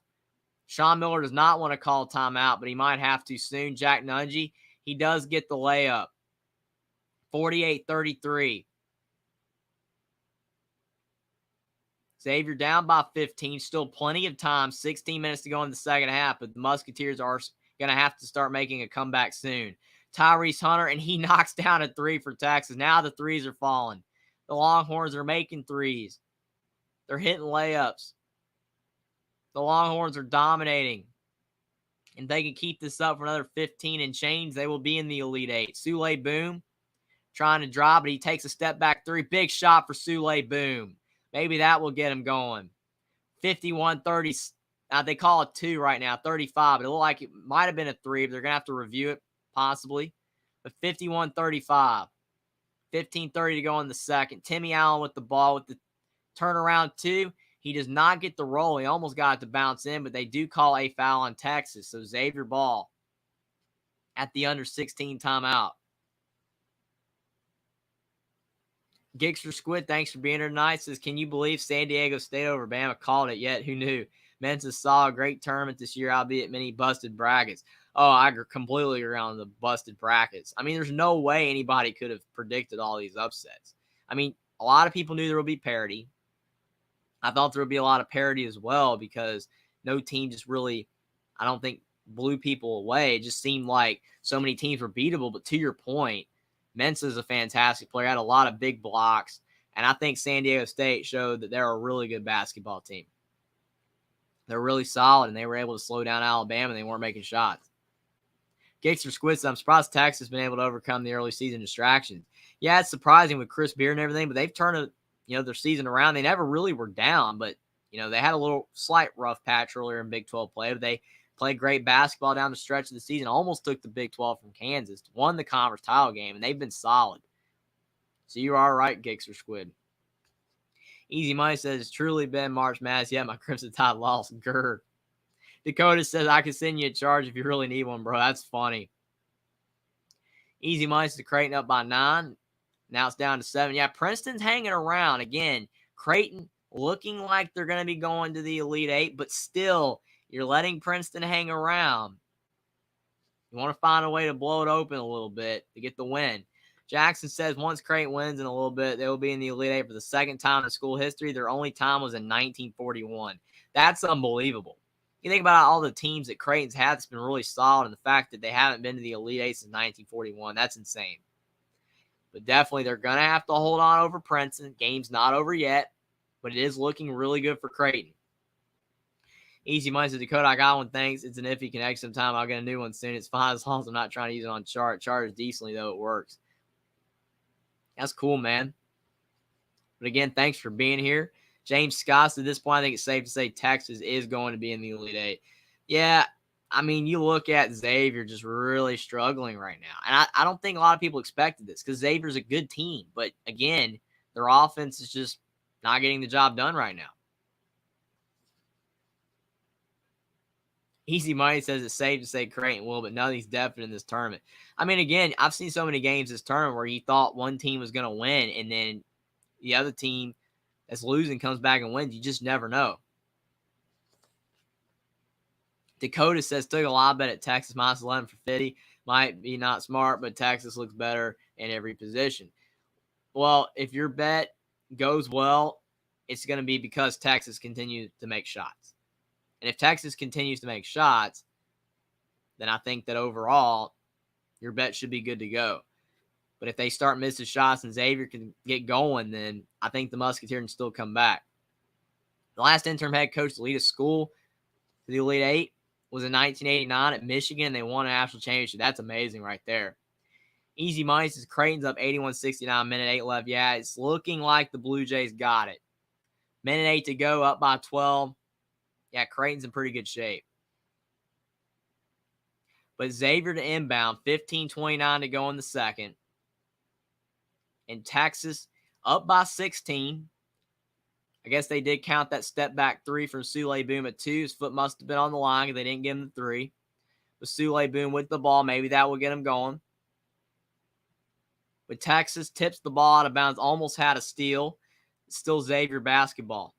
Sean Miller does not want to call timeout, but he might have to soon. Jack Nungy, he does get the layup. 48-33. Xavier down by 15. Still plenty of time. 16 minutes to go in the second half, but the Musketeers are going to have to start making a comeback soon. Tyrese Hunter, and he knocks down a three for Texas. Now the threes are falling. The Longhorns are making threes. They're hitting layups. The Longhorns are dominating. And they can keep this up for another 15 and change, they will be in the Elite Eight. Sule Boom trying to drive, but he takes a step back three. Big shot for Sule Boom. Maybe that will get him going. 51-30. They call it 2 right now, 35. But it looked like it might have been a 3, but they're going to have to review it, possibly. But 51-35. 15-30 to go in the second. Timmy Allen with the ball with the turnaround 2. He does not get the roll. He almost got it to bounce in, but they do call a foul on Texas. So Xavier ball at the under 16 timeout. Gixter Squid, thanks for being here tonight. Says, can you believe San Diego State over Bama called it yet? Who knew? Mensa saw a great tournament this year, albeit many busted brackets. Oh, I completely agree on the busted brackets. I mean, there's no way anybody could have predicted all these upsets. I mean, a lot of people knew there would be parity. I thought there would be a lot of parity as well because no team just really, I don't think, blew people away. It just seemed like so many teams were beatable. But to your point, Mensa is a fantastic player, had a lot of big blocks, and I think San Diego State showed that they're a really good basketball team. They're really solid, and they were able to slow down Alabama, and they weren't making shots. Gixter Squid, I'm surprised Texas has been able to overcome the early season distractions. Yeah, it's surprising with Chris Beard and everything, but they've turned their season around. They never really were down, but they had a little slight rough patch earlier in Big 12 play, but they played great basketball down the stretch of the season, almost took the Big 12 from Kansas, won the conference title game, and they've been solid. So you are right, Gixer Squid. Easy Money says, it's truly been March Madness. Yeah, my Crimson Tide lost. Grr. Dakota says, I can send you a charge if you really need one, bro. That's funny. Easy Money says, Creighton up by 9. Now it's down to 7. Yeah, Princeton's hanging around. Again, Creighton looking like they're going to be going to the Elite Eight, but still, you're letting Princeton hang around. You want to find a way to blow it open a little bit to get the win. Jackson says once Creighton wins in a little bit, they will be in the Elite Eight for the second time in school history. Their only time was in 1941. That's unbelievable. You think about all the teams that Creighton's had that's been really solid, and the fact that they haven't been to the Elite Eight since 1941, that's insane. But definitely they're going to have to hold on over Princeton. Game's not over yet, but it is looking really good for Creighton. Easy Money says, Dakota, I got one. Thanks. It's an iffy connection sometime. I'll get a new one soon. It's fine as long as I'm not trying to use it on chart. Charters decently, though. It works. That's cool, man. But again, thanks for being here. James Scott, at this point, I think it's safe to say Texas is going to be in the Elite Eight. Yeah, I mean, you look at Xavier just really struggling right now. And I don't think a lot of people expected this because Xavier's a good team. But again, their offense is just not getting the job done right now. Easy Money says it's safe to say Creighton will, but nothing's definite in this tournament. I mean, again, I've seen so many games this tournament where you thought one team was going to win, and then the other team that's losing comes back and wins. You just never know. Dakota says, took a lot bet at Texas minus 11 for 50. Might be not smart, but Texas looks better in every position. Well, if your bet goes well, it's going to be because Texas continues to make shots. And if Texas continues to make shots, then I think that overall your bet should be good to go. But if they start missing shots and Xavier can get going, then I think the Musketeers can still come back. The last interim head coach to lead a school to the Elite Eight was in 1989 at Michigan. They won a national championship. That's amazing right there. Easy Money says Creighton's up 81-69, minute 8 left. Yeah, it's looking like the Blue Jays got it. Minute 8 to go, up by 12. Yeah, Creighton's in pretty good shape. But Xavier to inbound, 15-29 to go in the second. And Texas up by 16. I guess they did count that step back 3 from Sule Boom at 2. His foot must have been on the line because they didn't give him the 3. But Sule Boom with the ball, maybe that will get him going. But Texas tips the ball out of bounds, almost had a steal. It's still Xavier basketball.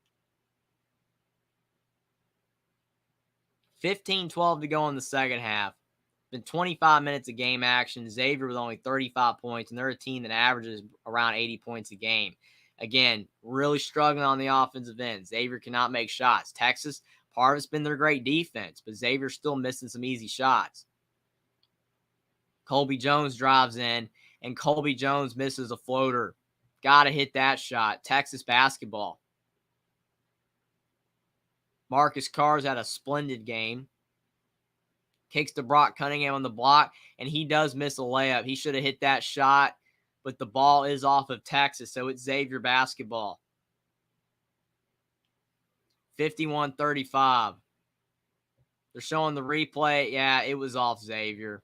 15-12 to go in the second half. Been 25 minutes of game action. Xavier with only 35 points, and they're a team that averages around 80 points a game. Again, really struggling on the offensive end. Xavier cannot make shots. Texas, part of it's been their great defense, but Xavier's still missing some easy shots. Colby Jones drives in, and Colby Jones misses a floater. Got to hit that shot. Texas basketball. Marcus Carr's had a splendid game. Kicks to Brock Cunningham on the block, and he does miss a layup. He should have hit that shot, but the ball is off of Texas, so it's Xavier basketball. 51-35. They're showing the replay. Yeah, it was off Xavier.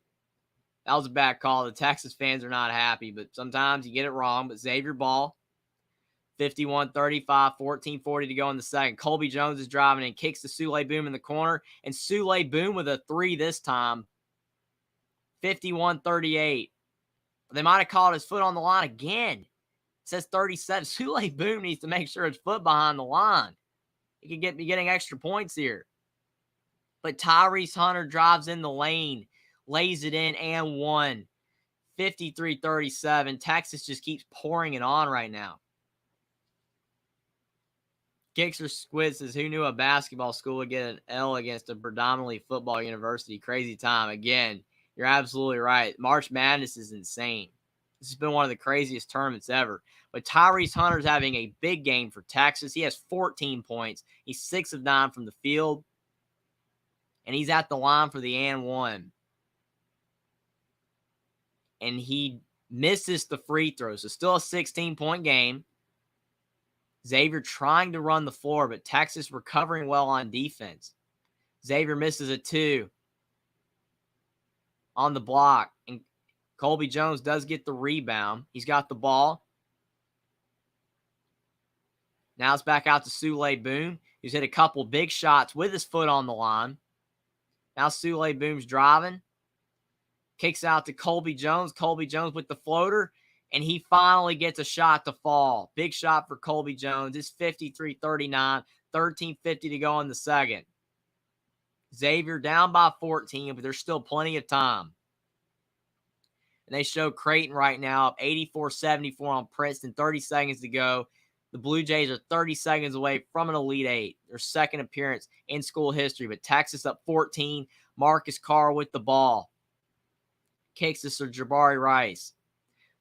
That was a bad call. The Texas fans are not happy, but sometimes you get it wrong. But Xavier ball. 51-35, 14:40 to go in the second. Colby Jones is driving and kicks to Sule Boom in the corner. And Sule Boom with a three this time. 51-38. They might have called his foot on the line again. It says 37. Sule Boom needs to make sure his foot behind the line. He could be getting extra points here. But Tyrese Hunter drives in the lane, lays it in, and one. 53-37. Texas just keeps pouring it on right now. Kickster Squid says, who knew a basketball school would get an L against a predominantly football university? Crazy time. Again, you're absolutely right. March Madness is insane. This has been one of the craziest tournaments ever. But Tyrese Hunter's having a big game for Texas. He has 14 points. He's 6 of 9 from the field. And he's at the line for the and one. And he misses the free throw. So still a 16-point game. Xavier trying to run the floor, but Texas recovering well on defense. Xavier misses a 2 on the block. And Colby Jones does get the rebound. He's got the ball. Now it's back out to Sule Boom. He's hit a couple big shots with his foot on the line. Now Sule Boom's driving. Kicks out to Colby Jones. Colby Jones with the floater. And he finally gets a shot to fall. Big shot for Colby Jones. It's 53-39. 13:50 to go in the second. Xavier down by 14, but there's still plenty of time. And they show Creighton right now up 84-74 on Princeton. 30 seconds to go. The Blue Jays are 30 seconds away from an Elite Eight. Their second appearance in school history. But Texas up 14. Marcus Carr with the ball. Kicks to Sir Jabari Rice.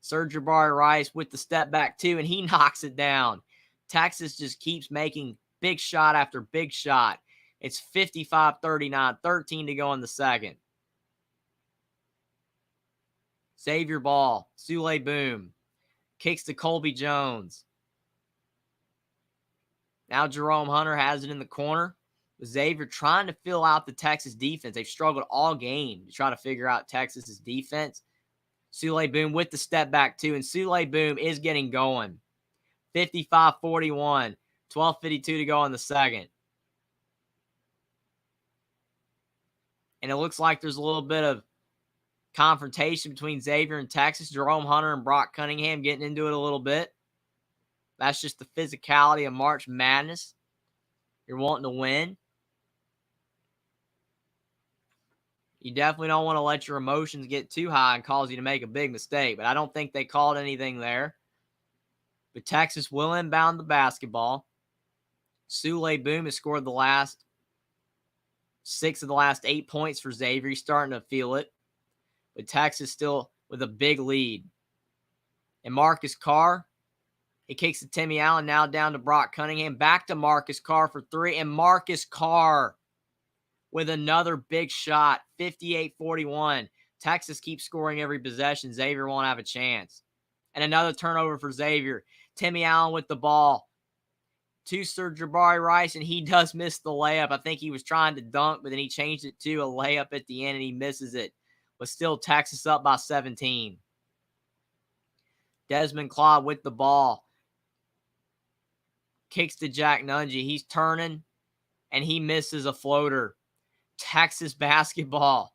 Sir Jabari Rice with the step back too, and he knocks it down. Texas just keeps making big shot after big shot. It's 55-39, 13 to go in the second. Xavier ball. Sule Boom. Kicks to Colby Jones. Now Jerome Hunter has it in the corner. Xavier trying to fill out the Texas defense. They've struggled all game to try to figure out Texas's defense. Sule Boom with the step back too, and Sule Boom is getting going. 55-41, 12:52 to go in the second. And it looks like there's a little bit of confrontation between Xavier and Texas. Jerome Hunter and Brock Cunningham getting into it a little bit. That's just the physicality of March Madness. You're wanting to win. You definitely don't want to let your emotions get too high and cause you to make a big mistake. But I don't think they called anything there. But Texas will inbound the basketball. Sule Boom has scored the last 6 of the last 8 points for Xavier. He's starting to feel it. But Texas still with a big lead. And Marcus Carr, he kicks to Timmy Allen, now down to Brock Cunningham. Back to Marcus Carr for 3. And Marcus Carr with another big shot, 58-41. Texas keeps scoring every possession. Xavier won't have a chance. And another turnover for Xavier. Timmy Allen with the ball. To Sir Jabari Rice, and he does miss the layup. I think he was trying to dunk, but then he changed it to a layup at the end, and he misses it. But still Texas up by 17. Desmond Claude with the ball. Kicks to Jack Nungy. He's turning, and he misses a floater. Texas basketball.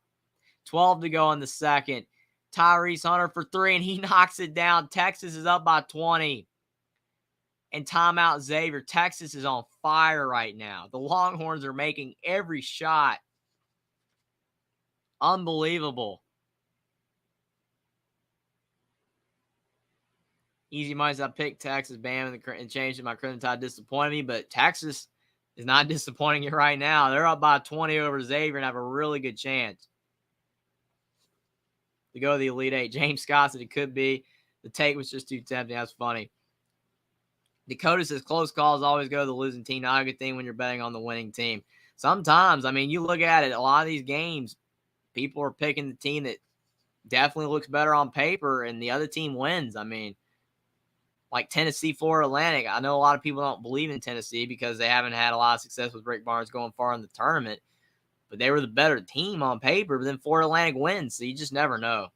12 to go in the second. Tyrese Hunter for 3, and he knocks it down. Texas is up by 20. And timeout Xavier. Texas is on fire right now. The Longhorns are making every shot. Unbelievable. Easy money. I picked Texas, bam, and changed my Crimson Tide. Disappointed me, but Texas is not disappointing you right now. They're up by 20 over Xavier and have a really good chance to go to the Elite Eight. James Scott said it could be. The take was just too tempting. That's funny. Dakota says close calls always go to the losing team. Not a good thing when you're betting on the winning team. Sometimes, I mean, you look at it, a lot of these games, people are picking the team that definitely looks better on paper, and the other team wins. I mean, like Tennessee, Florida Atlantic. I know a lot of people don't believe in Tennessee because they haven't had a lot of success with Rick Barnes going far in the tournament, but they were the better team on paper, but then Florida Atlantic wins, so you just never know.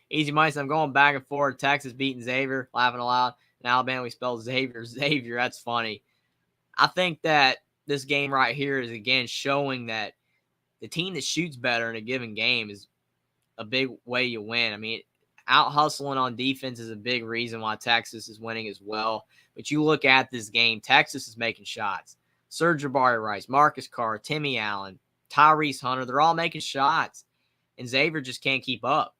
Easy Mice, I'm going back and forth. Texas beating Xavier, laughing aloud. In Alabama, we spell Xavier. Xavier, that's funny. I think that this game right here is, again, showing that the team that shoots better in a given game is a big way you win. I mean, out hustling on defense is a big reason why Texas is winning as well. But you look at this game, Texas is making shots. Serge Jabari Rice, Marcus Carr, Timmy Allen, Tyrese Hunter, they're all making shots. And Xavier just can't keep up.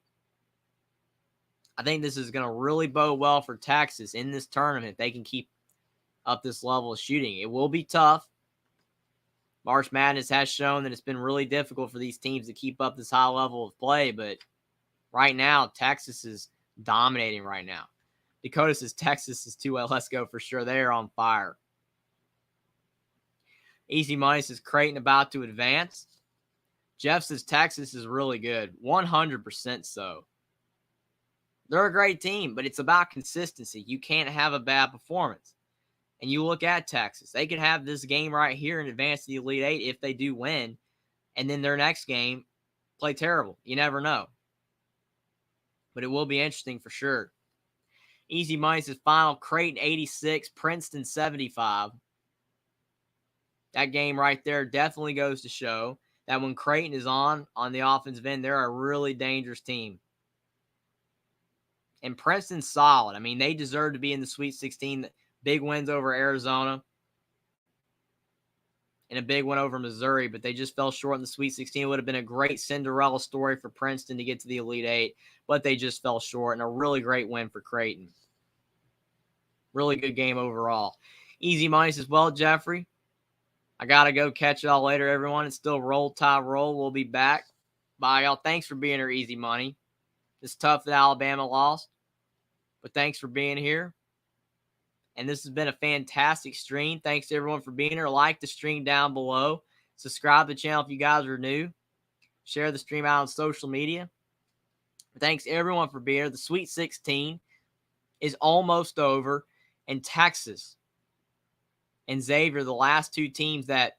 I think this is going to really bode well for Texas in this tournament if they can keep up this level of shooting. It will be tough. March Madness has shown that it's been really difficult for these teams to keep up this high level of play, but right now, Texas is dominating right now. Dakota says Texas is 2-0. Let's go for sure. They are on fire. Easy Money says Creighton about to advance. Jeff says Texas is really good. 100% so. They're a great team, but it's about consistency. You can't have a bad performance. And you look at Texas. They could have this game right here and advance to the Elite Eight if they do win. And then their next game, play terrible. You never know. But it will be interesting for sure. Easy Money says final Creighton 86, Princeton 75. That game right there definitely goes to show that when Creighton is on the offensive end, they're a really dangerous team. And Princeton's solid. I mean, they deserve to be in the Sweet 16. Big wins over Arizona and a big one over Missouri, but they just fell short in the Sweet 16. It would have been a great Cinderella story for Princeton to get to the Elite Eight, but they just fell short, and a really great win for Creighton. Really good game overall. Easy Money says, well, Jeffrey, I got to go. Catch y'all later, everyone. It's still Roll Tide Roll. We'll be back. Bye, y'all. Thanks for being here, Easy Money. It's tough that Alabama lost, but thanks for being here. And this has been a fantastic stream. Thanks to everyone for being here. Like the stream down below. Subscribe to the channel if you guys are new. Share the stream out on social media. Thanks everyone for being here. The Sweet 16 is almost over. And Texas and Xavier, the last two teams that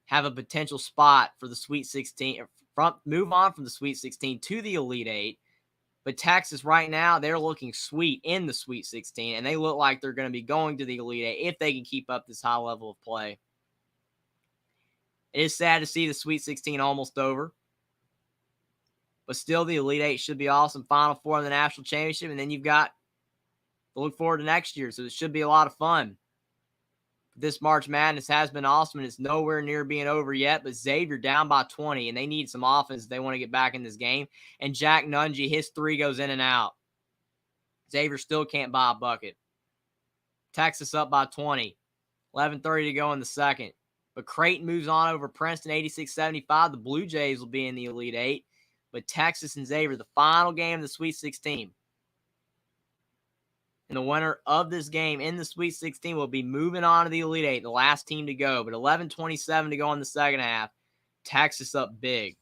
have a potential spot for the Sweet 16, move on from the Sweet 16 to the Elite Eight. But Texas right now, they're looking sweet in the Sweet 16, and they look like they're going to be going to the Elite Eight if they can keep up this high level of play. It is sad to see the Sweet 16 almost over. But still, the Elite Eight should be awesome. Final Four in the National Championship, and then you've got to look forward to next year, so it should be a lot of fun. This March Madness has been awesome, and it's nowhere near being over yet, but Xavier down by 20, and they need some offense if they want to get back in this game. And Jack Nungy, his three goes in and out. Xavier still can't buy a bucket. Texas up by 20. 11:30 to go in the second. But Creighton moves on over Princeton 86-75. The Blue Jays will be in the Elite Eight. But Texas and Xavier, the final game of the Sweet 16. And the winner of this game in the Sweet 16 will be moving on to the Elite Eight, the last team to go. But 11:27 to go in the second half. Texas up big.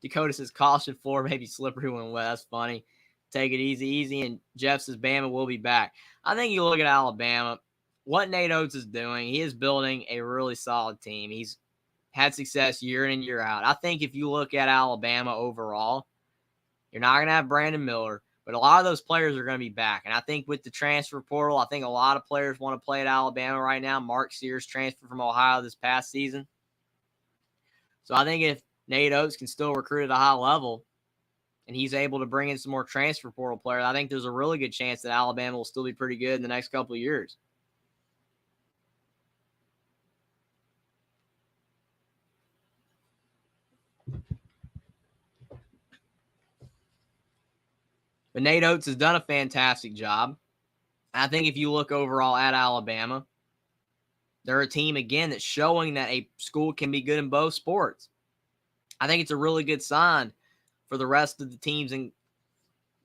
Dakota says, caution floor, maybe slippery when wet. That's funny. Take it easy. And Jeff says, Bama will be back. I think you look at Alabama, what Nate Oates is doing, he is building a really solid team. He's had success year in and year out. I think if you look at Alabama overall, you're not going to have Brandon Miller. But a lot of those players are going to be back. And I think with the transfer portal, I think a lot of players want to play at Alabama right now. Mark Sears transferred from Ohio this past season. So I think if Nate Oates can still recruit at a high level and he's able to bring in some more transfer portal players, I think there's a really good chance that Alabama will still be pretty good in the next couple of years. But Nate Oates has done a fantastic job. I think if you look overall at Alabama, they're a team, again, that's showing that a school can be good in both sports. I think it's a really good sign for the rest of the teams in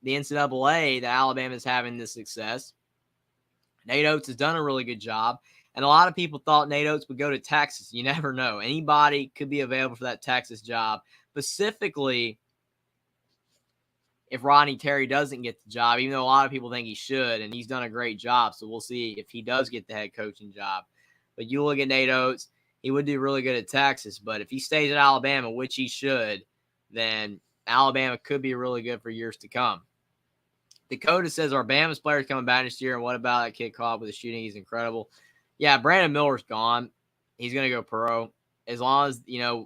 the NCAA that Alabama is having this success. Nate Oates has done a really good job. And a lot of people thought Nate Oates would go to Texas. You never know. Anybody could be available for that Texas job. Specifically, if Rodney Terry doesn't get the job, even though a lot of people think he should, and he's done a great job. So we'll see if he does get the head coaching job. But you look at Nate Oates, he would do really good at Texas. But if he stays at Alabama, which he should, then Alabama could be really good for years to come. Dakota says, our Bama's players coming back this year, and what about that kid caught with the shooting? He's incredible. Yeah, Brandon Miller's gone. He's going to go pro. As long as,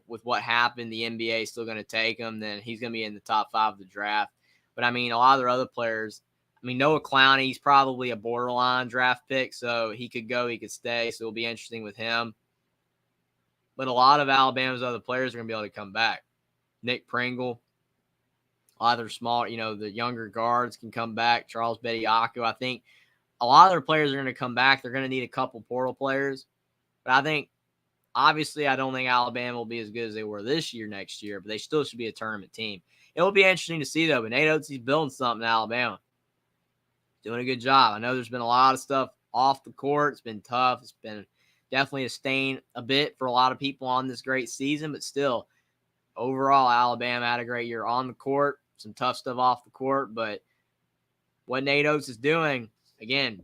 with what happened, the NBA is still going to take him, then he's going to be in the top 5 of the draft. But, a lot of their other players, Noah Clowney, he's probably a borderline draft pick, so he could go, he could stay, so it'll be interesting with him. But a lot of Alabama's other players are going to be able to come back. Nick Pringle, a lot of their small, the younger guards can come back. Charles Bediako, I think a lot of their players are going to come back. They're going to need a couple portal players. But I think, obviously, I don't think Alabama will be as good as they were this year, next year, but they still should be a tournament team. It will be interesting to see, though. But Nate Oates, he's building something in Alabama. Doing a good job. I know there's been a lot of stuff off the court. It's been tough. It's been definitely a stain a bit for a lot of people on this great season. But still, overall, Alabama had a great year on the court. Some tough stuff off the court. But what Nate Oates is doing, again,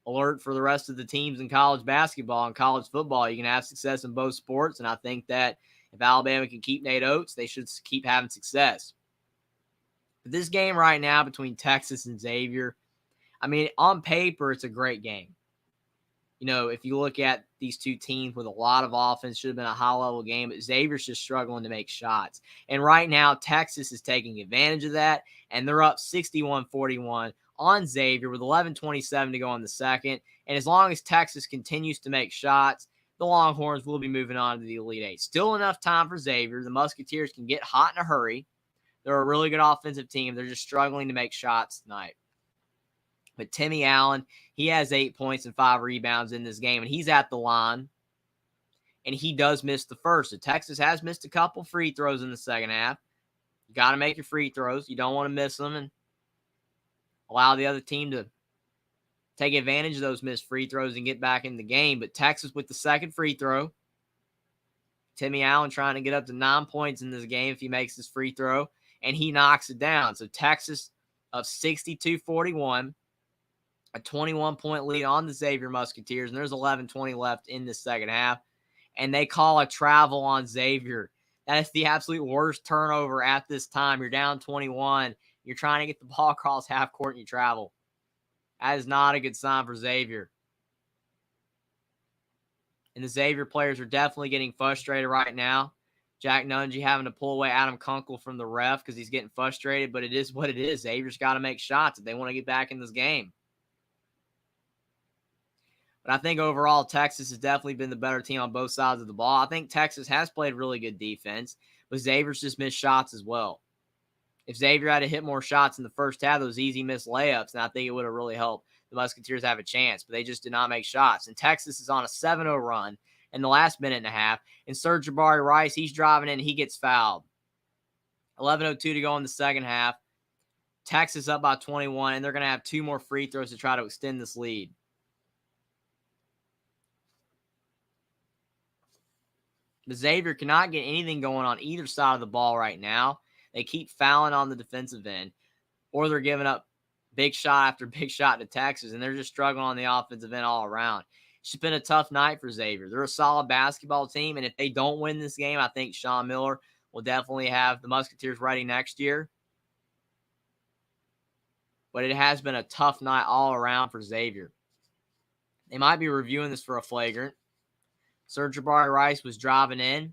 alert for the rest of the teams in college basketball and college football. You can have success in both sports, and I think that if Alabama can keep Nate Oates, they should keep having success. But this game right now between Texas and Xavier, on paper, it's a great game. If you look at these two teams with a lot of offense, should have been a high-level game, but Xavier's just struggling to make shots. And right now, Texas is taking advantage of that, and they're up 61-41 on Xavier with 11:27 to go in the second. And as long as Texas continues to make shots, the Longhorns will be moving on to the Elite Eight. Still enough time for Xavier. The Musketeers can get hot in a hurry. They're a really good offensive team. They're just struggling to make shots tonight. But Timmy Allen, he has 8 points and 5 rebounds in this game, and he's at the line. And he does miss the first. So Texas has missed a couple free throws in the second half. You got to make your free throws. You don't want to miss them and allow the other team to take advantage of those missed free throws and get back in the game. But Texas with the second free throw. Timmy Allen trying to get up to 9 points in this game if he makes this free throw. And he knocks it down. So Texas up 62-41. A 21-point lead on the Xavier Musketeers. And there's 11:20 left in the second half. And they call a travel on Xavier. That is the absolute worst turnover at this time. You're down 21. You're trying to get the ball across half court and you travel. That is not a good sign for Xavier. And the Xavier players are definitely getting frustrated right now. Jack Nungy having to pull away Adam Kunkel from the ref because he's getting frustrated, but it is what it is. Xavier's got to make shots if they want to get back in this game. But I think overall, Texas has definitely been the better team on both sides of the ball. I think Texas has played really good defense, but Xavier's just missed shots as well. If Xavier had to hit more shots in the first half, those easy missed layups, and I think it would have really helped the Musketeers have a chance, but they just did not make shots. And Texas is on a 7-0 run in the last minute and a half, and Serge Jabari Rice, he's driving in, he gets fouled. 11:02 to go in the second half. Texas up by 21, and they're going to have 2 more free throws to try to extend this lead. But Xavier cannot get anything going on either side of the ball right now. They keep fouling on the defensive end, or they're giving up big shot after big shot to Texas, and they're just struggling on the offensive end all around. It's been a tough night for Xavier. They're a solid basketball team, and if they don't win this game, I think Sean Miller will definitely have the Musketeers ready next year. But it has been a tough night all around for Xavier. They might be reviewing this for a flagrant. Serge Jabari Rice was driving in.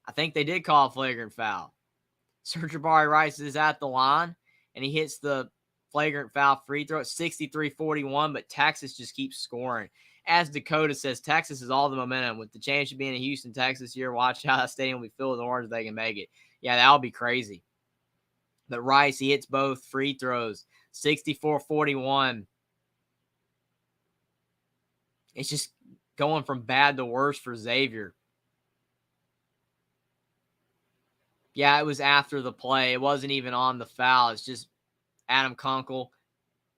I think they did call a flagrant foul. Serge Jabari Rice is at the line, and he hits the flagrant foul free throw at 63-41, but Texas just keeps scoring. As Dakota says, Texas is all the momentum. With the championship being in Houston, Texas here, watch how that stadium will be filled with orange if they can make it. Yeah, that'll be crazy. But Rice, he hits both free throws, 64-41. It's just going from bad to worse for Xavier. Yeah, it was after the play. It wasn't even on the foul. It's just Adam Kunkel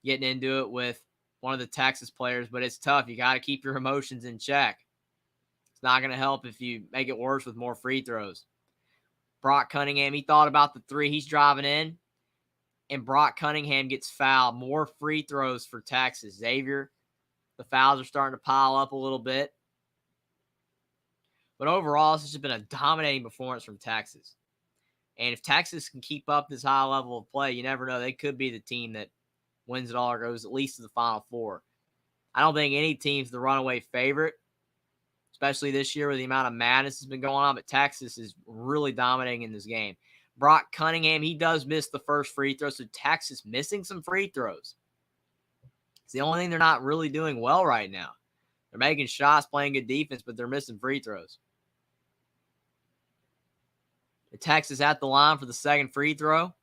getting into it with one of the Texas players, but it's tough. You got to keep your emotions in check. It's not going to help if you make it worse with more free throws. Brock Cunningham, he thought about the three. He's driving in, and Brock Cunningham gets fouled. More free throws for Texas. Xavier, the fouls are starting to pile up a little bit. But overall, this has been a dominating performance from Texas. And if Texas can keep up this high level of play, you never know. They could be the team that wins it all or goes at least to the Final Four. I don't think any team's the runaway favorite, especially this year with the amount of madness that's been going on, but Texas is really dominating in this game. Brock Cunningham, he does miss the first free throw, so Texas missing some free throws. It's the only thing they're not really doing well right now. They're making shots, playing good defense, but they're missing free throws. Texas at the line for the second free throw.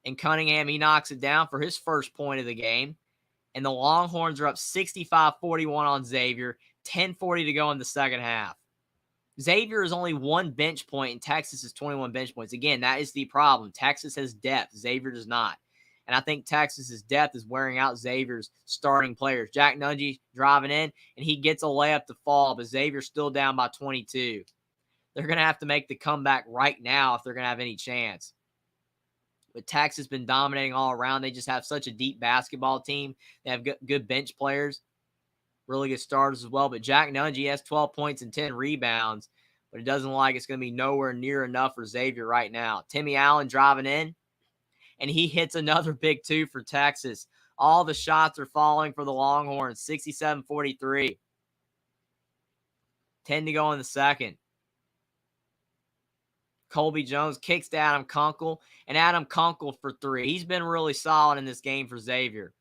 And Cunningham, he knocks it down for his first point of the game. And the Longhorns are up 65-41 on Xavier. 10:40 to go in the second half. Xavier is only one bench point, and Texas is 21 bench points. Again, that is the problem. Texas has depth. Xavier does not. And I think Texas's depth is wearing out Xavier's starting players. Jack Nunge driving in, and he gets a layup to fall, but Xavier's still down by 22. They're going to have to make the comeback right now if they're going to have any chance. But Texas has been dominating all around. They just have such a deep basketball team. They have good bench players, really good starters as well. But Jack Nunge has 12 points and 10 rebounds, but it doesn't look like it's going to be nowhere near enough for Xavier right now. Timmy Allen driving in, and he hits another big two for Texas. All the shots are falling for the Longhorns, 67-43. 10 to go in the second. Colby Jones kicks to Adam Kunkel, and Adam Kunkel for three. He's been really solid in this game for Xavier.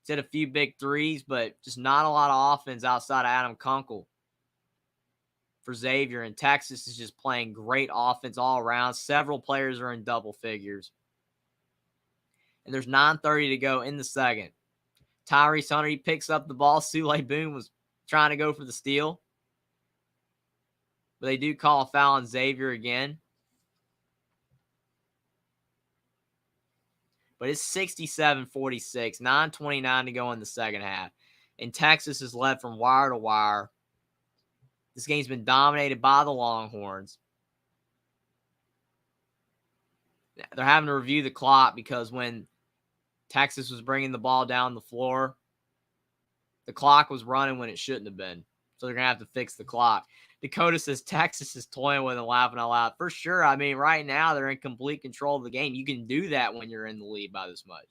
He's hit a few big threes, but just not a lot of offense outside of Adam Kunkel for Xavier. And Texas is just playing great offense all around. Several players are in double figures. And there's 9:30 to go in the second. Tyrese Hunter, he picks up the ball. Sule Boone was trying to go for the steal. But they do call a foul on Xavier again. But it's 67-46, 9:29 to go in the second half. And Texas is led from wire to wire. This game's been dominated by the Longhorns. They're having to review the clock because when Texas was bringing the ball down the floor, the clock was running when it shouldn't have been. So they're going to have to fix the clock. Dakota says Texas is toying with and laughing out loud. For sure. I mean, right now they're in complete control of the game. You can do that when you're in the lead by this much.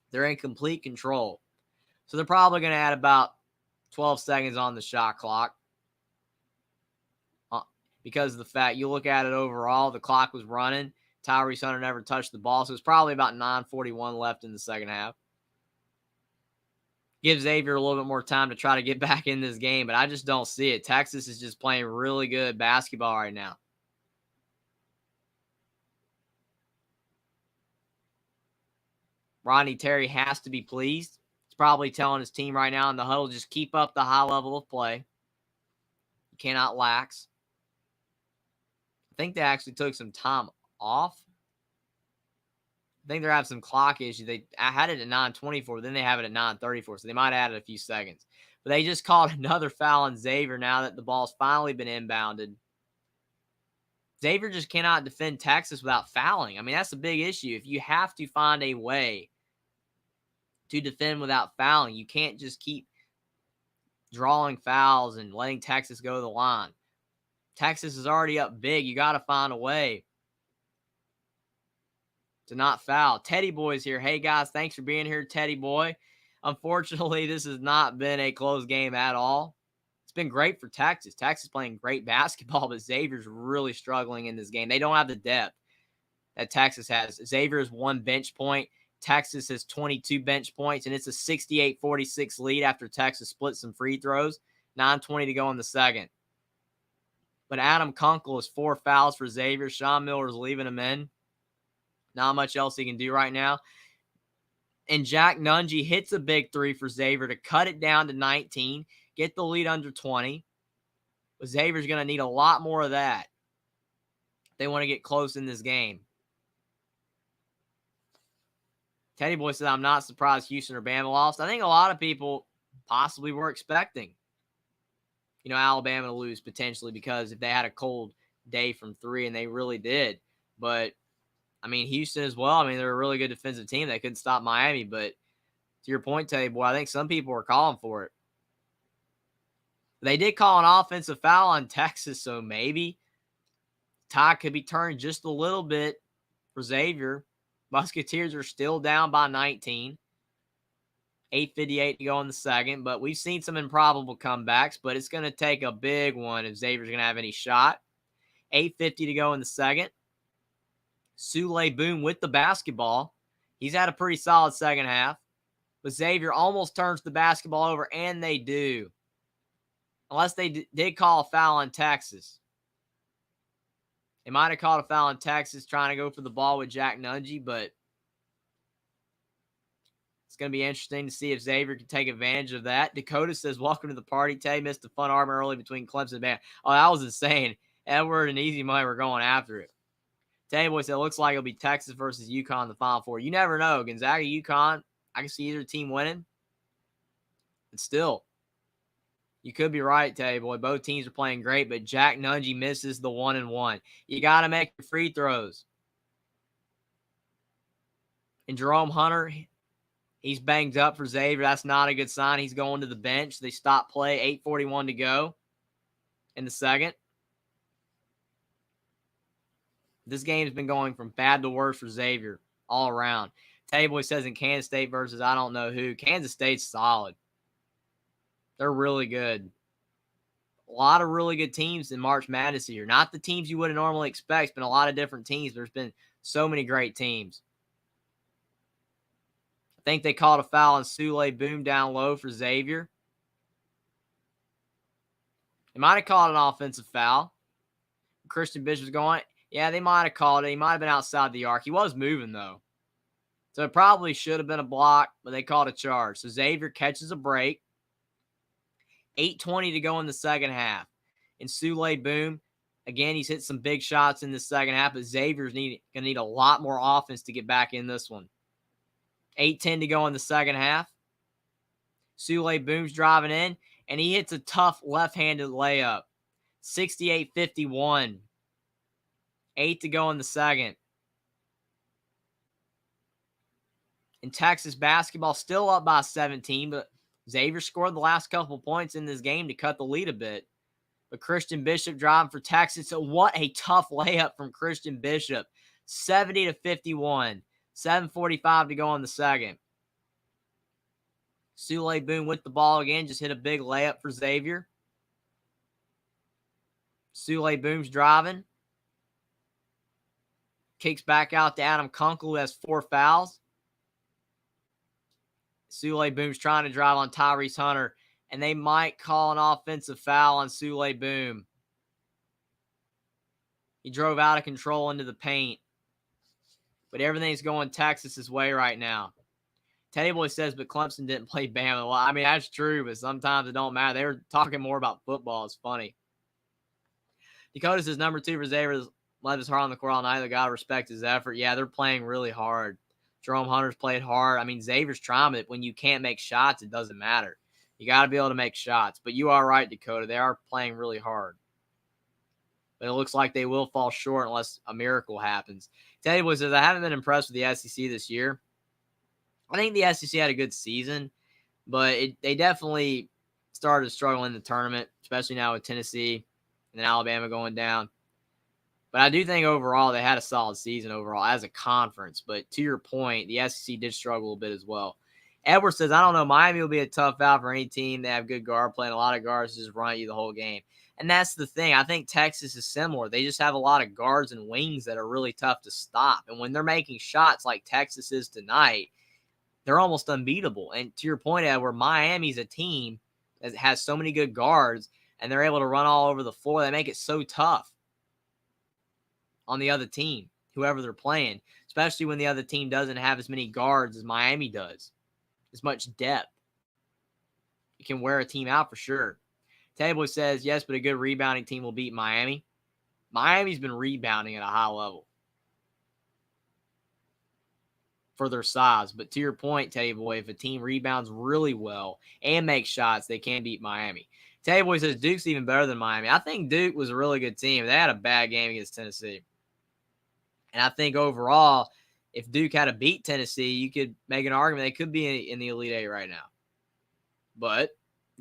They're in complete control. So they're probably going to add about 12 seconds on the shot clock. Because of the fact, you look at it overall, the clock was running. Tyrese Hunter never touched the ball. So it's probably about 9:41 left in the second half. Give Xavier a little bit more time to try to get back in this game, but I just don't see it. Texas is just playing really good basketball right now. Rodney Terry has to be pleased. He's probably telling his team right now in the huddle, just keep up the high level of play. You cannot lax. I think they actually took some time off. I think they're having some clock issues. I had it at 9:24, then they have it at 9:34, so they might have added a few seconds. But they just called another foul on Xavier now that the ball's finally been inbounded. Xavier just cannot defend Texas without fouling. I mean, that's a big issue. If you have to find a way to defend without fouling, you can't just keep drawing fouls and letting Texas go to the line. Texas is already up big. You got to find a way to not foul. Teddy Boy's here. Hey, guys, thanks for being here, Teddy Boy. Unfortunately, this has not been a close game at all. It's been great for Texas. Texas playing great basketball, but Xavier's really struggling in this game. They don't have the depth that Texas has. Xavier has one bench point. Texas has 22 bench points, and it's a 68-46 lead after Texas split some free throws. 9:20 to go in the second. But Adam Kunkel has 4 fouls for Xavier. Sean Miller's leaving him in. Not much else he can do right now. And Jack Nunge hits a big three for Xavier to cut it down to 19, get the lead under 20. But Xavier's going to need a lot more of that They want to get close in this game. Teddy Boy said, I'm not surprised Houston or Bama lost. I think a lot of people possibly were expecting, Alabama to lose potentially because if they had a cold day from 3, and they really did. But, Houston as well. They're a really good defensive team. They couldn't stop Miami. But to your point, Teddy Boy, I think some people were calling for it. They did call an offensive foul on Texas, so maybe tide could be turned just a little bit for Xavier. Musketeers are still down by 19. 8:58 to go in the second, but we've seen some improbable comebacks, but it's going to take a big one if Xavier's going to have any shot. 8:50 to go in the second. Sule Boom with the basketball. He's had a pretty solid second half, but Xavier almost turns the basketball over, and they do. Unless they did call a foul on Texas. They might have called a foul on Texas trying to go for the ball with Jack Nungy, but it's going to be interesting to see if Xavier can take advantage of that. Dakota says, welcome to the party. Tay missed a fun argument early between Clemson and Bama. Oh, that was insane. Edward and Easy Money were going after it. Tay Boy said, it looks like it'll be Texas versus UConn in the Final Four. You never know. Gonzaga, UConn, I can see either team winning. But still, you could be right, Tay Boy. Both teams are playing great, but Jack Nungy misses the 1-and-1. You got to make your free throws. And Jerome Hunter, he's banged up for Xavier. That's not a good sign. He's going to the bench. They stop play. 8:41 to go in the second. This game's been going from bad to worse for Xavier all around. Tay-Boy says in Kansas State versus I don't know who. Kansas State's solid. They're really good. A lot of really good teams in March Madness here. Not the teams you would have normally expect. It's been a lot of different teams. There's been so many great teams. I think they called a foul on Sule Boom down low for Xavier. They might have called an offensive foul. Christian Bishop's going, yeah, they might have called it. He might have been outside the arc. He was moving, though. So it probably should have been a block, but they called a charge. So Xavier catches a break. 8:20 to go in the second half. And Sule Boom, again, he's hit some big shots in the second half, but Xavier's going to need a lot more offense to get back in this one. 8:10 to go in the second half. Sule Boom's driving in, and he hits a tough left-handed layup. 68-51. 8 to go in the second. And Texas basketball still up by 17, but Xavier scored the last couple points in this game to cut the lead a bit. But Christian Bishop driving for Texas. So what a tough layup from Christian Bishop. 70-51. 7:45 to go in the second. Sule Boom with the ball again. Just hit a big layup for Xavier. Sule Boom's driving. Kicks back out to Adam Kunkel, who has 4 fouls. Sule Boom's trying to drive on Tyrese Hunter, and they might call an offensive foul on Sule Boom. He drove out of control into the paint. But everything's going Texas's way right now. Teddy Boy says, but Clemson didn't play Bama a lot. That's true, but sometimes it don't matter. They were talking more about football. It's funny. Dakota says, number 2 for Xavier left his heart on the court all night. They got to respect his effort. Yeah, they're playing really hard. Jerome Hunter's played hard. Xavier's trying, but when you can't make shots, it doesn't matter. You got to be able to make shots. But you are right, Dakota. They are playing really hard. But it looks like they will fall short unless a miracle happens. Teddy Boy says, I haven't been impressed with the SEC this year. I think the SEC had a good season, but they definitely started to struggle in the tournament, especially now with Tennessee and then Alabama going down. But I do think overall they had a solid season overall as a conference. But to your point, the SEC did struggle a bit as well. Edward says, I don't know, Miami will be a tough out for any team. They have good guard play, and a lot of guards just run at you the whole game. And that's the thing. I think Texas is similar. They just have a lot of guards and wings that are really tough to stop. And when they're making shots like Texas is tonight, they're almost unbeatable. And to your point, Edward, Miami's a team that has so many good guards, and they're able to run all over the floor. They make it so tough on the other team, whoever they're playing, especially when the other team doesn't have as many guards as Miami does, as much depth. It can wear a team out for sure. Table says, yes, but a good rebounding team will beat Miami. Miami's been rebounding at a high level for their size. But to your point, Teddy Boy, if a team rebounds really well and makes shots, they can beat Miami. Teddy Boy says Duke's even better than Miami. I think Duke was a really good team. They had a bad game against Tennessee. And I think overall, if Duke had to beat Tennessee, you could make an argument they could be in the Elite Eight right now. But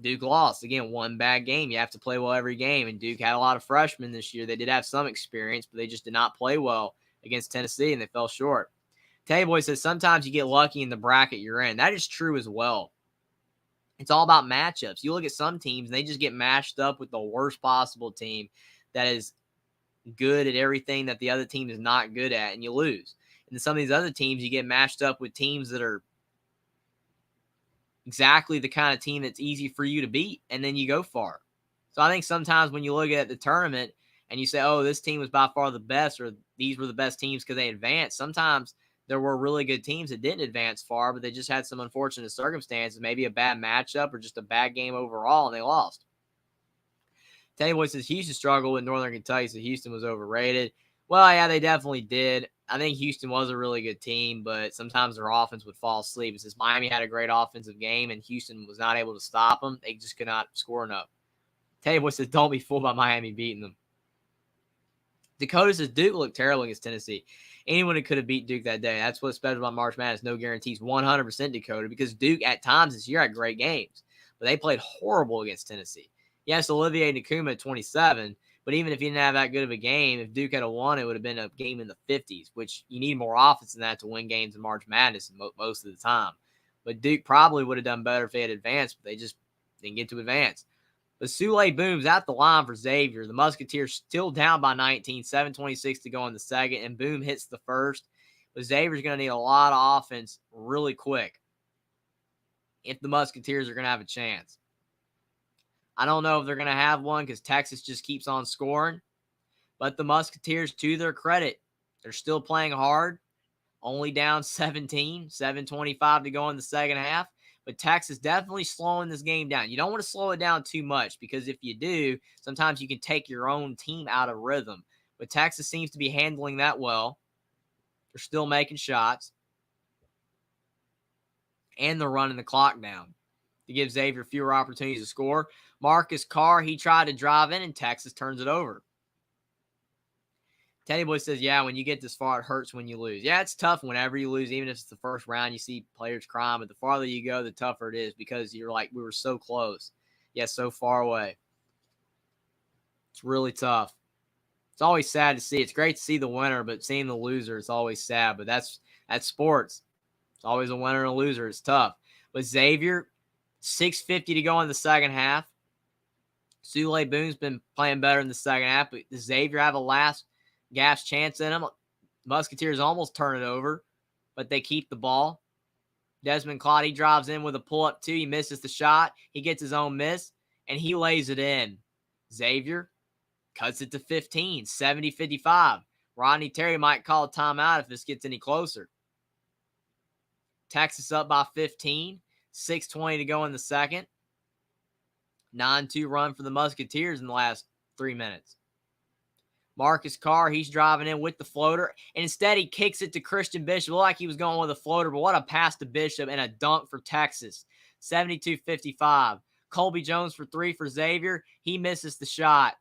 Duke lost. Again, one bad game. You have to play well every game. And Duke had a lot of freshmen this year. They did have some experience, but they just did not play well against Tennessee, and they fell short. Teddy Boy says sometimes you get lucky in the bracket you're in. That is true as well. It's all about matchups. You look at some teams, and they just get matched up with the worst possible team that is good at everything that the other team is not good at, and you lose. And some of these other teams, you get matched up with teams that are exactly the kind of team that's easy for you to beat, and then you go far. So I think sometimes when you look at the tournament and you say, oh, this team was by far the best, or these were the best teams because they advanced, sometimes there were really good teams that didn't advance far, but they just had some unfortunate circumstances, maybe a bad matchup or just a bad game overall, and they lost. Teddy Boy says Houston struggled with Northern Kentucky, so Houston was overrated. Well, yeah, they definitely did. I think Houston was a really good team, but sometimes their offense would fall asleep. It says Miami had a great offensive game, and Houston was not able to stop them. They just could not score enough. Teddy Boy says don't be fooled by Miami beating them. Dakota says Duke looked terrible against Tennessee. Anyone could have beat Duke that day. That's what's special about March Madness. No guarantees. 100% Dakota, because Duke at times this year had great games, but they played horrible against Tennessee. Yes, Olivier Nakuma at 27, but even if he didn't have that good of a game, if Duke had won, it would have been a game in the 50s, which you need more offense than that to win games in March Madness most of the time. But Duke probably would have done better if they had advanced, but they just didn't get to advance. But Sule Boone's at the line for Xavier. The Musketeers still down by 19, 7:26 to go in the second, and Boone hits the first. But Xavier's going to need a lot of offense really quick if the Musketeers are going to have a chance. I don't know if they're going to have one because Texas just keeps on scoring. But the Musketeers, to their credit, they're still playing hard. Only down 17, 7:25 to go in the second half. But Texas definitely slowing this game down. You don't want to slow it down too much, because if you do, sometimes you can take your own team out of rhythm. But Texas seems to be handling that well. They're still making shots. And they're running the clock down to give Xavier fewer opportunities to score. Marcus Carr, he tried to drive in, and Texas turns it over. Teddy Boy says, yeah, when you get this far, it hurts when you lose. Yeah, it's tough whenever you lose, even if it's the first round. You see players crying, but the farther you go, the tougher it is, because you're like, we were so close, yet so far away. It's really tough. It's always sad to see. It's great to see the winner, but seeing the loser, it's always sad. But that's sports. It's always a winner and a loser. It's tough. But Xavier, 6:50 to go in the second half. Sule Boone's been playing better in the second half, but does Xavier have a last gasp chance in them? Musketeers almost turn it over, but they keep the ball. Desmond Claude, he drives in with a pull-up two. He misses the shot. He gets his own miss, and he lays it in. Xavier cuts it to 15, 70-55. Rodney Terry might call a timeout if this gets any closer. Texas up by 15, 6:20 to go in the second. 9-2 run for the Musketeers in the last 3 minutes. Marcus Carr, he's driving in with the floater, and instead he kicks it to Christian Bishop. Looked like he was going with a floater, but what a pass to Bishop and a dunk for Texas. 72-55. Colby Jones for three for Xavier. He misses the shot,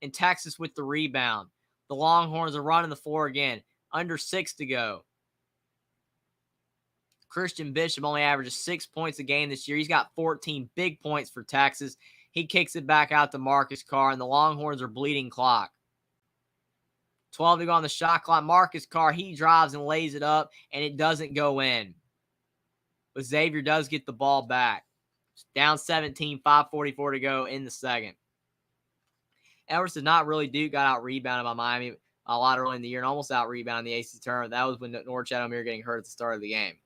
and Texas with the rebound. The Longhorns are running the floor again. Under 6 to go. Christian Bishop only averages 6 points a game this year. He's got 14 big points for Texas. He kicks it back out to Marcus Carr, and the Longhorns are bleeding clock. 12 to go on the shot clock. Marcus Carr, he drives and lays it up, and it doesn't go in. But Xavier does get the ball back. It's down 17, 5:44 to go in the second. Edwards did not really do, got out-rebounded by Miami a lot early in the year and almost out-rebounded the AC tournament. That was when North Chatham-Mere getting hurt at the start of the game.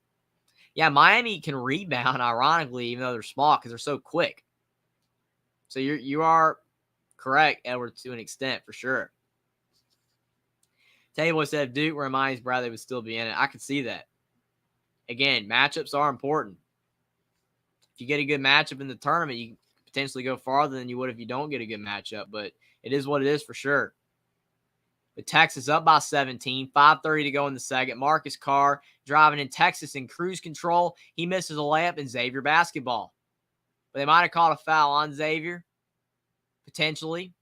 Yeah, Miami can rebound, ironically, even though they're small, because they're so quick. So you are correct, Edwards, to an extent, for sure. Teddy Boy said if Duke were in Miami's Bradley would still be in it. I could see that. Again, matchups are important. If you get a good matchup in the tournament, you can potentially go farther than you would if you don't get a good matchup. But it is what it is for sure. But Texas up by 17, 5:30 to go in the second. Marcus Carr driving in Texas in cruise control. He misses a layup in Xavier basketball. But they might have called a foul on Xavier, potentially.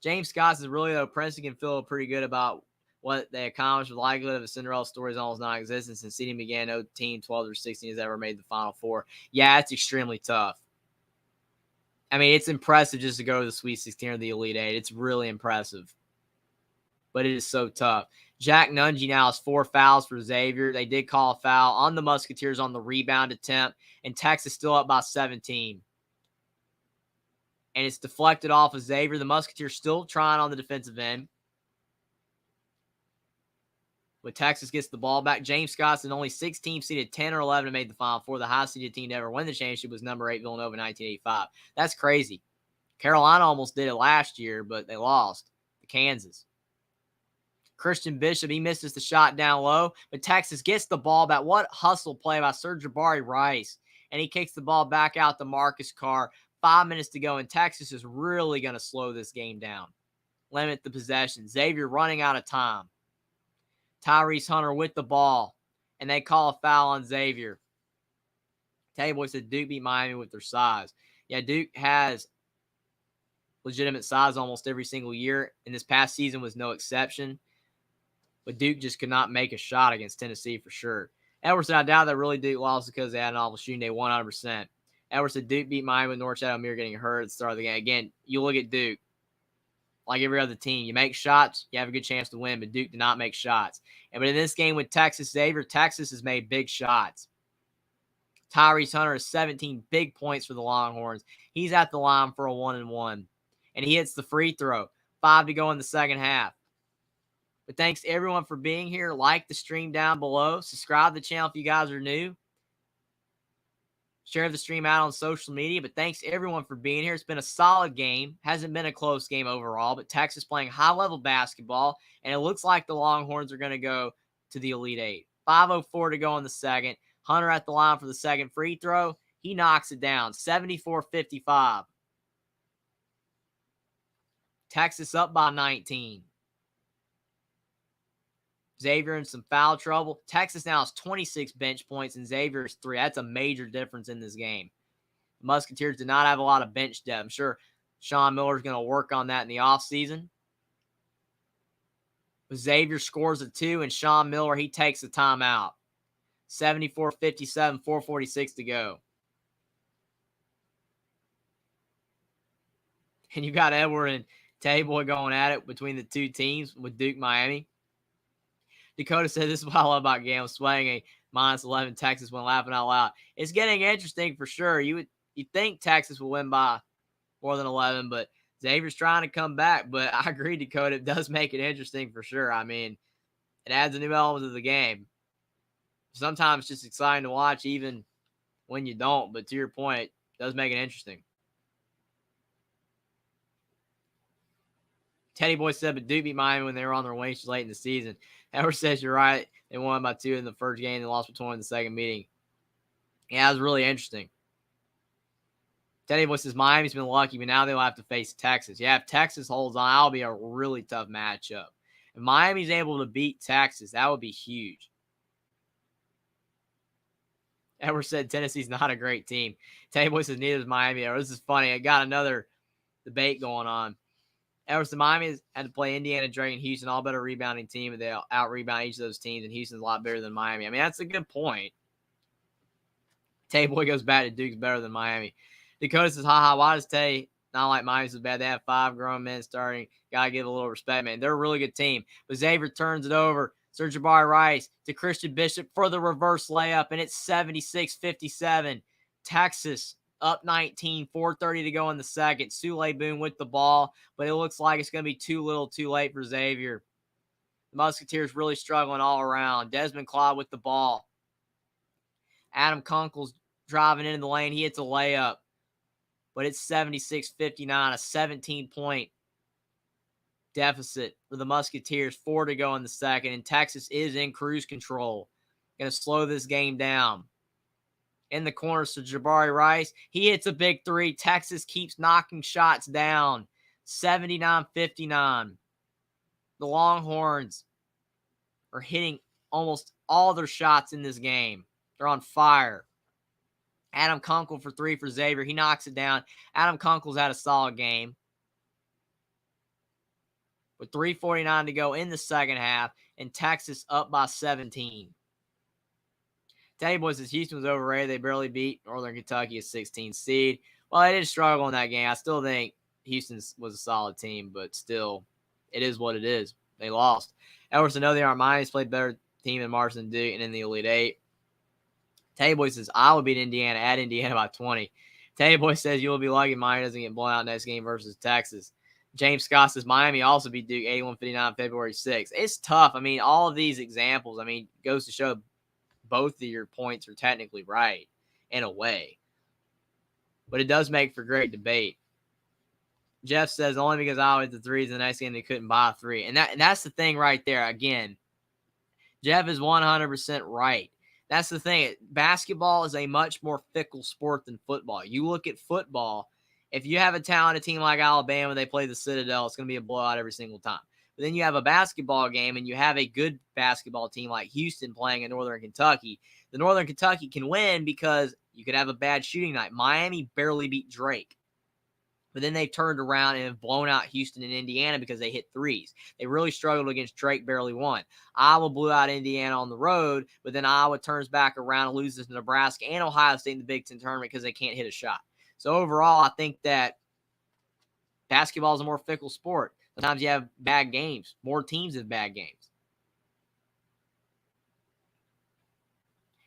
James Scott is really, though, Princeton can feel pretty good about what they accomplished. With the likelihood of a Cinderella story is almost non-existent since seeding began. No team 12 or 16 has ever made the Final Four. Yeah, it's extremely tough. I mean, it's impressive just to go to the Sweet 16 or the Elite Eight. It's really impressive. But it is so tough. Jack Nungy now has 4 fouls for Xavier. They did call a foul on the Musketeers on the rebound attempt, and Texas still up by 17. And it's deflected off of Xavier. The Musketeers still trying on the defensive end. But Texas gets the ball back. James Scott's only 6 teams seeded 10 or 11 to make the Final Four. The highest seeded team to ever win the championship was number 8 Villanova in 1985. That's crazy. Carolina almost did it last year, but they lost to Kansas. Christian Bishop, he misses the shot down low, but Texas gets the ball back. What hustle play by Sir Jabari Rice. And he kicks the ball back out to Marcus Carr. 5 minutes to go, and Texas is really going to slow this game down. Limit the possession. Xavier running out of time. Tyrese Hunter with the ball, and they call a foul on Xavier. Tell you boys said Duke beat Miami with their size. Yeah, Duke has legitimate size almost every single year, and this past season was no exception. But Duke just could not make a shot against Tennessee for sure. Edwards said, I doubt that really Duke lost because they had an awful shooting day 100%. Edwards said Duke beat Miami with Norchad O'Meara getting hurt at the start of the game. Again, you look at Duke. Like every other team, you make shots, you have a good chance to win, but Duke did not make shots. But in this game with Texas Xavier, Texas has made big shots. Tyrese Hunter has 17 big points for the Longhorns. He's at the line for a 1-and-1. And he hits the free throw. 5 to go in the second half. But thanks to everyone for being here. Like the stream down below. Subscribe to the channel if you guys are new. Share the stream out on social media. But thanks to everyone for being here. It's been a solid game. Hasn't been a close game overall. But Texas playing high-level basketball. And it looks like the Longhorns are going to go to the Elite Eight. 5:04 to go in the second. Hunter at the line for the second free throw. He knocks it down. 74-55. Texas up by 19. Xavier in some foul trouble. Texas now has 26 bench points, and Xavier is 3. That's a major difference in this game. The Musketeers did not have a lot of bench depth. I'm sure Sean Miller's going to work on that in the offseason. But Xavier scores a 2, and Sean Miller, he takes the timeout. 74-57, 4:46 to go. And you got Edward and Tayboy going at it between the two teams with Duke, Miami. Dakota said, this is what I love about game. Swaying a -11 Texas when laughing out loud. It's getting interesting for sure. You think Texas will win by more than 11, but Xavier's trying to come back. But I agree, Dakota. It does make it interesting for sure. I mean, it adds a new element to the game. Sometimes it's just exciting to watch even when you don't. But to your point, it does make it interesting. Teddy Boy said, but Duke beat Miami when they were on their way late in the season. Edward says you're right. They won by 2 in the first game. They lost by 20 in the second meeting. Yeah, it was really interesting. Teddy Boy says Miami's been lucky, but now they'll have to face Texas. Yeah, if Texas holds on, that'll be a really tough matchup. If Miami's able to beat Texas, that would be huge. Edward said Tennessee's not a great team. Teddy Boy says neither is Miami. This is funny. I got another debate going on. Everson Miami has had to play Indiana, Drake, and Houston, all better rebounding team, and they out-rebound each of those teams, and Houston's a lot better than Miami. I mean, that's a good point. Tay Boy goes back to Duke's better than Miami. Dakota says, haha, why does Tay not like Miami so bad? They have 5 grown men starting. Got to give a little respect, man. They're a really good team. But Xavier turns it over. Sir Jabari Rice to Christian Bishop for the reverse layup, and it's 76-57. Texas up 19, 4:30 to go in the second. Sule Boone with the ball, but it looks like it's going to be too little too late for Xavier. The Musketeers really struggling all around. Desmond Cloud with the ball. Adam Kunkel's driving into the lane. He hits a layup, but it's 76-59, a 17-point deficit for the Musketeers. 4 to go in the second, and Texas is in cruise control. Going to slow this game down. In the corners to Jabari Rice. He hits a big 3. Texas keeps knocking shots down. 79-59. The Longhorns are hitting almost all their shots in this game. They're on fire. Adam Kunkel for 3 for Xavier. He knocks it down. Adam Kunkel's had a solid game. With 3:49 to go in the second half, and Texas up by 17. Teddy Boy says Houston was overrated. They barely beat Northern Kentucky, a 16 seed. Well, they did struggle in that game. I still think Houston was a solid team, but still, it is what it is. They lost. Edwards said, no, they aren't. Miami's played better team in March than Duke and in the Elite Eight. Teddy Boy says, Iowa beat Indiana at Indiana by 20. Teddy Boy says, you will be lucky Miami doesn't get blown out next game versus Texas. James Scott says, Miami also beat Duke 81-59 February 6th. It's tough. I mean, all of these examples, goes to show both of your points are technically right in a way. But it does make for great debate. Jeff says, only because Iowa hit the threes in the next game they couldn't buy a 3. And that's the thing right there. Again, Jeff is 100% right. That's the thing. Basketball is a much more fickle sport than football. You look at football, if you have a talented team like Alabama, they play the Citadel, it's going to be a blowout every single time. But then you have a basketball game and you have a good basketball team like Houston playing in Northern Kentucky. The Northern Kentucky can win because you could have a bad shooting night. Miami barely beat Drake. But then they've turned around and have blown out Houston and Indiana because they hit threes. They really struggled against Drake, barely won. Iowa blew out Indiana on the road, but then Iowa turns back around and loses to Nebraska and Ohio State in the Big Ten tournament because they can't hit a shot. So overall, I think that basketball is a more fickle sport. Sometimes you have bad games. More teams have bad games.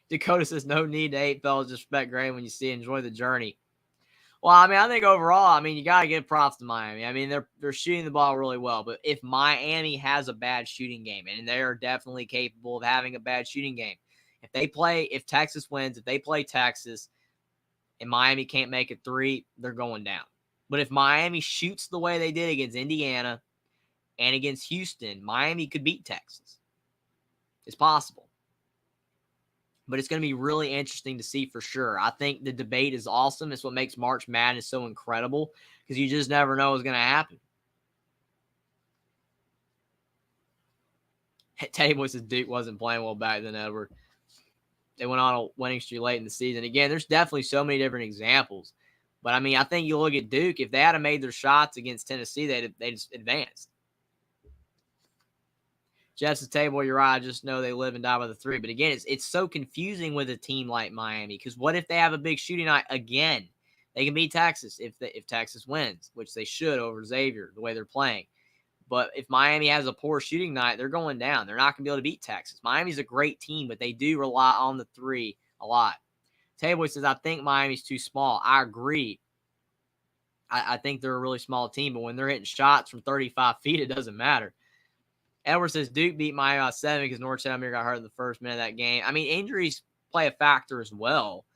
Dakota says, no need to hate, fellas. Just respect Gray when you see it. Enjoy the journey. Well, I think overall, you got to give props to Miami. They're shooting the ball really well. But if Miami has a bad shooting game, and they are definitely capable of having a bad shooting game, if Texas wins, if they play Texas, and Miami can't make a 3, they're going down. But if Miami shoots the way they did against Indiana and against Houston, Miami could beat Texas. It's possible. But it's going to be really interesting to see for sure. I think the debate is awesome. It's what makes March Madness so incredible because you just never know what's going to happen. Teddy Boy says Duke wasn't playing well back then, Edward. They went on a winning streak late in the season. Again, there's definitely so many different examples. But, I think you look at Duke, if they had made their shots against Tennessee, they just advanced. Jeff says, Table, you're right. I just know they live and die by the 3. But again, it's so confusing with a team like Miami because what if they have a big shooting night again? They can beat Texas if Texas wins, which they should over Xavier, the way they're playing. But if Miami has a poor shooting night, they're going down. They're not going to be able to beat Texas. Miami's a great team, but they do rely on the 3 a lot. Table says, I think Miami's too small. I agree. I think they're a really small team, but when they're hitting shots from 35 feet, it doesn't matter. Edward says Duke beat Miami by 7 because North Shadowmere got hurt in the first minute of that game. Injuries play a factor as well.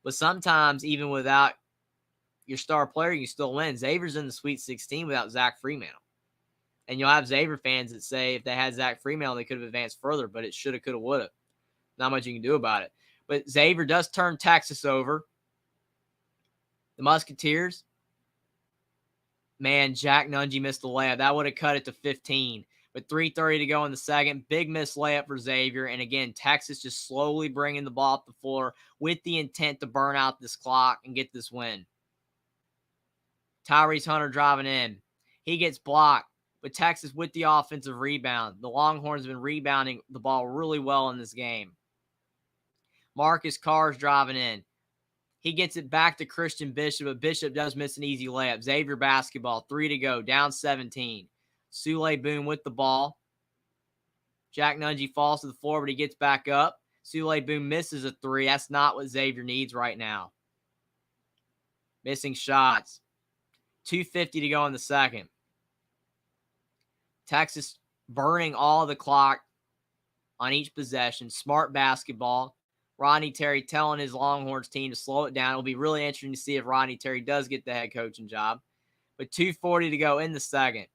But sometimes, even without your star player, you still win. Xavier's in the Sweet 16 without Zach Freemantle. And you'll have Xavier fans that say if they had Zach Freemantle, they could have advanced further, but it shoulda, coulda, woulda. Not much you can do about it. But Xavier does turn Texas over. The Musketeers, man, Jack Nungy missed the layup. That would have cut it to 15. With 3:30 to go in the second, big miss layup for Xavier. And again, Texas just slowly bringing the ball up the floor with the intent to burn out this clock and get this win. Tyrese Hunter driving in. He gets blocked, but Texas with the offensive rebound. The Longhorns have been rebounding the ball really well in this game. Marcus Carr's driving in. He gets it back to Christian Bishop, but Bishop does miss an easy layup. Xavier basketball, 3 to go, down 17. Sule Boom with the ball. Jack Nungy falls to the floor, but he gets back up. Sule Boom misses a 3. That's not what Xavier needs right now. Missing shots. 2:50 to go in the second. Texas burning all the clock on each possession. Smart basketball. Rodney Terry telling his Longhorns team to slow it down. It'll be really interesting to see if Rodney Terry does get the head coaching job. But 2:40 to go in the second.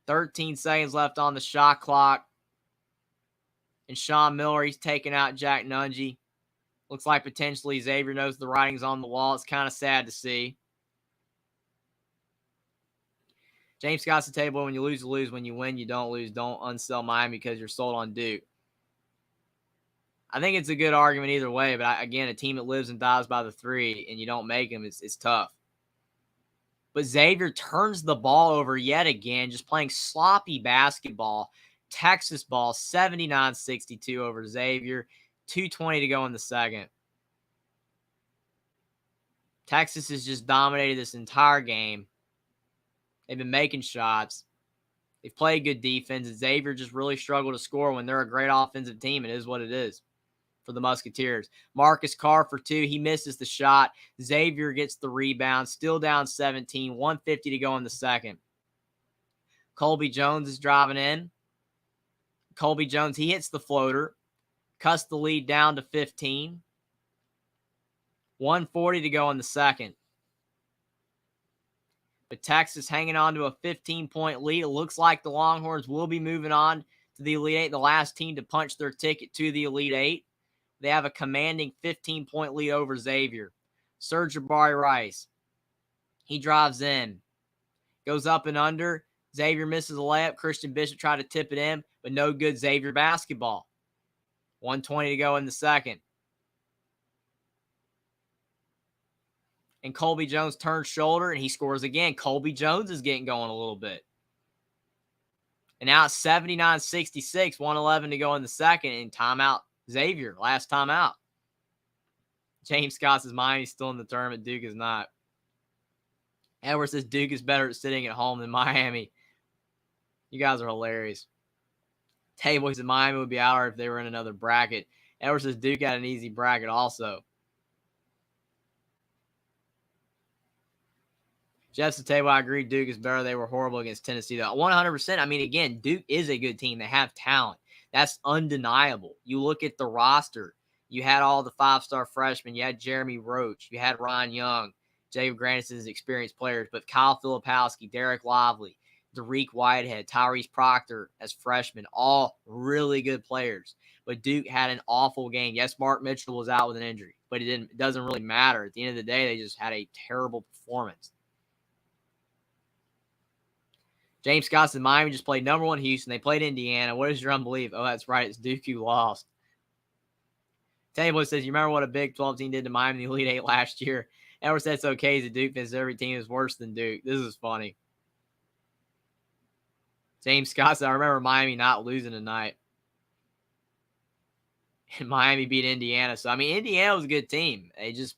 13 seconds left on the shot clock. And Sean Miller, he's taking out Jack Nungy. Looks like potentially Xavier knows the writing's on the wall. It's kind of sad to see. James Scott's the table. When you lose, you lose. When you win, you don't lose. Don't unsell Miami because you're sold on Duke. I think it's a good argument either way. But again, a team that lives and dies by the three and you don't make them, it's tough. But Xavier turns the ball over yet again, just playing sloppy basketball. Texas ball, 79-62 over Xavier. 2:20 to go in the second. Texas has just dominated this entire game. They've been making shots. They've played good defense. And Xavier just really struggled to score when they're a great offensive team. It is what it is for the Musketeers. Marcus Carr for two. He misses the shot. Xavier gets the rebound. Still down 17. 150 to go in the second. Colby Jones is driving in. Colby Jones, he hits the floater. Cuts the lead down to 15. 140 to go in the second. But Texas hanging on to a 15-point lead. It looks like the Longhorns will be moving on to the Elite Eight, the last team to punch their ticket to the Elite Eight. They have a commanding 15-point lead over Xavier. Serge Jabari Rice. He drives in. Goes up and under. Xavier misses a layup. Christian Bishop tried to tip it in, but no good. Xavier basketball. 120 to go in the second. And Colby Jones turns shoulder, and he scores again. Colby Jones is getting going a little bit. And now it's 79-66, 111 to go in the second, and timeout Xavier, last timeout. James Scott says Miami's still in the tournament. Duke is not. Edward says Duke is better at sitting at home than Miami. You guys are hilarious. Table says Miami would be out if they were in another bracket. Edward says Duke had an easy bracket also. Jeff's the table. I agree. Duke is better. They were horrible against Tennessee, though. 100%. I mean, again, Duke is a good team. They have talent. That's undeniable. You look at the roster. You had all the five-star freshmen. You had Jeremy Roach. You had Ron Young. Jacob Grandison's experienced players. But Kyle Filipowski, Derek Lively, Dariq Whitehead, Tyrese Proctor as freshmen, all really good players. But Duke had an awful game. Yes, Mark Mitchell was out with an injury, but it doesn't really matter. At the end of the day, they just had a terrible performance. James Scott said Miami just played number one Houston. They played Indiana. What is your unbelief? Oh, that's right. It's Duke who lost. Table says, you remember what a Big 12 team did to Miami in the Elite Eight last year? Edward said it's okay as a Duke fans. Every team is worse than Duke. This is funny. James Scott said, I remember Miami not losing tonight. And Miami beat Indiana. So, I mean, Indiana was a good team. They just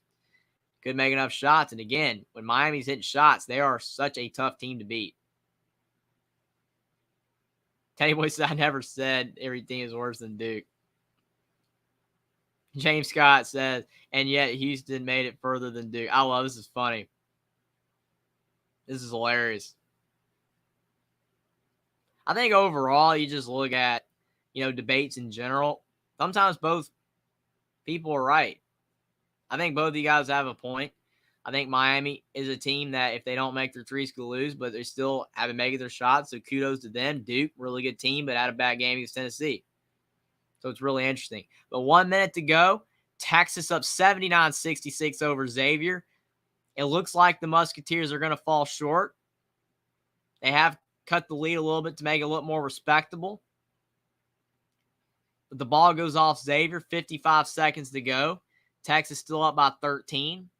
couldn't make enough shots. And again, when Miami's hitting shots, they are such a tough team to beat. Teddy Boy said, I never said every team is worse than Duke. James Scott says, and yet Houston made it further than Duke. I love this. Is funny. This is hilarious. I think overall, you just look at, debates in general. Sometimes both people are right. I think both of you guys have a point. I think Miami is a team that if they don't make their threes, could lose, but they still haven't made their shots. So kudos to them. Duke, really good team, but had a bad game against Tennessee. So it's really interesting. But 1 minute to go. Texas up 79-66 over Xavier. It looks like the Musketeers are going to fall short. They have cut the lead a little bit to make it look more respectable. But the ball goes off Xavier. 55 seconds to go. Texas still up by 13.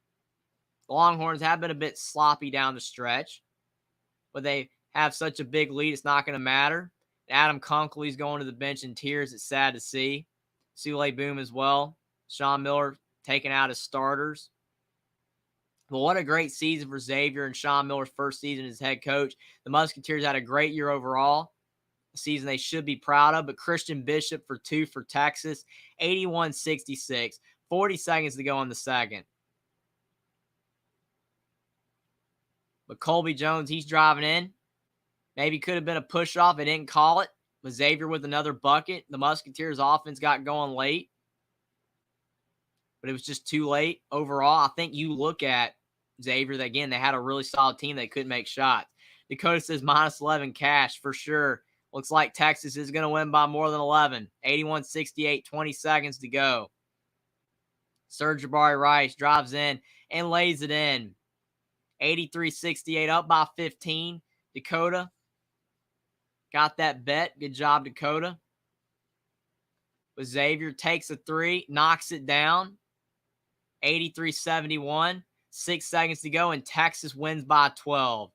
The Longhorns have been a bit sloppy down the stretch, but they have such a big lead, it's not going to matter. Adam Kunkley's going to the bench in tears. It's sad to see. Sule Boom as well. Sean Miller taking out his starters. But what a great season for Xavier and Sean Miller's first season as head coach. The Musketeers had a great year overall. A season they should be proud of. But Christian Bishop for two for Texas. 81-66. 40 seconds to go in the second. But Colby Jones, he's driving in. Maybe could have been a push-off. They didn't call it. But Xavier with another bucket. The Musketeers offense got going late. But it was just too late. Overall, I think you look at Xavier, that again, they had a really solid team. They couldn't make shots. Dakota says minus 11 cash for sure. Looks like Texas is going to win by more than 11. 81-68, 20 seconds to go. Serge Jabari Rice drives in and lays it in. 83-68, up by 15. Dakota got that bet. Good job, Dakota. But Xavier takes a three, knocks it down. 83-71. 6 seconds to go, and Texas wins by 12.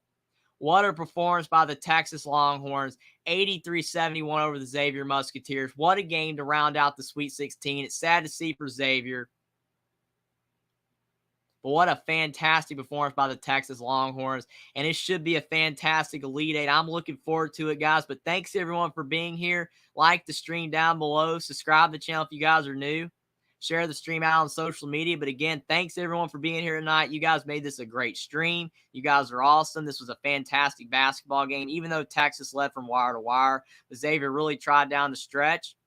What a performance by the Texas Longhorns. 83-71 over the Xavier Musketeers. What a game to round out the Sweet 16. It's sad to see for Xavier. But what a fantastic performance by the Texas Longhorns. And it should be a fantastic Elite Eight. I'm looking forward to it, guys. But thanks, everyone, for being here. Like the stream down below. Subscribe to the channel if you guys are new. Share the stream out on social media. But again, thanks, everyone, for being here tonight. You guys made this a great stream. You guys are awesome. This was a fantastic basketball game, even though Texas led from wire to wire. But Xavier really tried down the stretch.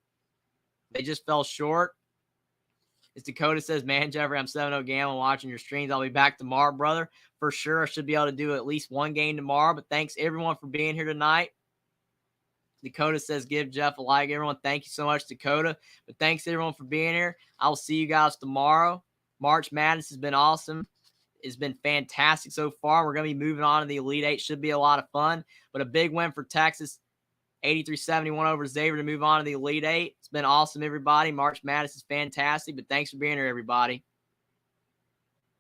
They just fell short. As Dakota says, man, Jeffrey, I'm 7-0 gambling watching your streams. I'll be back tomorrow, brother. For sure, I should be able to do at least one game tomorrow. But thanks, everyone, for being here tonight. Dakota says, give Jeff a like. Everyone, thank you so much, Dakota. But thanks, everyone, for being here. I will see you guys tomorrow. March Madness has been awesome. It's been fantastic so far. We're going to be moving on to the Elite Eight. Should be a lot of fun. But a big win for Texas. 83-71 over Xavier to move on to the Elite Eight. It's been awesome, everybody. March Madness is fantastic, but thanks for being here, everybody.